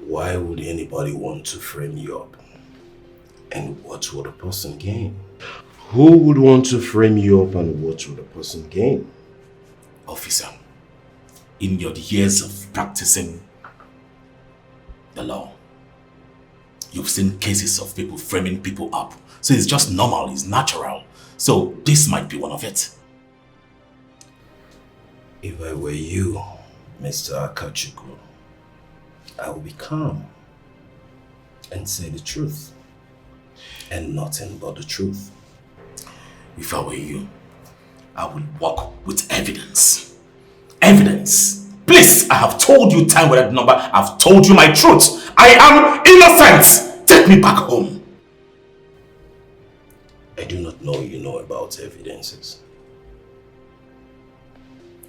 Why would anybody want to frame you up? And what would a person gain? Who would want to frame you up and what would a person gain? Officer, in your years of practicing the law, you've seen cases of people framing people up. So it's just normal, it's natural. So this might be one of it. If I were you, Mr. Akachuku, I would be calm and say the truth and nothing but the truth. If I were you, I would work with evidence. Evidence! Please, I have told you time without number. I've told you my truth. I am innocent! Take me back home. I do not know you know about evidences.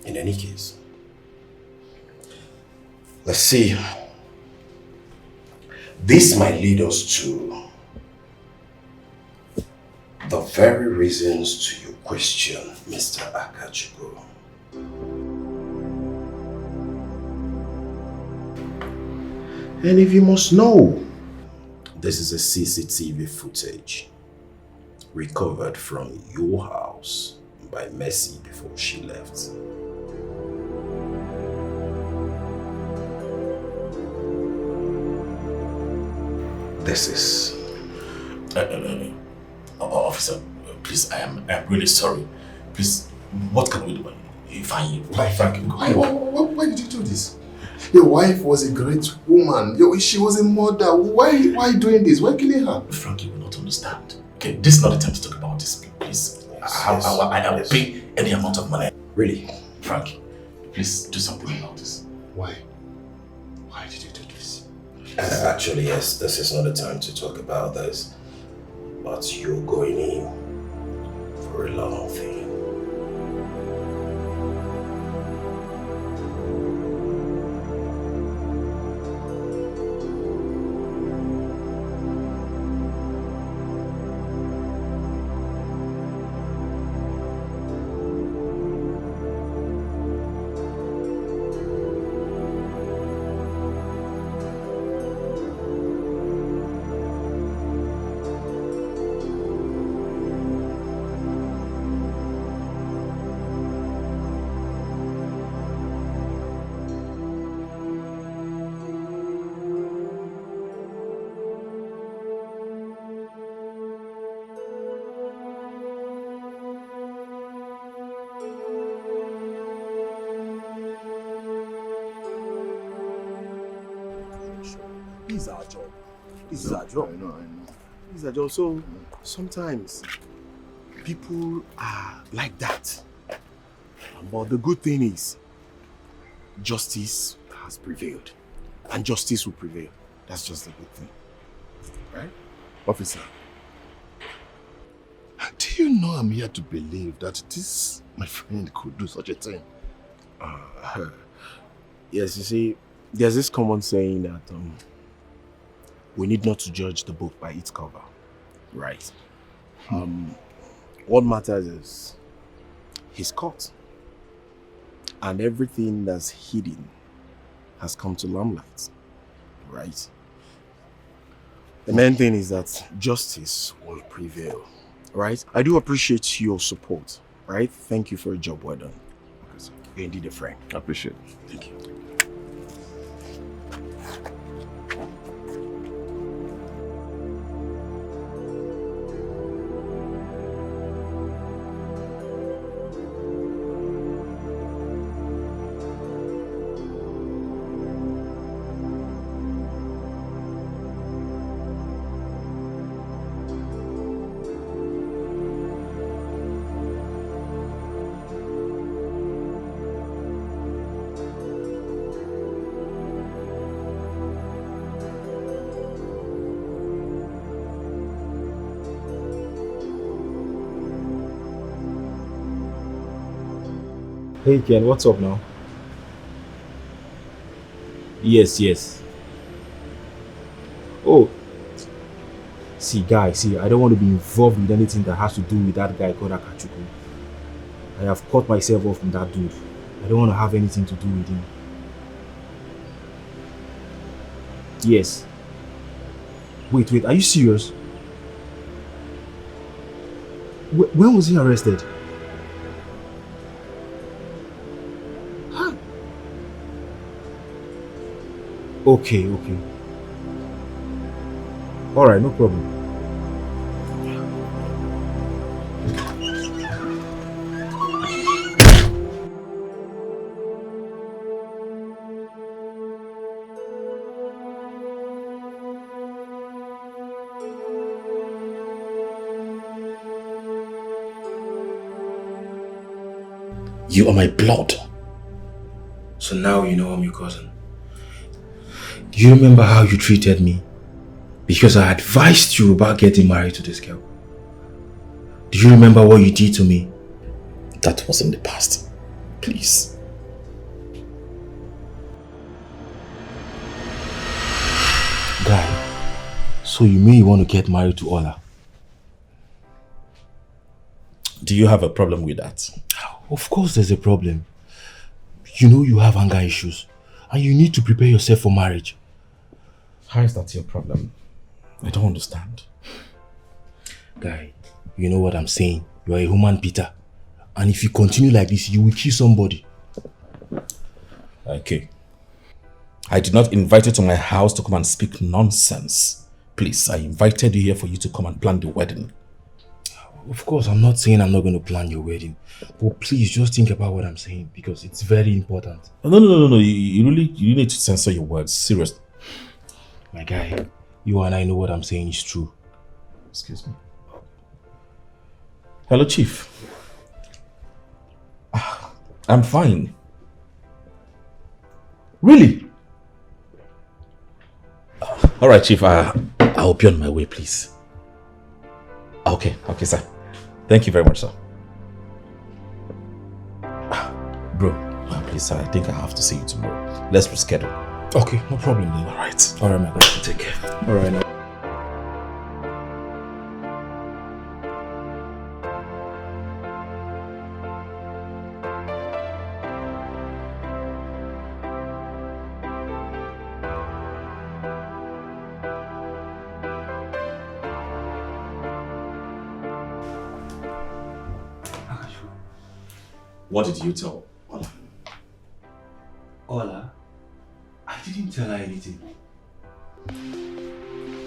In any case, let's see. This might lead us to the very reasons to your question Mr. Akachukwu. And if you must know, this is a CCTV footage recovered from your house by Mercy before she left. This is... Officer, please, I am really sorry. Please, what can we do? Why did you do this? Your wife was a great woman. She was a mother. Why doing this? Why killing her? Frankie will not understand. Okay, this is not the time to talk about this, please. I will pay any amount of money. Really? Frankie, please do something about this. Why? Why did you do this? Actually, yes, this is not the time to talk about this. But you're going in for a long thing. This is our job. This is our job. I know. This is our job. So sometimes people are like that. But the good thing is justice has prevailed. And justice will prevail. That's just the good thing. Right? Officer, do you know I'm here to believe that this, my friend, could do such a thing? Yes, you see, there's this common saying that we need not to judge the book by its cover. Right. What matters is he's caught. And everything that's hidden has come to limelight. Right? The main thing is that justice will prevail. Right? I do appreciate your support. Right? Thank you for a job well done. You're indeed a friend. I appreciate it. Thank you. Hey Ken, what's up now? Yes. Oh, see guys, I don't want to be involved with anything that has to do with that guy called Akachukwu. I have cut myself off from that dude. I don't want to have anything to do with him. Yes. Wait, are you serious? When was he arrested? Okay. Alright, no problem. You are my blood. So now you know I'm your cousin. Do you remember how you treated me? Because I advised you about getting married to this girl. Do you remember what you did to me? That was in the past. Please. Guy, so you mean you want to get married to Ola? Do you have a problem with that? Of course there's a problem. You know you have anger issues and you need to prepare yourself for marriage. How is that your problem? I don't understand. Guy, you know what I'm saying. You are a human beater. And if you continue like this, you will kill somebody. Okay. I did not invite you to my house to come and speak nonsense. Please, I invited you here for you to come and plan the wedding. Of course, I'm not saying I'm not going to plan your wedding. But please, just think about what I'm saying because it's very important. No. You need to censor your words. Seriously. My guy, you and I know what I'm saying is true. Excuse me. Hello, Chief. I'm fine. Really? All right, Chief. I'll be on my way, please. Okay, sir. Thank you very much, sir. Bro, please, sir. I think I have to see you tomorrow. Let's reschedule. Okay, no problem then. All right. All right, my guy. Take care. All right, now. What did you tell Ola? Ola? I didn't tell her anything.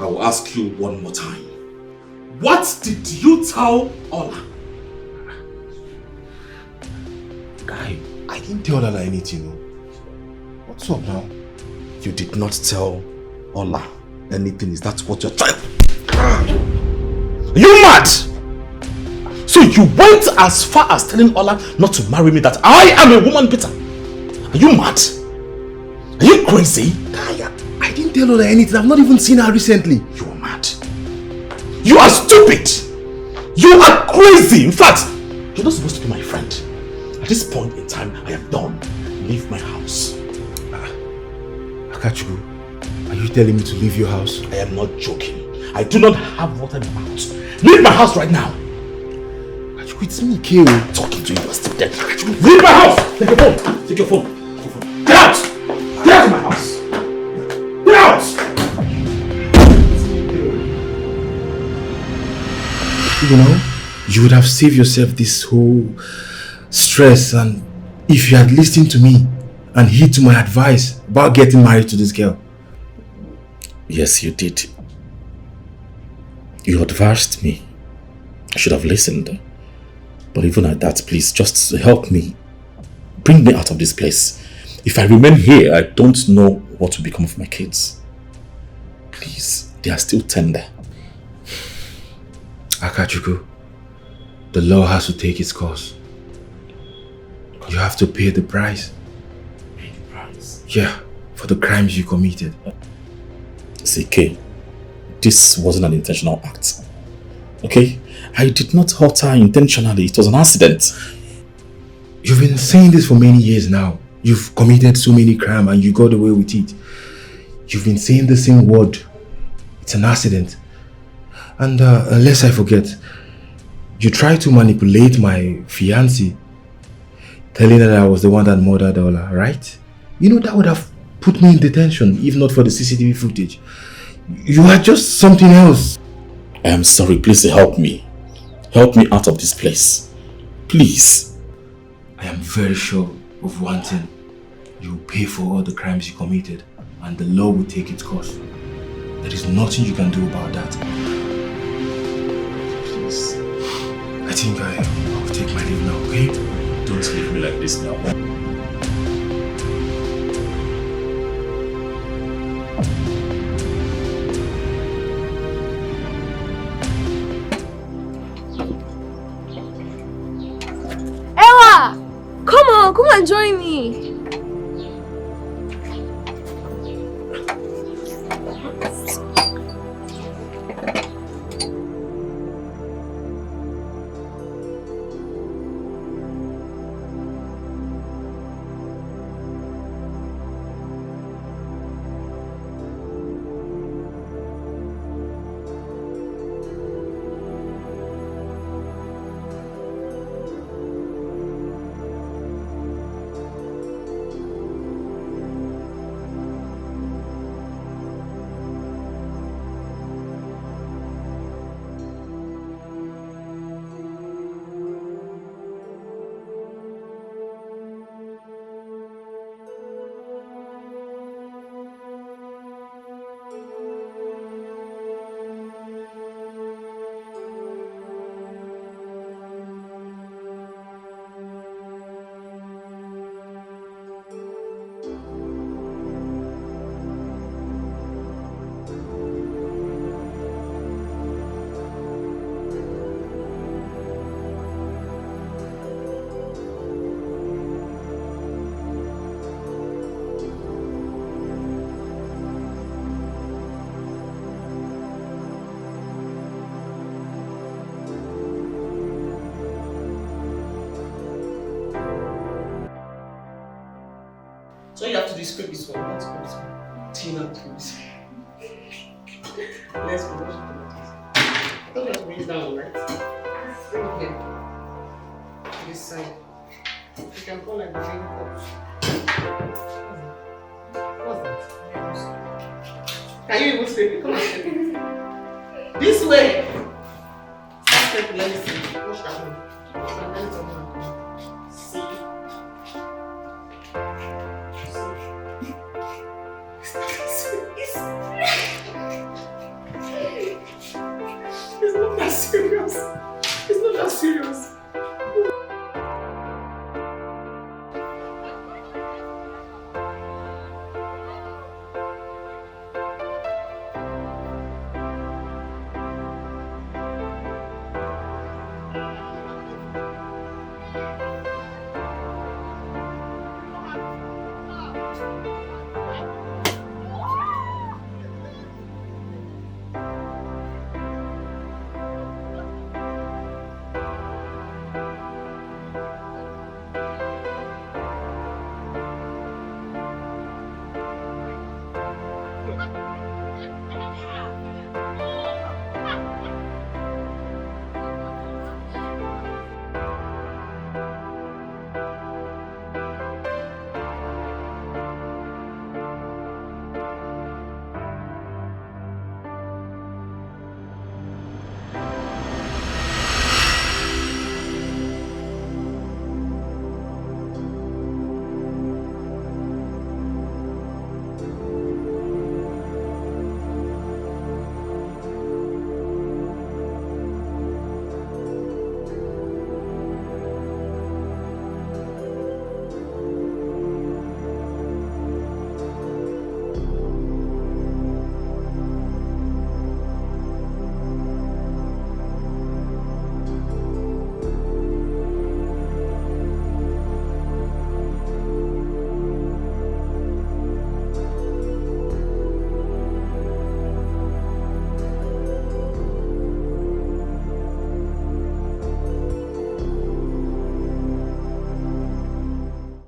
I will ask you one more time. What did you tell Ola? Guy, I didn't tell Ola anything. What's up now? You did not tell Ola anything. Is that what you're trying? Are you mad? So you went as far as telling Ola not to marry me, that I am a woman beater? Are you mad? Are you crazy? I didn't tell Ola anything. I've not even seen her recently. You are mad. You are stupid. You are crazy. In fact, you're not supposed to be my friend. At this point in time, I am done. Leave my house. Akachuku, are you telling me to leave your house? I am not joking. I do not have water in my mouth. Leave my house right now. It's me, Keo. Talking to you, you're still dead. Leave my house! Take your phone! Take your phone! Get out! Get out of my house! Get out! You know, you would have saved yourself this whole stress, and if you had listened to me and heed to my advice about getting married to this girl. Yes, you did. You advised me. I should have listened. But even at that, please, just help me. Bring me out of this place. If I remain here, I don't know what will become of my kids. Please, they are still tender. Akachuku, the law has to take its course. You have to pay the price. Pay the price? Yeah, for the crimes you committed. CK, this wasn't an intentional act. Okay? I did not hurt her intentionally. It was an accident. You've been saying this for many years now. You've committed so many crimes and you got away with it. You've been saying the same word. It's an accident. And unless I forget, you tried to manipulate my fiancée, telling her that I was the one that murdered Ola, right? You know, that would have put me in detention if not for the CCTV footage. You are just something else. I am sorry. Please help me. Help me out of this place. Please. I am very sure of one thing. You will pay for all the crimes you committed and the law will take its course. There is nothing you can do about that. Please. I think I'll take my leave now, okay? Don't leave me like this now. Come and join me. scrape this one. Let's scrape this one. Tina, please. Let's go. Wash it. I thought you have to bring it down, right? Bring it here. This side. You can call like the green cups. What's that? Can you even scrape it? Come on, scrape it. This way! Stop scraping, let me see. Wash that one. And then it's on.